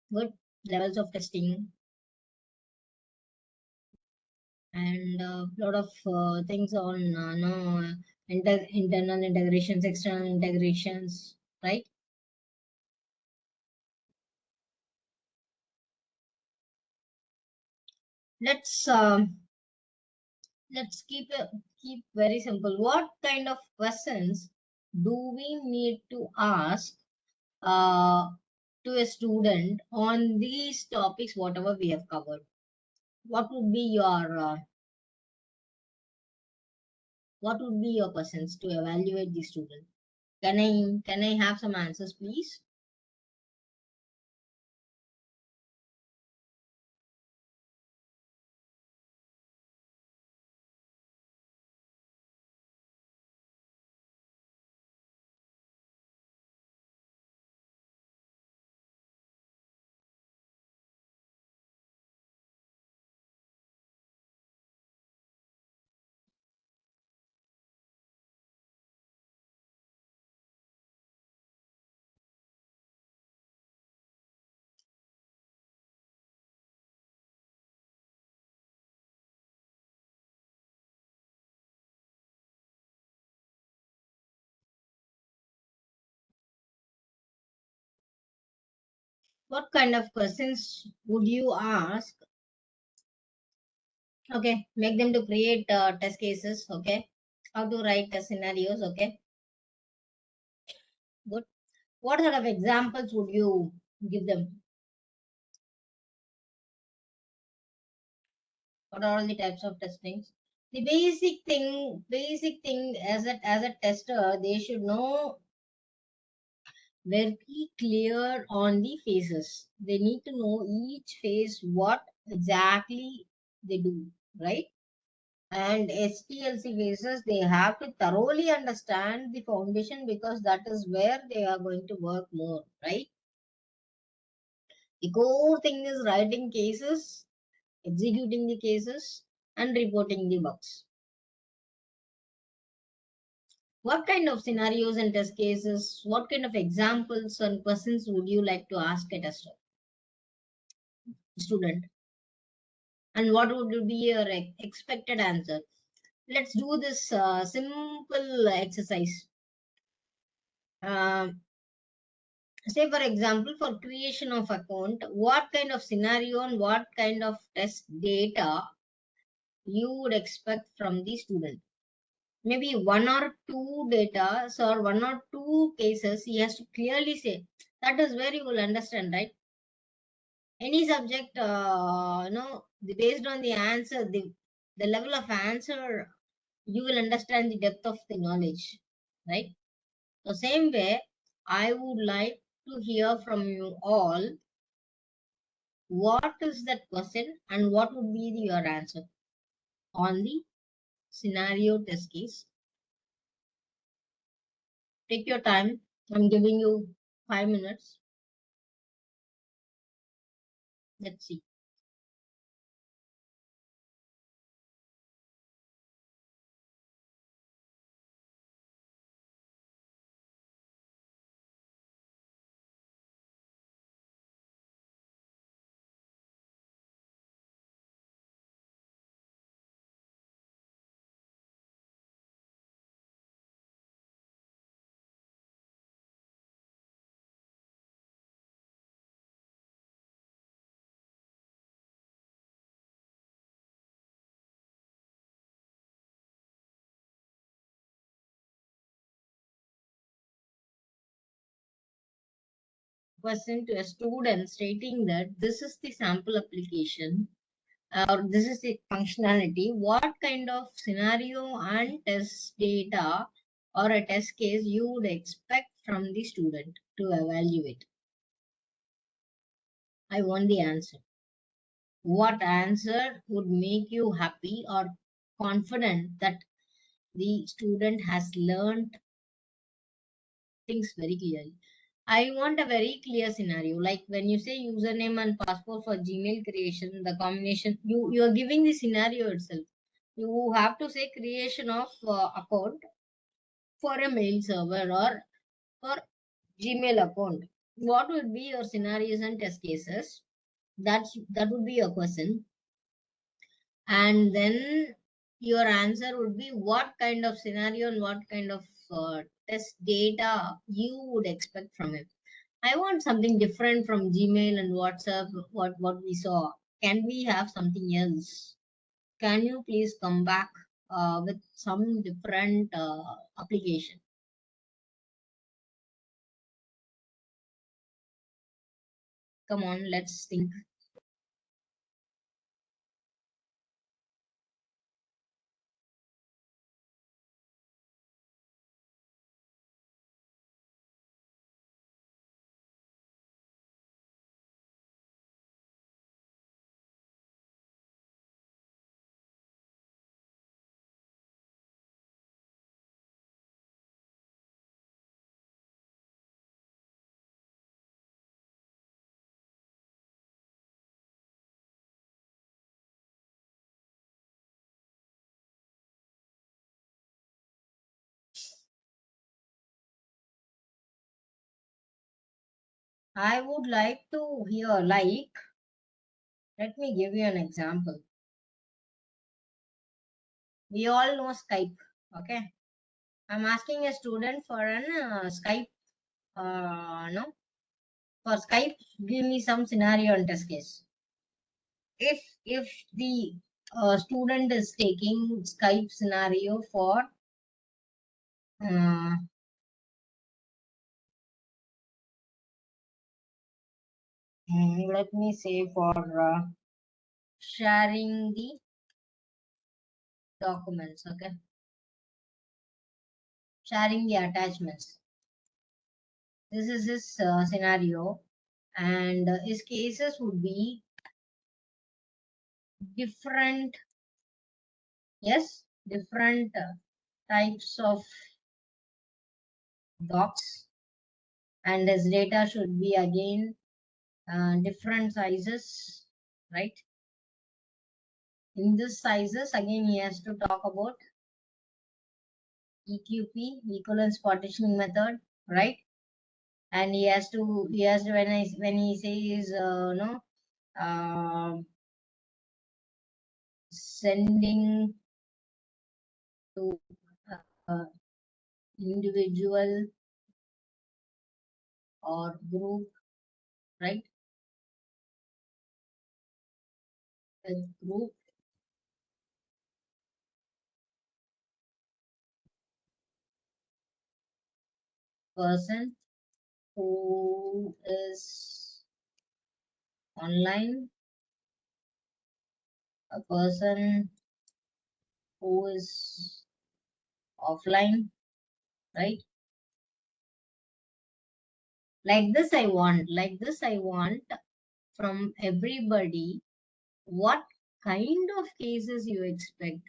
What levels of testing? And a lot of things on internal integrations, external integrations, right? Let's keep very simple. What kind of questions do we need to ask uh, to a student on these topics, whatever we have covered? What would be your questions to evaluate the student? Can I have some answers, please? What kind of questions would you ask? Okay, make them to create test cases. Okay, how to write test scenarios. Okay, good. What sort of examples would you give them? What are all the types of testings? The basic thing as a tester, they should know very clear on the phases. They need to know each phase what exactly they do, right? And STLC phases, they have to thoroughly understand the foundation because that is where they are going to work more, right? The core thing is writing cases, executing the cases, and reporting the bugs. What kind of scenarios and test cases, what kind of examples and questions would you like to ask a tester, student? And what would be your expected answer? Let's do this simple exercise. Say for example, for creation of account, what kind of scenario and what kind of test data you would expect from the student? Maybe one or two data or one or two cases he has to clearly say. That is where you will understand, right? Any subject, based on the answer, the level of answer, you will understand the depth of the knowledge, right? The same way, I would like to hear from you all what is that question and what would be your answer on the scenario test case. Take your time. I'm giving you 5 minutes. Let's see. Question to a student stating that this is the sample application or this is the functionality. What kind of scenario and test data or a test case you would expect from the student to evaluate? I want the answer. What answer would make you happy or confident that the student has learned things very clearly? I want a very clear scenario. Like when you say username and password for Gmail creation, the combination, you are giving the scenario itself. You have to say creation of account for a mail server or for Gmail account. What would be your scenarios and test cases? That would be your question. And then your answer would be what kind of scenario and what kind of test data you would expect from it. I want something different from Gmail and WhatsApp, what we saw. Can we have something else? Can you please come back with some different application? Come on, let's think. I would like to hear, like, let me give you an example. We all know Skype, okay? I'm asking a student for an Skype, no, for Skype, give me some scenario and test case. If the student is taking Skype scenario for let me say for sharing the documents, okay, sharing the attachments. This is his scenario, and his cases would be different, yes, different types of docs, and his data should be again different sizes, right? In this sizes, again he has to talk about EQP, equivalence partitioning method, right? And he has to when he says no sending to individual or group, right? A group person who is online, a person who is offline, right? Like this I want from everybody what kind of cases you expect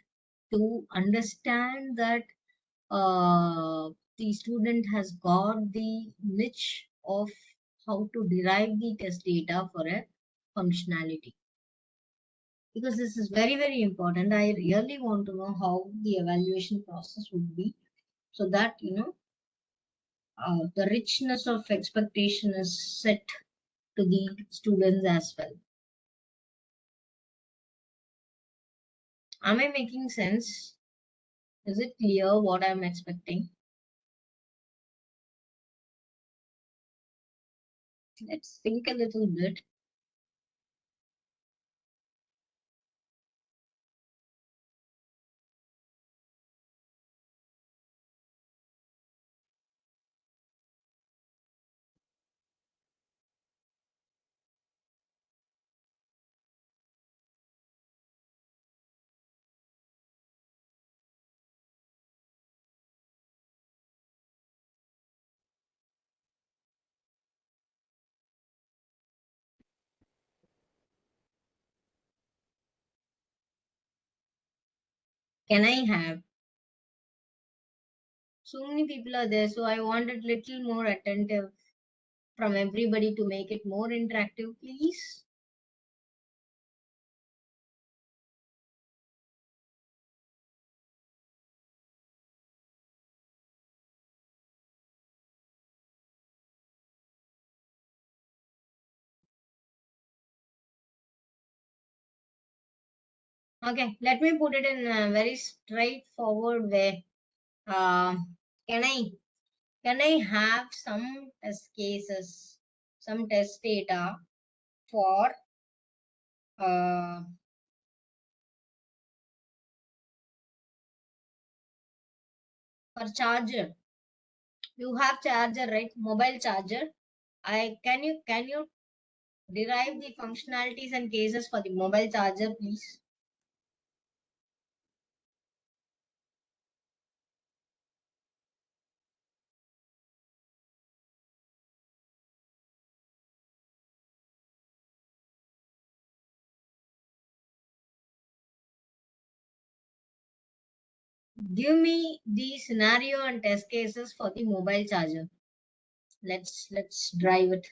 to understand that the student has got the niche of how to derive the test data for a functionality. Because this is very, very important. I really want to know how the evaluation process would be, so that, you know, the richness of expectation is set to the students as well. Am I making sense? Is it clear what I'm expecting? Let's think a little bit. Can I have? So many people are there, so I wanted little more attentive from everybody to make it more interactive, please. Okay, let me put it in a very straightforward way. Can I have some test cases, some test data for charger? You have charger, right? Mobile charger. Can you derive the functionalities and cases for the mobile charger, please? Give me the scenario and test cases for the mobile charger. Let's drive it.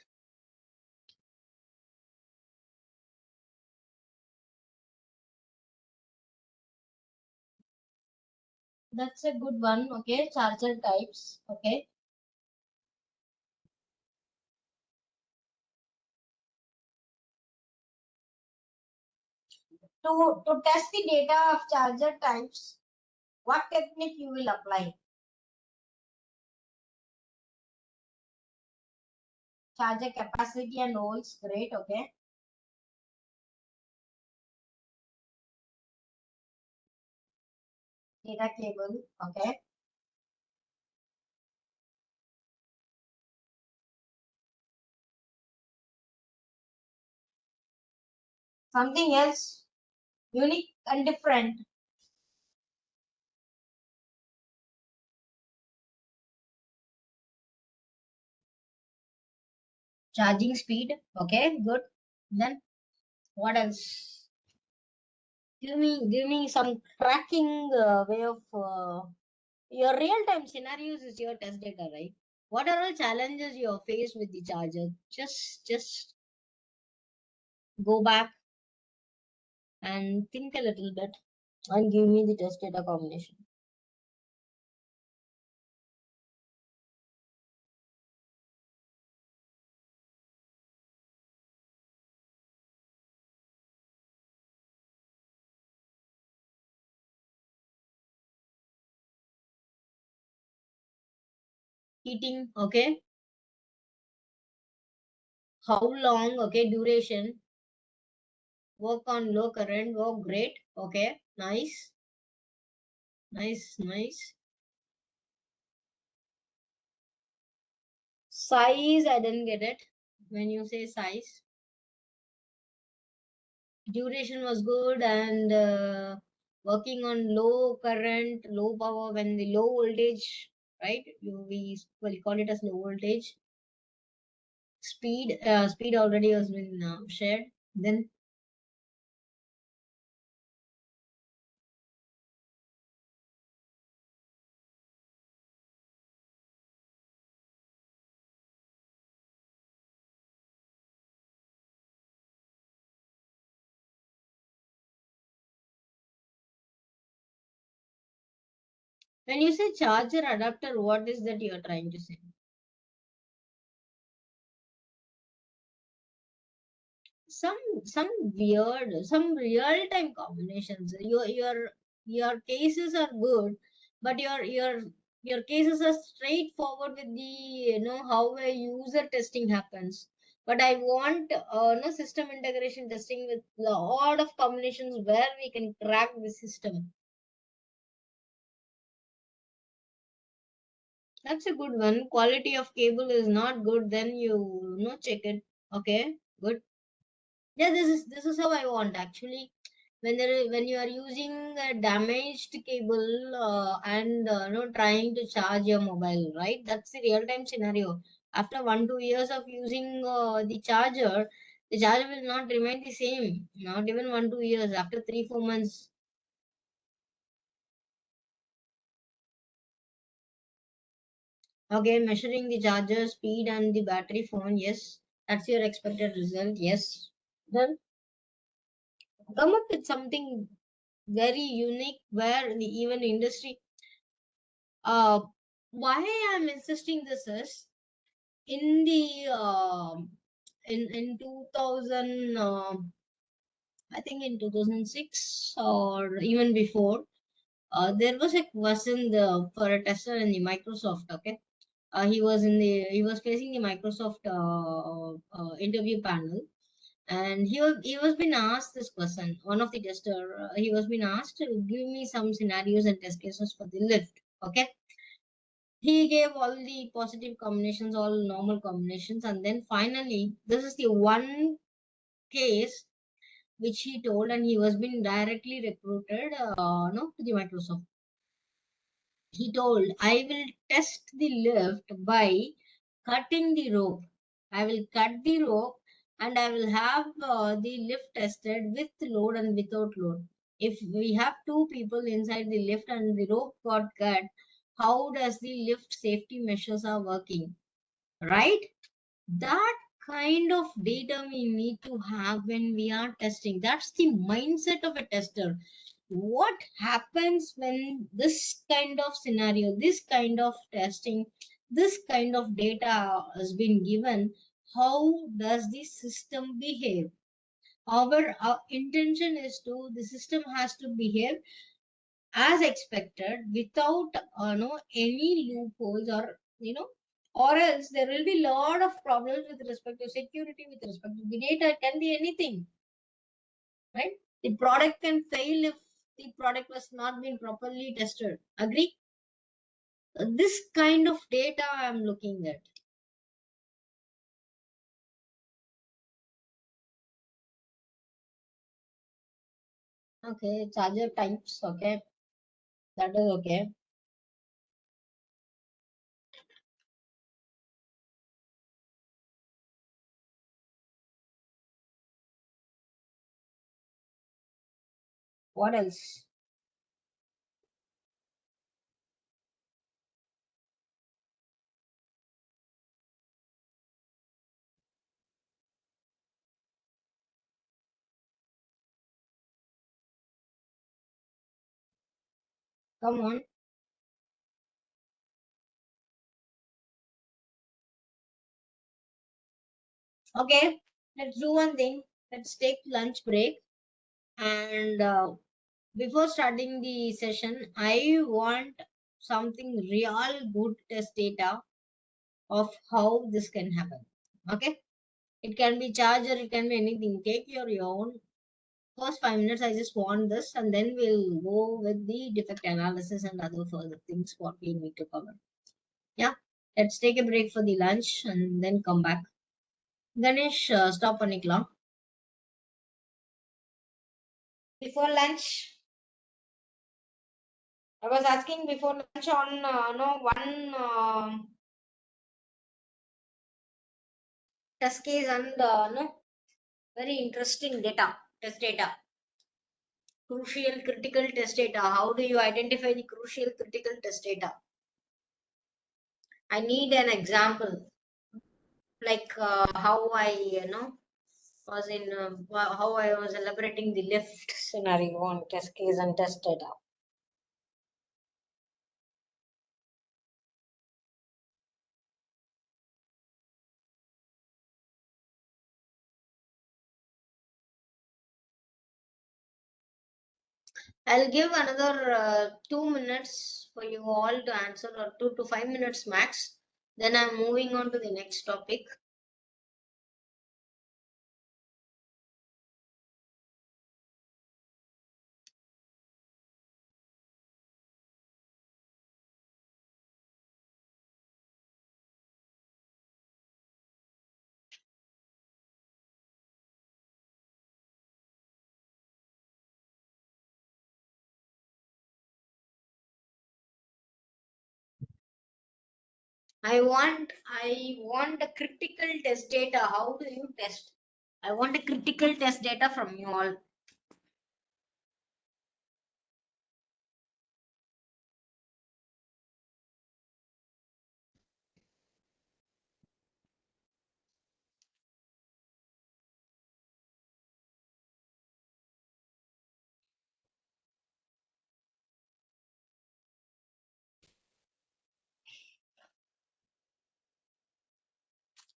That's a good one. Okay, charger types. Okay. To test the data of charger types, what technique you will apply? charger capacity and volts, great, okay. Data cable, okay. Something else unique and different. Charging speed, okay, good. Then what else? Give me some tracking way of your real-time scenarios is your test data, right? What are all challenges you are faced with the charger? Just go back and think a little bit and give me the test data combination. Heating, okay. How long, okay, duration. Work on low current, work great, okay, nice. Size, I didn't get it. When you say size, duration was good and working on low current, low power when the low voltage, right? We call it as low voltage. Speed, speed already has been shared. Then when you say charger adapter, what is that you are trying to say? Some weird, some real time combinations. Your cases are good, but your cases are straightforward with the how a user testing happens. But I want no system integration testing with a lot of combinations where we can crack the system. That's a good one. Quality of cable is not good, then you check it. Okay, good. Yeah, this is how I want actually. When you are using a damaged cable and trying to charge your mobile, right? That's the real time scenario. After 1-2 years of using the charger will not remain the same. Not even 1-2 years. After 3-4 months. Okay, measuring the charger speed and the battery phone. Yes, that's your expected result. Yes. Then come up with something very unique where the even industry. Uh, why I'm insisting this is in the in 2000 I think in 2006 or even before there was a question for a tester in the Microsoft. Okay, he was facing the Microsoft interview panel, and he was being asked this question. One of the tester he was being asked to give me some scenarios and test cases for the lift. Okay, he gave all the positive combinations, all normal combinations, and then finally this is the one case which he told, and he was being directly recruited no, to the Microsoft. He told, I will test the lift by cutting the rope. I will cut the rope and I will have the lift tested with load and without load. If we have two people inside the lift and the rope got cut, how does the lift safety measures are working? Right? That kind of data we need to have when we are testing. That's the mindset of a tester. What happens when this kind of scenario, this kind of testing, this kind of data has been given? How does the system behave? Our intention is to the system has to behave as expected without no any loopholes or or else there will be a lot of problems with respect to security, with respect to the data. It can be anything, right? The product can fail if the product was not been properly tested. Agree? This kind of data I'm looking at. Okay, charger types. Okay, that is okay. What else? Come on. Okay, let's do one thing. Let's take lunch break. And before starting the session, I want something real good test data of how this can happen. Okay, it can be charger, it can be anything. Take your own. First 5 minutes, I just want this, and then we'll go with the defect analysis and other further things what we need to cover. Yeah, let's take a break for the lunch and then come back. Ganesh, stop பண்ணிக்கலாம். Before lunch, I was asking before lunch on one test case and very interesting data, test data. Crucial critical test data. How do you identify the crucial critical test data? I need an example, like how I was in how I was elaborating the lift scenario on test case and test data. I'll give another 2 minutes for you all to answer, or 2 to 5 minutes max. Then I'm moving on to the next topic. I want a critical test data. How do you test? I want a critical test data from you all.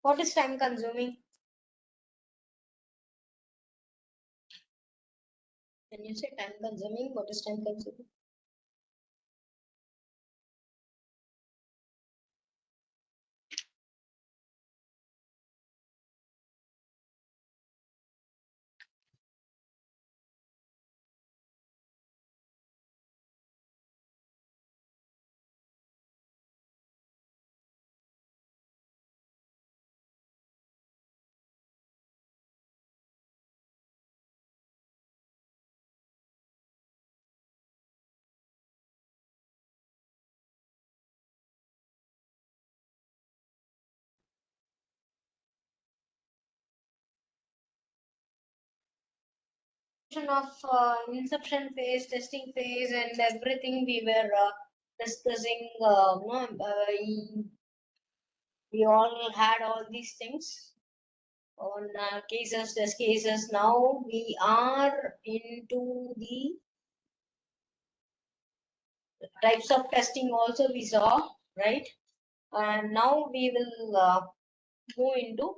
What is time consuming? When you say time consuming, what is time consuming? Of inception phase, testing phase, and everything we were discussing. We all had all these things on cases, test cases. Now we are into the types of testing also we saw, right? And now we will move into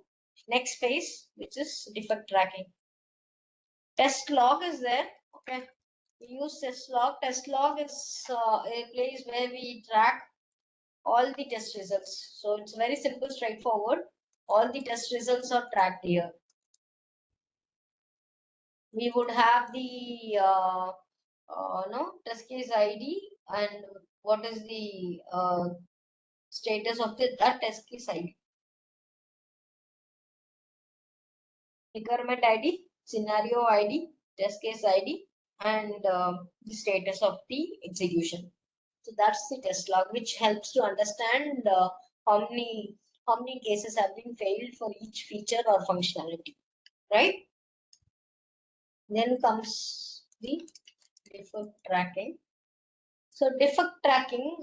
next phase, which is defect tracking. Test log is there. Okay, we use test log. Test log is a place where we track all the test results. So it's very simple, straightforward. All the test results are tracked here. We would have the test case ID and what is the status of that test case ID. Requirement ID, scenario ID, test case ID, and the status of the execution. So that's the test log, which helps to understand how many cases have been failed for each feature or functionality, right? Then comes the defect tracking. So defect tracking,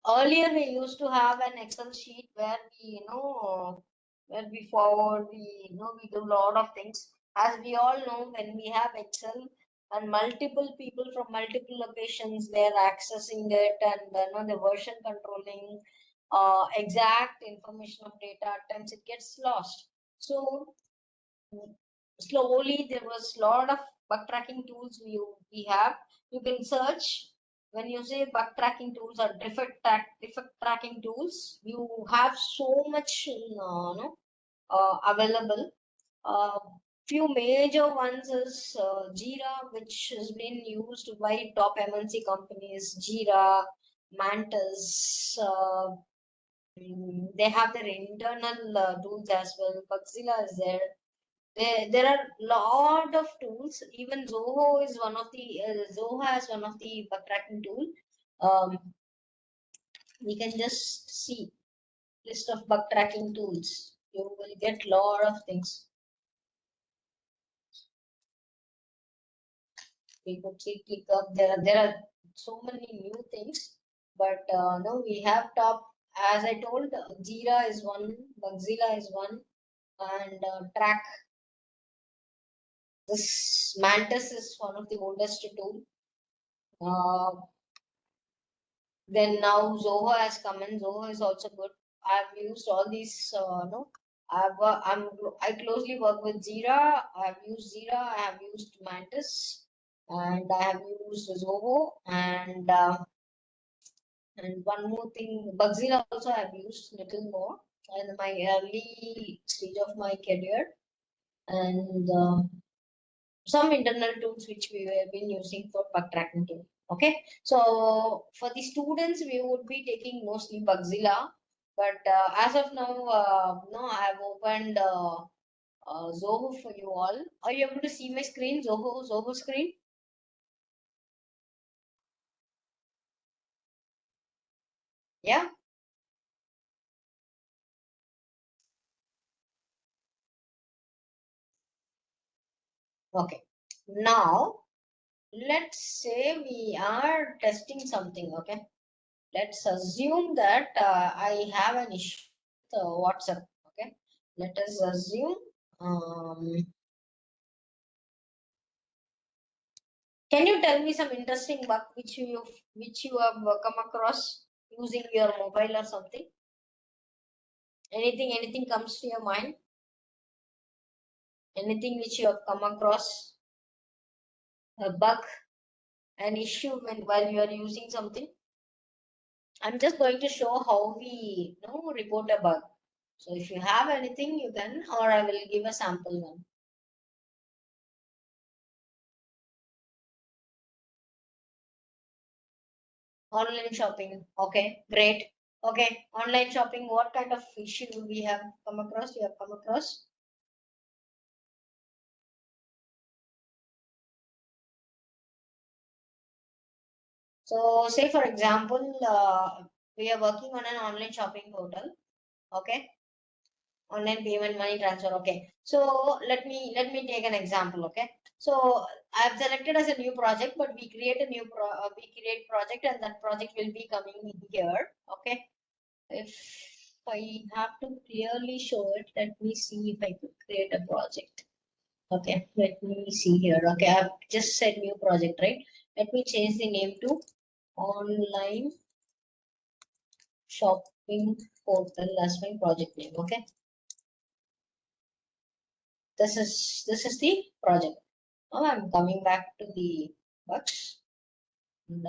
earlier we used to have an Excel sheet where we forward, we do a lot of things. As we all know, when we have Excel and multiple people from multiple locations, they're accessing it, and the version controlling exact information of data, at times it gets lost. So slowly there was a lot of bug tracking tools we have. You can search when you say bug tracking tools or defect tracking tools. You have so much available. Few major ones is Jira, which has been used by top MNC companies. Jira, Mantis. They have their internal tools as well. Buzilla is there. There are lot of tools. Even Zoho is one of the Zoho has one of the bug tracking tool. We can just see list of bug tracking tools. You will get lot of things. We could see ClickUp. There are so many new things, but no, we have top. As I told, Jira is one, Buzilla is one, and Track. This Mantis is one of the oldest tool. Then now Zoho has come in. Zoho is also good. I've used all these. I closely work with Jira. I have used Jira. I have used Mantis, and I have used Zoho, and one more thing, Buzilla also I have used little more in my early stage of my career, and some internal tools which we have been using for bug tracking tool. Okay, so for the students, we would be taking mostly Bugzilla, but as of now, no, I have opened Zoho for you all. Are you able to see my screen, Zoho screen? Yeah. Okay. Now, let's say we are testing something. Okay. Let's assume that I have an issue with WhatsApp. Okay. Let us assume. Can you tell me some interesting bug which you have come across using your mobile or something? Anything comes to your mind? Anything which you have come across? A bug, an issue while you are using something? I'm just going to show how we report a bug. So if you have anything, you can, or I will give a sample one. Online shopping. Okay, great. Okay, online shopping. What kind of issue we have come across? You have come across? So say for example, we are working on an online shopping portal. Okay, online payment, money transfer. Okay, so let me take an example. Okay, so I've selected as a new project, but we create a new project, and that project will be coming in here. Okay, if I have to clearly show it, let me see if I could create a project. Okay, let me see here. Okay, I've just said new project, right? Let me change the name to online shopping portal as my project name. Okay, this is the project. Now I'm coming back to the bugs, and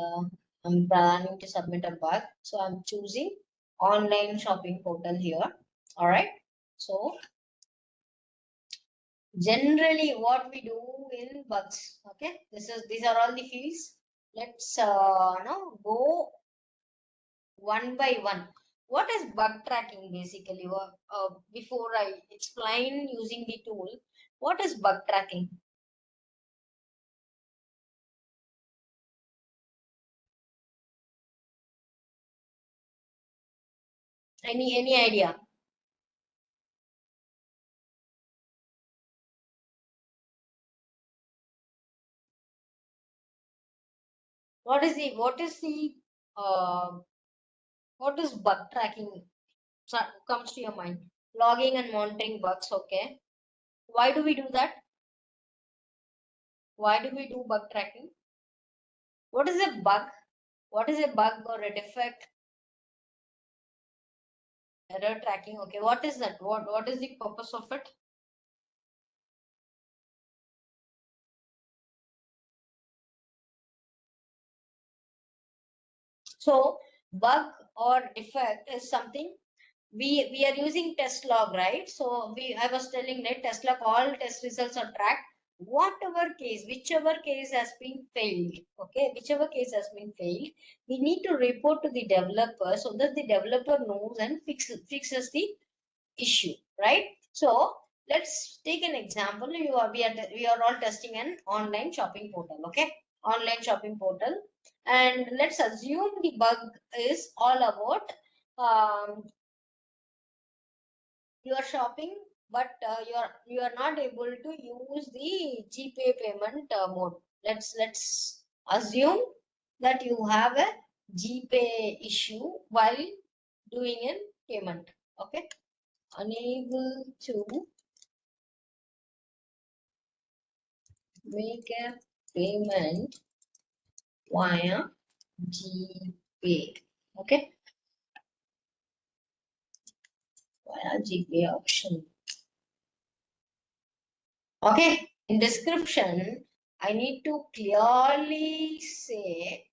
I'm planning to submit a bug. So I'm choosing online shopping portal here. All right. So generally what we do in bugs, okay, these are all the fields. Let's now go one by one. What is bug tracking basically? Before I explain using the tool, what is bug tracking? Any idea? What is uh, what is bug tracking? Comes to your mind? Logging and monitoring bugs. Okay. Why do we do that? Why do we do bug tracking? What is a bug? What is a bug or a defect? Error tracking. Okay. What is that? What is the purpose of it? So bug or defect is something we are using test log, right? So I was telling that test log, all test results are tracked. Whatever case, whichever case has been failed, okay, whichever case has been failed, we need to report to the developer so that the developer knows and fixes the issue, right? So let's take an example. We are all testing an online shopping portal, okay? Online shopping portal, and let's assume the bug is all about you are shopping, but you are not able to use the GPay payment mode. Let's assume that you have a GPay issue while doing a payment, okay? Unable to make a payment via GPay, okay? Via GPay option. Okay, in description, I need to clearly say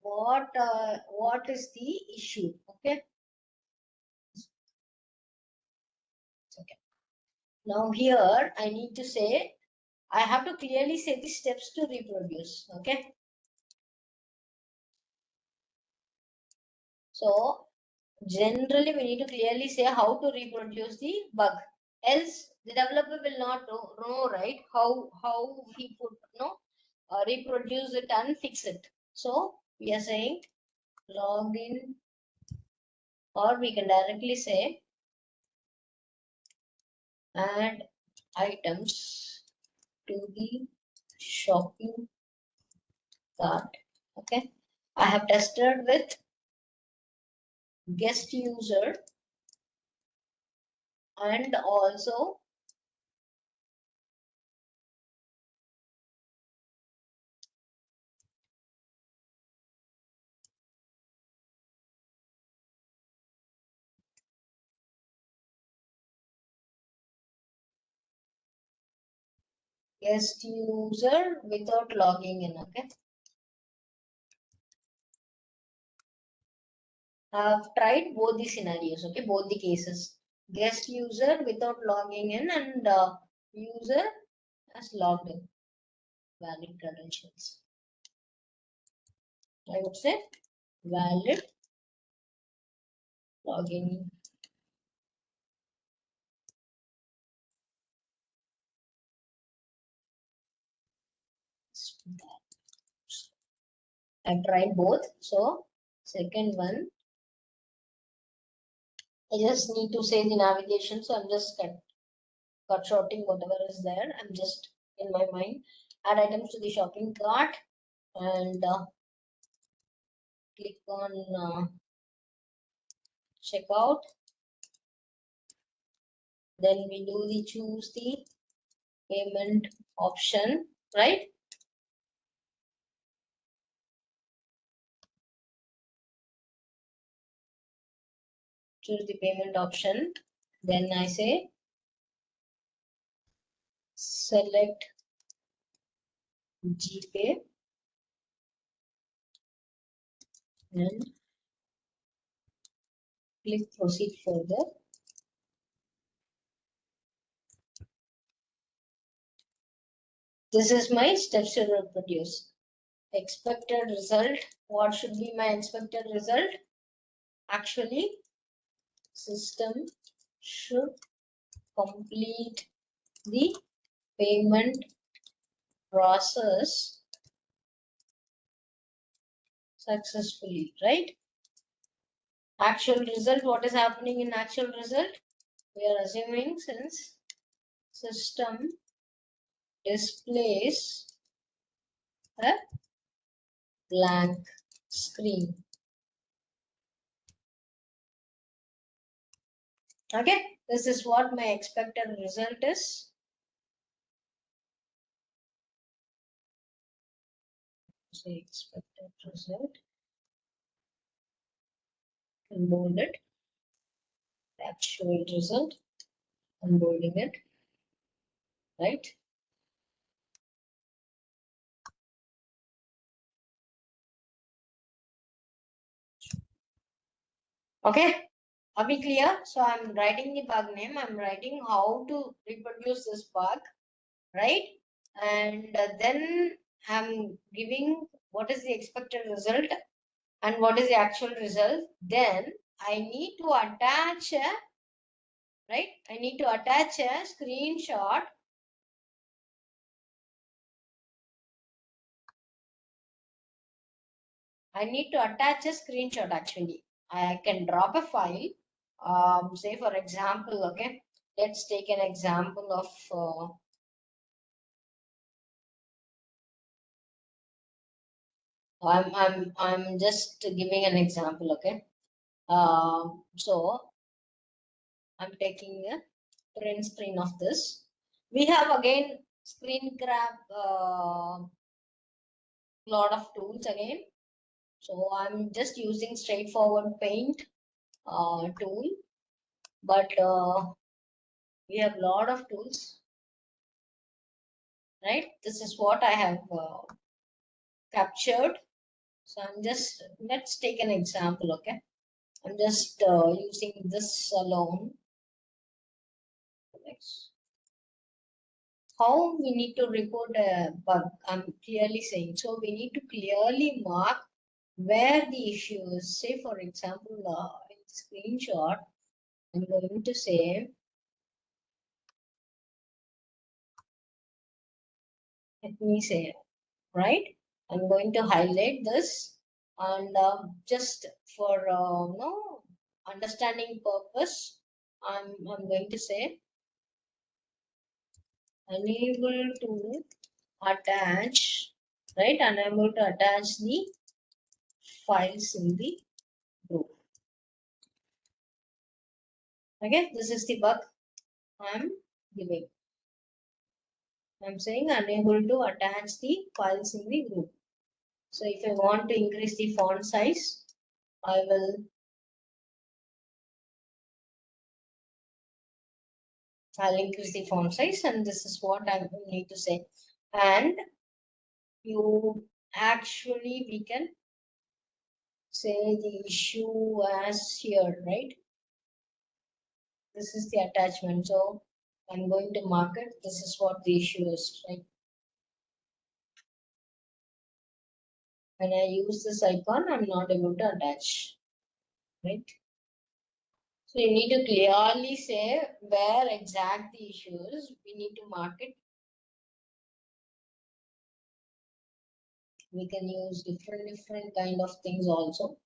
what is the issue. Okay. Okay. Now here I need to say I have to clearly say the steps to reproduce. Okay. So generally we need to clearly say how to reproduce the bug. Else the developer will not know right how he could reproduce it and fix it. So we are saying login, or we can directly say add items to the shopping cart. Okay, I have tested with guest user and also guest user without logging in. Okay, I have tried both the scenarios. Okay, both the cases. Guest user without logging in and user has logged in. Valid credentials. I would say valid login. I've tried both. So second one, I just need to say the navigation. So I'm just cut shorting whatever is there. I'm just in my mind. Add items to the shopping cart and click on checkout. Then we choose the payment option, right? Choose the payment option. Then I say select GPay and click proceed further. This is my steps to reproduce. Expected result. What should be my expected result? Actually, system should complete the payment process successfully, right? Actual result, what is happening in actual result? We are assuming since system displays a blank screen. Okay, this is what my expected result is. Say expected result. Unbold it. Actual result. Unbolding it. Right? Okay, are we clear? So I'm writing the bug name. I'm writing how to reproduce this bug, right? And then I'm giving what is the expected result and what is the actual result. Then I need to attach a, right? I need to attach a screenshot. I need to attach a screenshot actually. I can drop a file. Say for example, okay, let's take an example of I'm just giving an example, okay. So I'm taking a print screen of this. We have again screen grab lot of tools again. So I'm just using straightforward paint tool, but we have lot of tools, right? This is what I have captured. So I'm just, let's take an example, okay. I'm just using this alone. Next. How we need to report a bug? I'm clearly saying. So we need to clearly mark where the issue is. Say for example, in the screenshot, I'm going to say, let me say, right? I'm going to highlight this and just for no understanding purpose, I'm going to say unable to attach, right? Unable to attach the files in the group. Okay, this is the bug I'm giving. I'm saying unable to attach the files in the group. So if I want to increase the font size, I'll increase the font size, and this is what I need to say. And you actually, we can say the issue as here, right? This is the attachment. So I'm going to mark it. This is what the issue is, right? When I use this icon, I'm not able to attach, right? So you need to clearly say where exact the issue is. We need to mark it. We can use different kind of things also.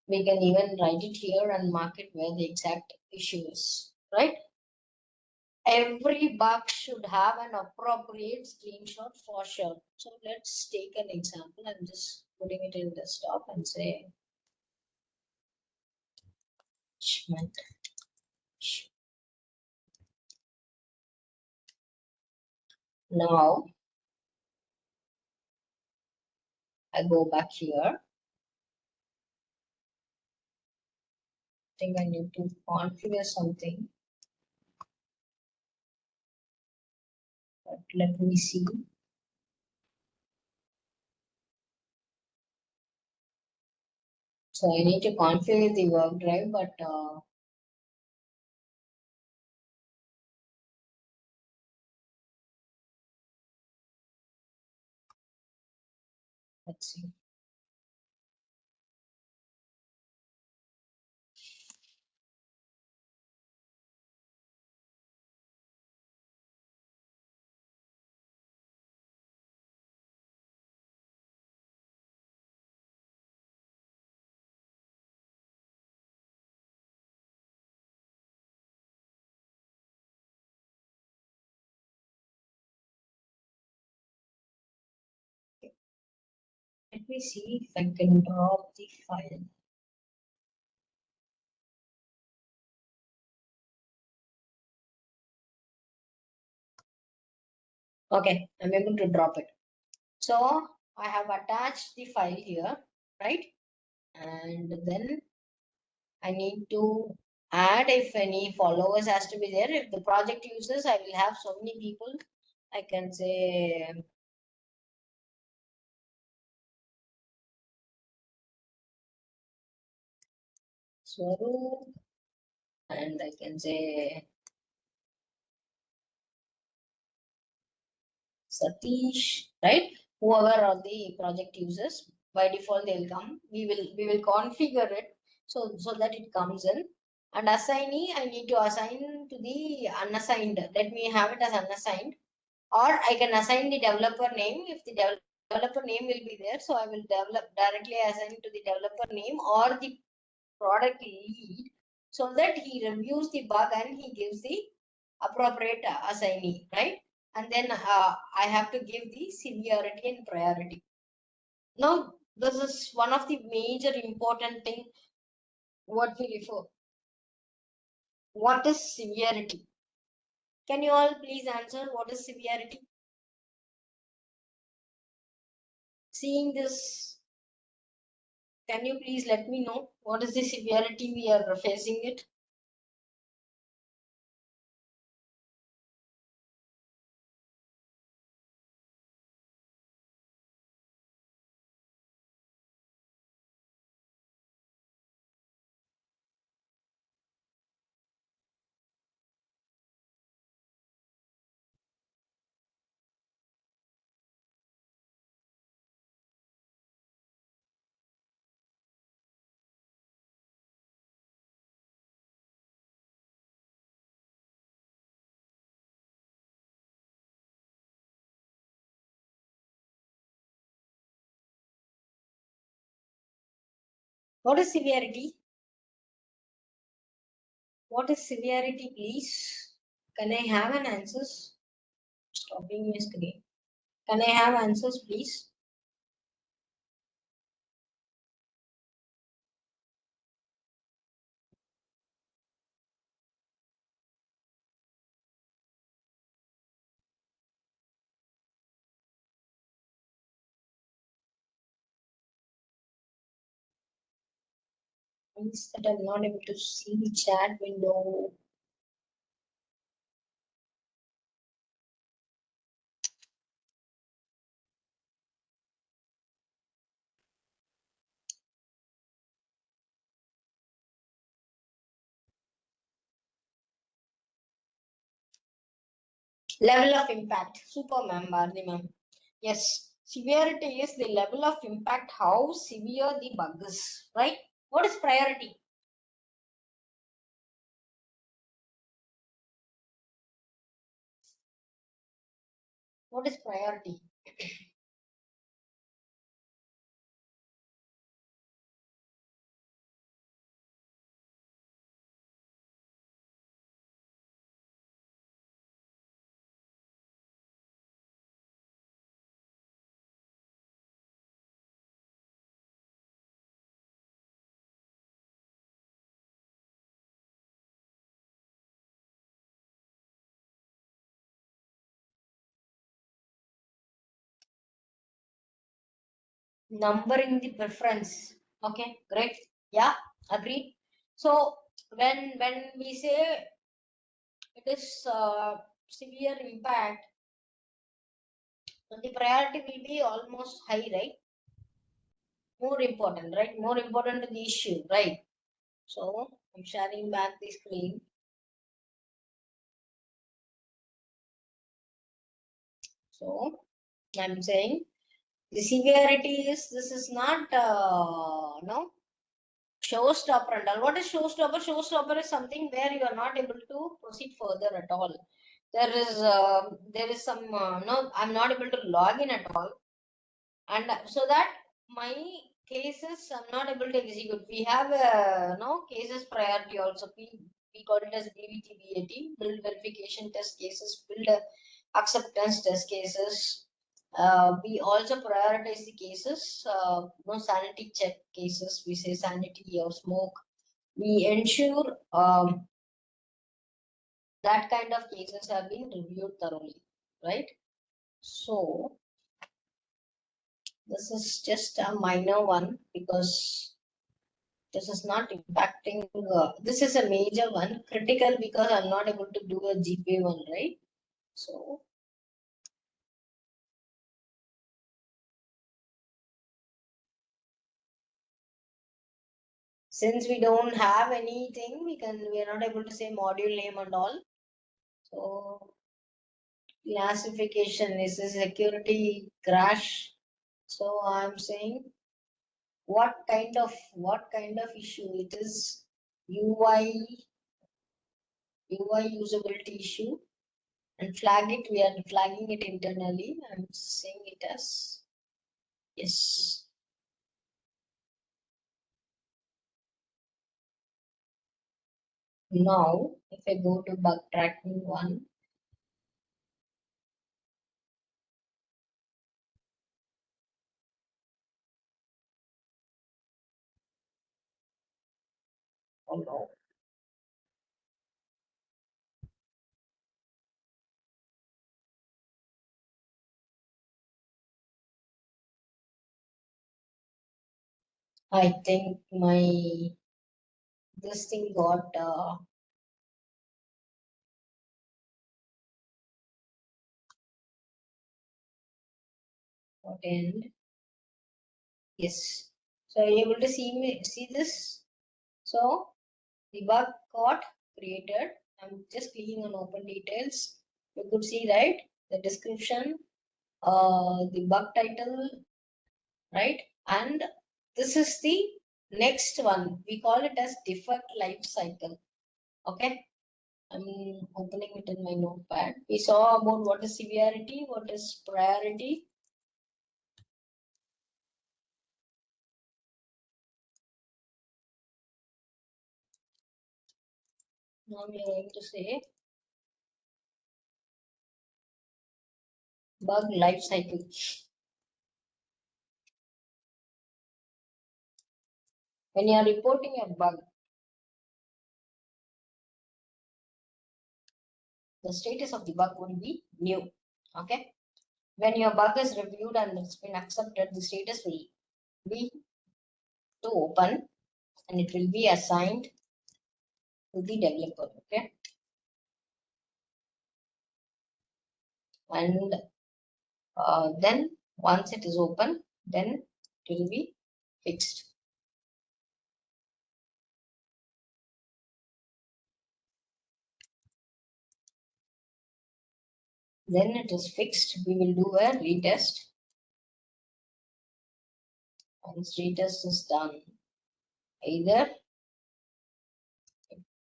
We can even write it here and mark it where the exact issue is, right? Every bug should have an appropriate screenshot for sure. So let's take an example. I'm just putting it in desktop and say now I go back here. I think I need to configure something. But let me see. So I need to configure the work drive, but let's see. Let me see if I can drop the file. Okay, I'm able to drop it. So I have attached the file here, right? And then I need to add if any followers has to be there. If the project users, I will have so many people. I can say Swaroop, and I can say Satish, right? Whoever are the project users, by default they'll come. We will configure it so that it comes in. And assignee, I need to assign to the unassigned. Let me have it as unassigned, or I can assign the developer name if the developer name will be there. So I will directly assign to the developer name or the product lead, so that he reviews the bug and he gives the appropriate assignee, right? And then I have to give the severity and priority. Now, this is one of the major important thing what we refer. What is severity? Can you all please answer what is severity? Seeing this, can you please let me know what is the severity we are facing it? What is severity? What is severity, please? Can I have an answers? Stopping my screen. Can I have answers, please? Means that I'm not able to see the chat window. Level of impact. Super, ma'am, Bharani ma'am. Yes, severity is the level of impact, how severe the bug is, right? What is priority? What is priority? Numbering the preference. Okay, great. Yeah, agreed. So when we say it is severe impact, the priority will be almost high, right? more important, right? More important to the issue, right? So I'm sharing back the screen. So I'm saying the severity is, this is not no showstopper and all. What is showstopper? Showstopper is something where you are not able to proceed further at all. There is some no, I'm not able to log in at all, and so that my cases I'm not able to execute. We have no cases priority also. We call it as BVT, build verification test cases, build acceptance test cases. We also prioritize the cases, no sanity check cases. We say sanity or smoke. We ensure that kind of cases have been reviewed thoroughly, right? So this is just a minor one because this is not impacting. This is a major one, critical because I'm not able to do a GPA one, right? So since we don't have anything, we are not able to say module name and all. So classification is a security crash. So I'm saying what kind of issue it is. UI usability issue, and flag it. We are flagging it internally. I'm saying it as yes. Now, if I go to bug tracking one, oh no. I think this thing got end. Yes. So are you able to see this? So the bug got created. I'm just clicking on open details. You could see, right, the description, the bug title, right? And this is the next one. We call it as defect life cycle. Okay. I'm opening it in my notepad. We saw about what is severity, what is priority. Now we are going to say bug life cycle. When you are reporting a bug, the status of the bug will be new. Okay. When your bug is reviewed and it's been accepted, the status will be to open and it will be assigned to the developer. Okay. And then once it is open, then it will be fixed. Then it is fixed. We will do a retest. Once retest is done, either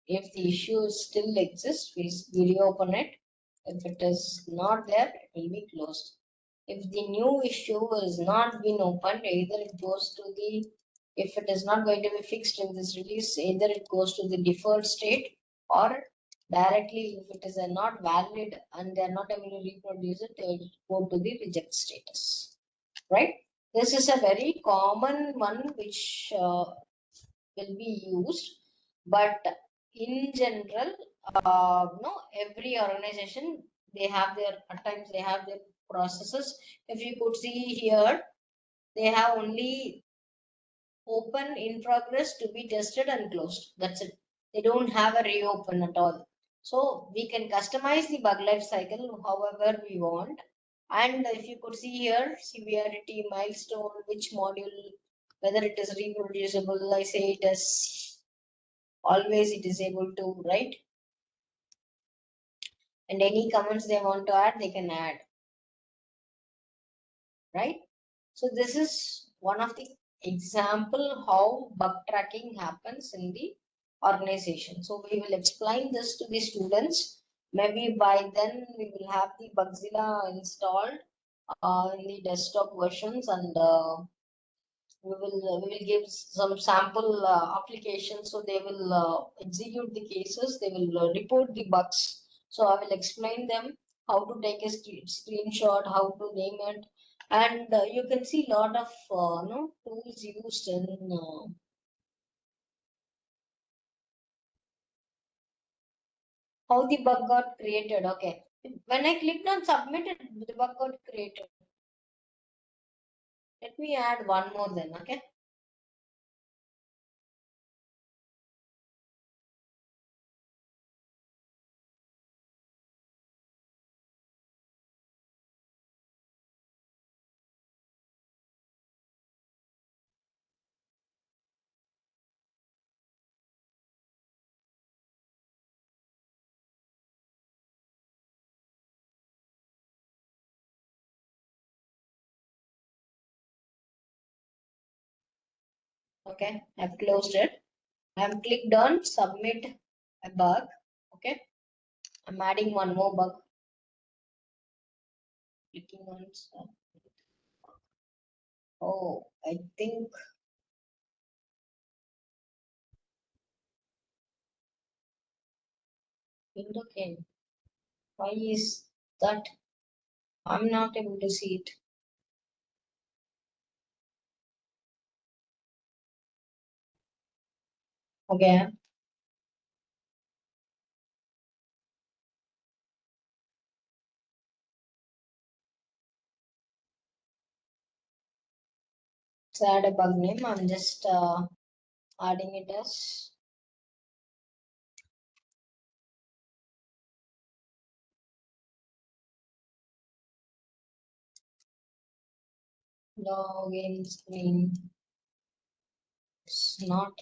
if the issue still exists, we reopen it. If it is not there, it will be closed. If the new issue has not been opened, either it goes to the, if it is not going to be fixed in this release, either it goes to the default state, or directly if it is not valid and they are not able to reproduce it, they will go to the reject status, right? This is a very common one which will be used, but in general, no, every organization, they have their, at times they have their processes. If you could see here, they have only open, in progress, to be tested and closed. That's it. They don't have a reopen at all. So we can customize the bug life cycle however we want. And if you could see here, severity, milestone, which module whether it is reproducible. I say it as always it is able to, right? And any comments they want to add, they can add, right? So this is one of the example how bug tracking happens in the organization. So we will explain this to the students. Maybe by then we will have the Buzilla installed in the desktop versions, and we will give some sample applications, so they will execute the cases, they will report the bugs. So I will explain them how to take a screenshot, how to name it, and you can see a lot of tools used in how the bug got created. Okay, when I clicked on submit, the bug got created. Let me add one more then. Okay. Okay, I've closed it. I'm clicked on submit a bug. Okay, I'm adding one more bug. Clicking on submit. Oh, I think window came. Why is that? I'm not able to see it. Okay, let's add a bug name. I'm just adding it as login screen. It's not.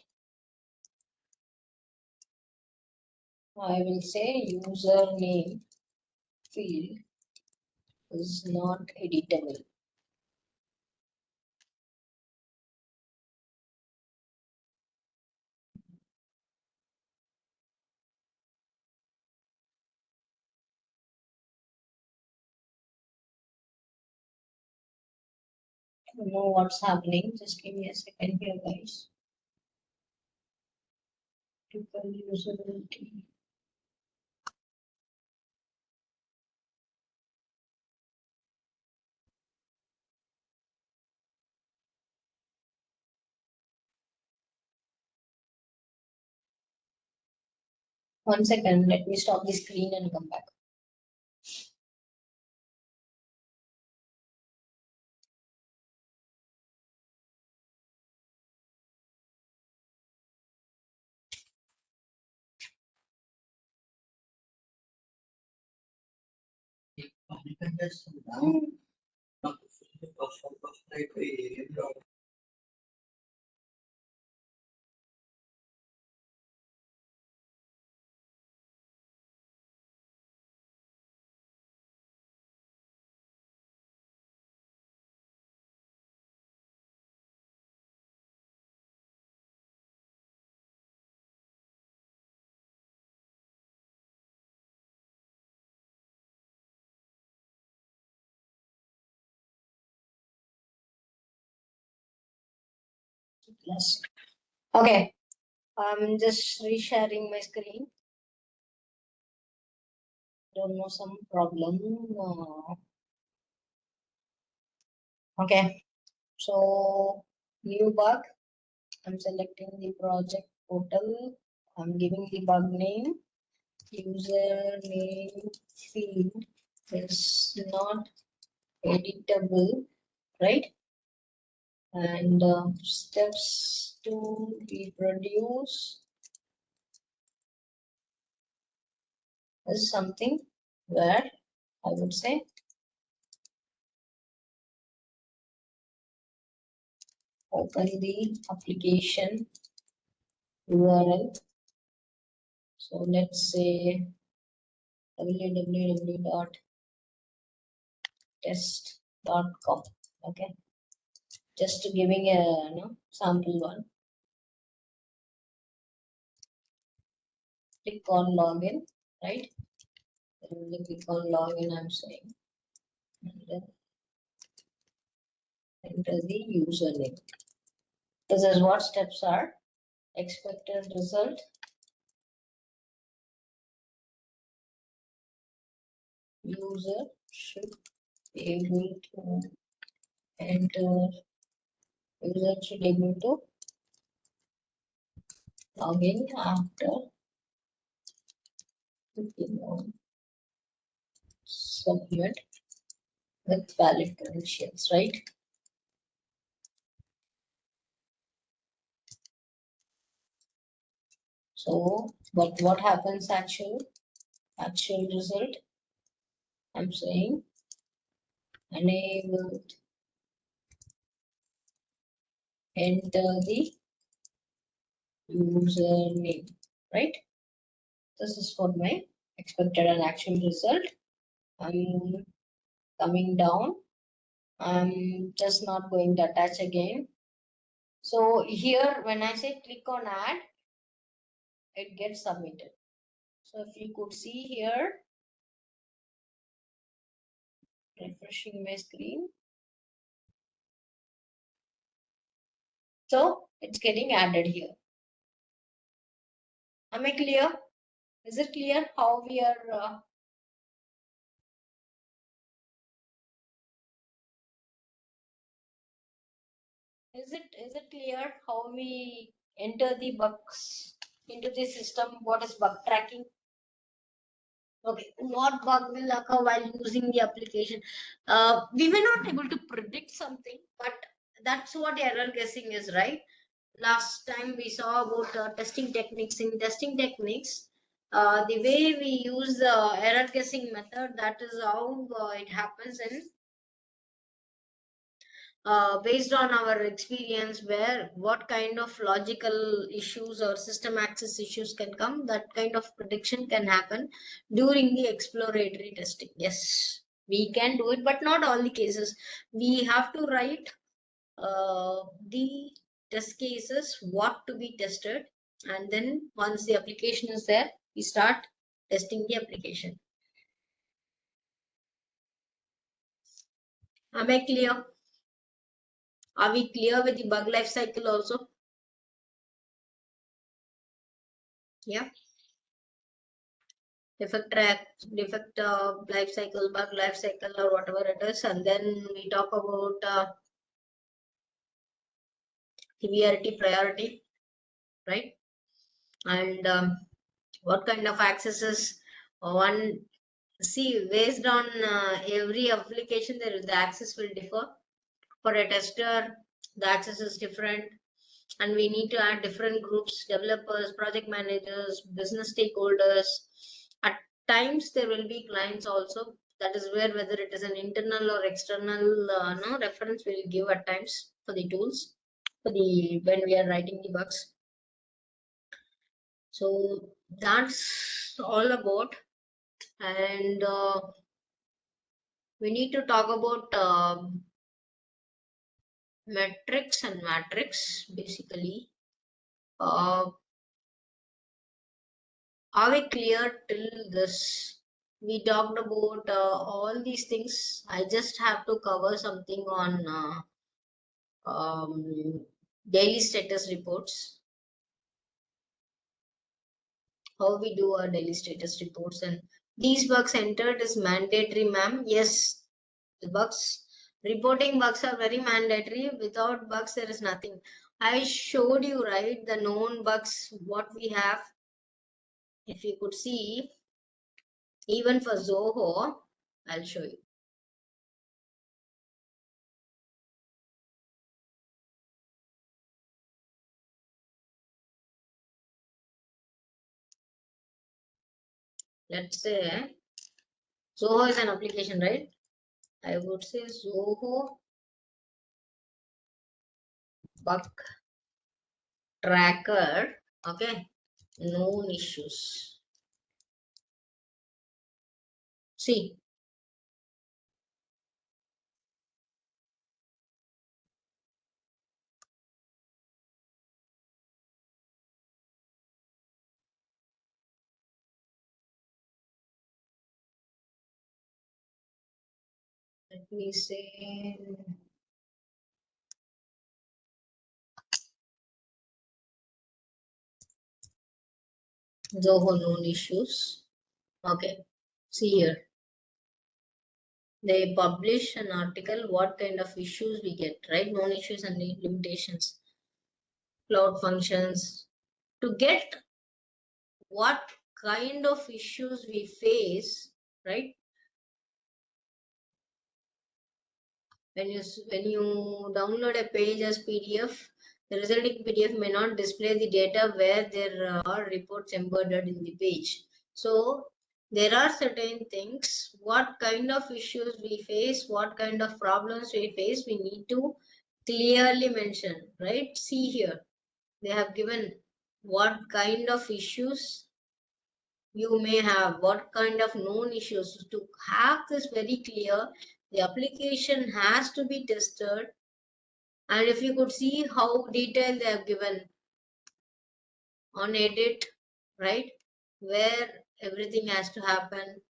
I will say username field is not editable. I don't know what's happening. Just give me a second here, guys. Typical usability. One second, let me stop the screen and come back. Yes. Okay, I'm just resharing my screen. Don't know, some problem. Okay, so new bug. I'm selecting the project portal. I'm giving the bug name. Username field is not editable, right? And steps to reproduce is something where I would say open the application URL. So let's say www.test.com. Okay, just giving a sample one. Click on login, right? When you click on login, I'm saying, and then enter the username. This is what steps are. Expected result. User should be able to enter. User should be able to log in after clicking on submit with valid credentials, right? So, but what happens actual result? I'm saying enabled. Enter the username, right? This is for my expected and actual result. I'm coming down. I'm just not going to attach again. So here, when I say click on add, it gets submitted. So if you could see here, refreshing my screen. So it's getting added here. Am I clear? Is it clear how we are? Is it clear how we enter the bugs into the system? What is bug tracking? Okay, what bug will occur while using the application? We may not be able to predict something, but that's what error guessing is, right? Last time we saw about testing techniques. In testing techniques, the way we use the error guessing method, that is how it happens in based on our experience, where what kind of logical issues or system access issues can come, that kind of prediction can happen during the exploratory testing. Yes, we can do it, but not all the cases. We have to write the test cases, what to be tested, and then once the application is there, we start testing the application. Am I clear? Are we clear with the bug life cycle also? Yeah. Defect life cycle, bug life cycle, or whatever it is, and then we talk about severity, priority, right? And what kind of accesses one. See, based on every application, the access will differ. For a tester, the access is different, and we need to add different groups: developers, project managers, business stakeholders. At times, there will be clients also. That is where whether it is an internal or external reference we'll give at times for the tools when we are writing the bugs. So that's all about. And we need to talk about metrics and matrix. Basically, are we clear till this? We talked about all these things. I just have to cover something on daily status reports. How we do our daily status reports, and these bugs entered is mandatory, ma'am. Yes, the bugs, reporting bugs are very mandatory. Without bugs, there is nothing. I showed you, right, the known bugs, what we have. If you could see, even for Zoho, I'll show you. Let's say Zoho is an application, right? I would say Zoho bug tracker. Okay, known issues. See, let me say Zoho known issues. Okay, see here. They publish an article, what kind of issues we get, right? Known issues and limitations, cloud functions. To get what kind of issues we face, right? When you download a page as PDF, the resulting PDF may not display the data where there are reports embedded in the page. So there are certain things, what kind of issues we face, what kind of problems we face, we need to clearly mention, right? See here, they have given what kind of issues you may have, what kind of known issues. To have this very clear, the application has to be tested. And if you could see how detailed they have given on edit, right, where everything has to happen,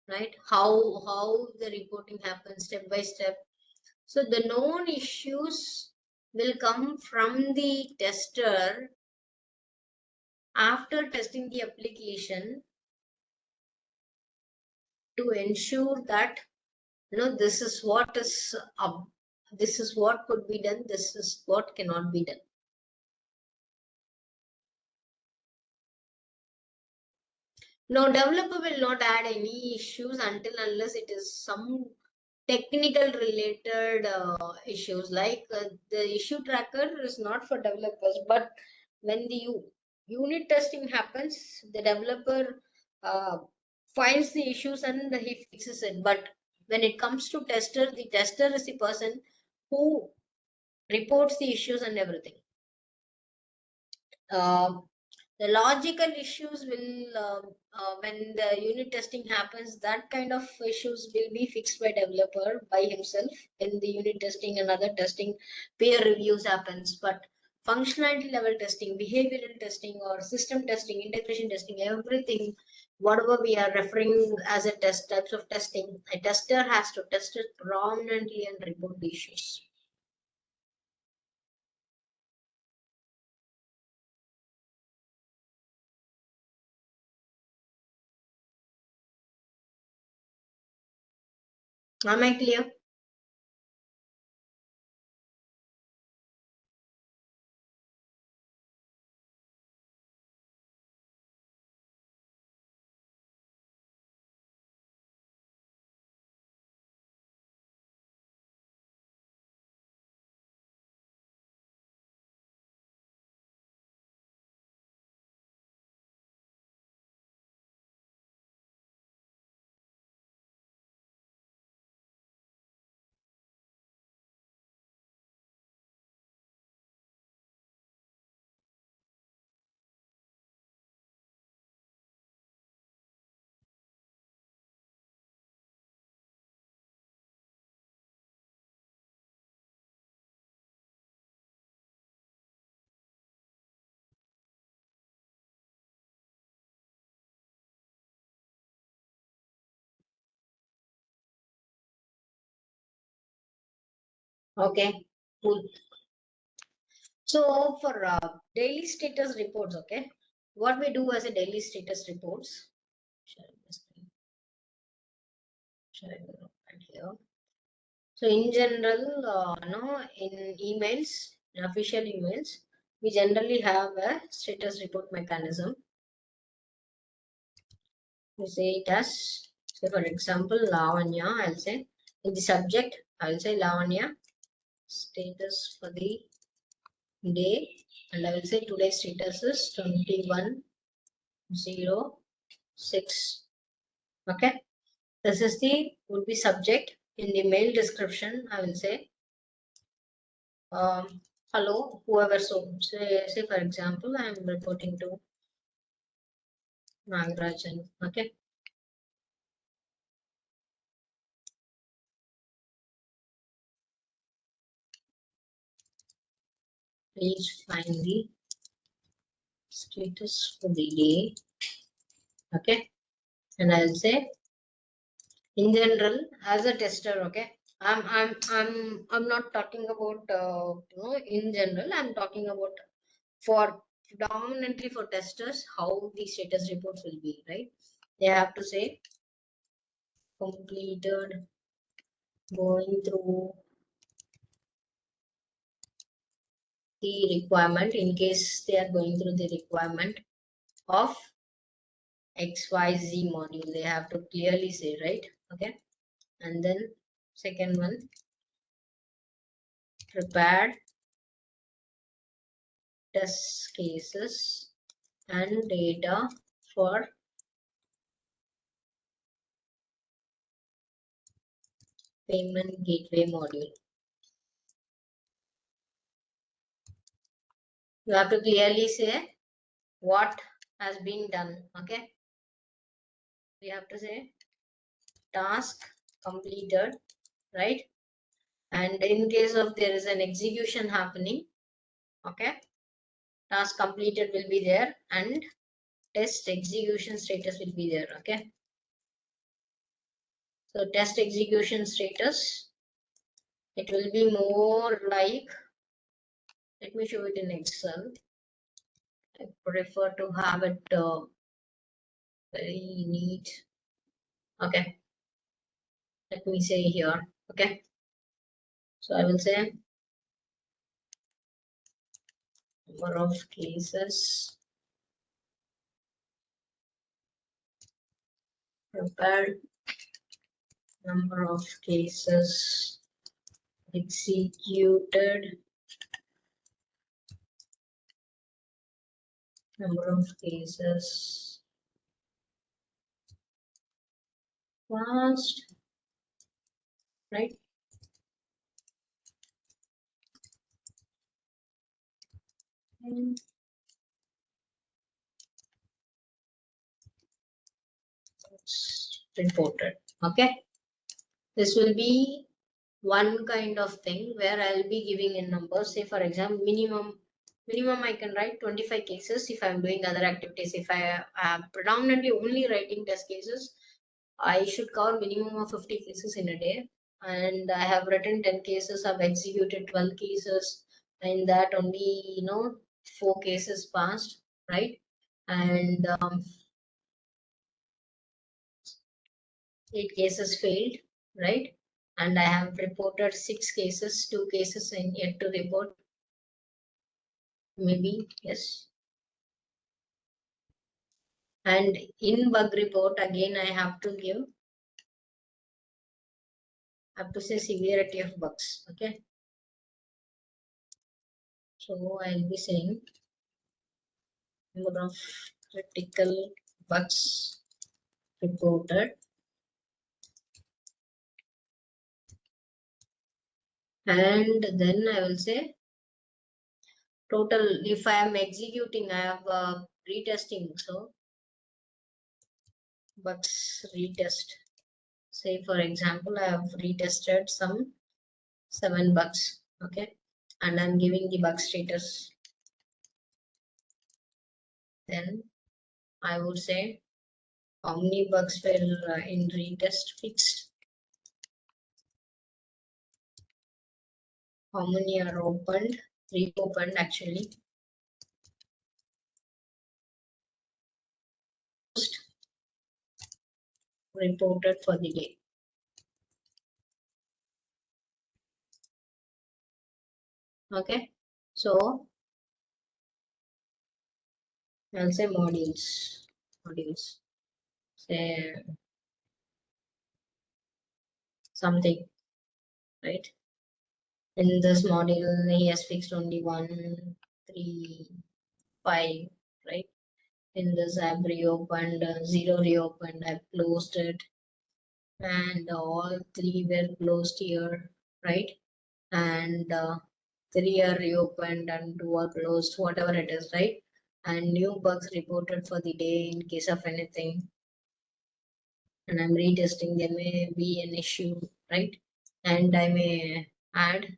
right, how the reporting happens step by step. So the known issues will come from the tester after testing the application to ensure that this is what is this is what could be done, this is what cannot be done. No, developer will not add any issues until unless it is some technical related issues, like the issue tracker is not for developers, but when the unit testing happens, the developer finds the issues and he fixes it. But when it comes to tester, the tester is the person who reports the issues and everything. The logical issues will, when the unit testing happens, that kind of issues will be fixed by developer by himself. In the unit testing and other testing, peer reviews happens. But functionality level testing, behavioral testing, or system testing, integration testing, everything, whatever we are referring as a test types of testing, a tester has to test it prominently and report the issues. Am I clear? Okay, cool. So for daily status reports, okay, what we do as a daily status reports, sharing the screen, sharing the right here. So in general, in emails, in official emails, we generally have a status report mechanism. We say it as, so for example, Lavanya, I'll say in the subject, I'll say Lavanya status for the day, and I will say today's status is 21/06. Okay, this is the would be subject. In the mail description, I will say hello, whoever. So say for example, I am reporting to Nagarajan. Okay. Please find the status for the day. Okay. And I'll say in general as a tester. Okay. I'm not talking about in general. I'm talking about for predominantly for testers how the status reports will be, right? They have to say completed, going through the requirement in case they are going through the requirement of XYZ module. They have to clearly say, right? Okay. And then second one, prepared test cases and data for payment gateway module. You have to clearly say what has been done. Okay. We have to say task completed, right? And in case of there is an execution happening, okay, task completed will be there and test execution status will be there. Okay. So test execution status, it will be more like, let me show it in Excel. I prefer to have it very neat. Okay. Let me say here. Okay. So I will say number of cases prepared, number of cases executed, number of cases passed, right? And it's reported. Okay. This will be one kind of thing where I'll be giving in numbers. Say for example, minimum I can write 25 cases if I'm doing other activities. If I am predominantly only writing test cases, I should cover minimum of 50 cases in a day. And I have written 10 cases, I've executed 12 cases, and that only 4 cases passed, right? And 8 cases failed, right? And I have reported 6 cases, 2 cases in yet to report. Maybe, yes. And in bug report, again, I have to say severity of bugs. Okay. So I'll be saying number of critical bugs reported. And then I will say total, if I am executing, I have retesting. So bugs retest. Say for example, I have retested some 7 bugs. Okay. And I'm giving the bug status. Then I would say how many bugs were in retest fixed, how many are opened, reopened actually, reported for the day. Okay, so I'll say modules, say something, right? In this module, he has fixed only 1, 3, 5, right? In this, I've reopened 0 reopened, I've closed it, and all 3 were closed here, right? And 3 are reopened and 2 are closed, whatever it is, right? And new bugs reported for the day in case of anything. And I'm retesting, there may be an issue, right? And I may add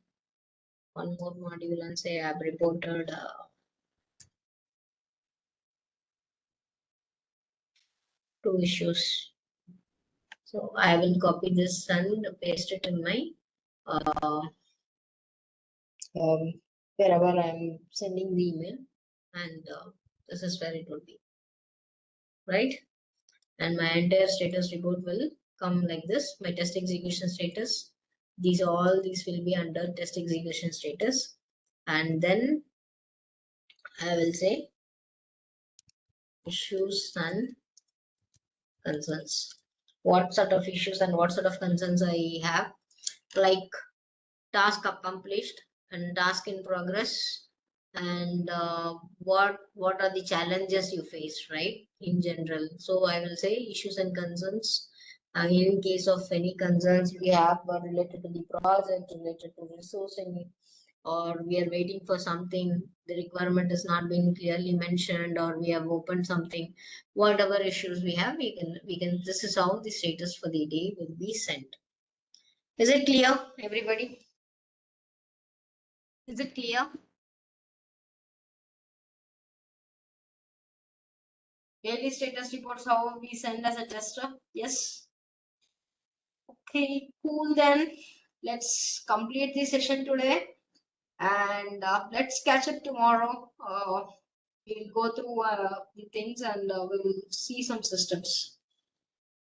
one more module and say I've reported 2 issues. So I will copy this and paste it in my wherever I'm sending the email, and this is where it will be, right? And my entire status report will come like this. My test execution status, all these will be under test execution status, and then I will say issues and concerns. What sort of issues and what sort of concerns I have, like task accomplished and task in progress, and what are the challenges you face, right, in general. So I will say issues and concerns. In case of any concerns we have related to the project, related to resourcing, or we are waiting for something, the requirement is not being clearly mentioned, or we have opened something, whatever issues we have, we can this is how the status for the day will be sent. Is it clear, everybody? Is it clear? Daily status reports, how we send as a tester. Yes. Okay, cool then. Let's complete the session today, and let's catch up tomorrow. We'll go through the things, and we'll see some systems.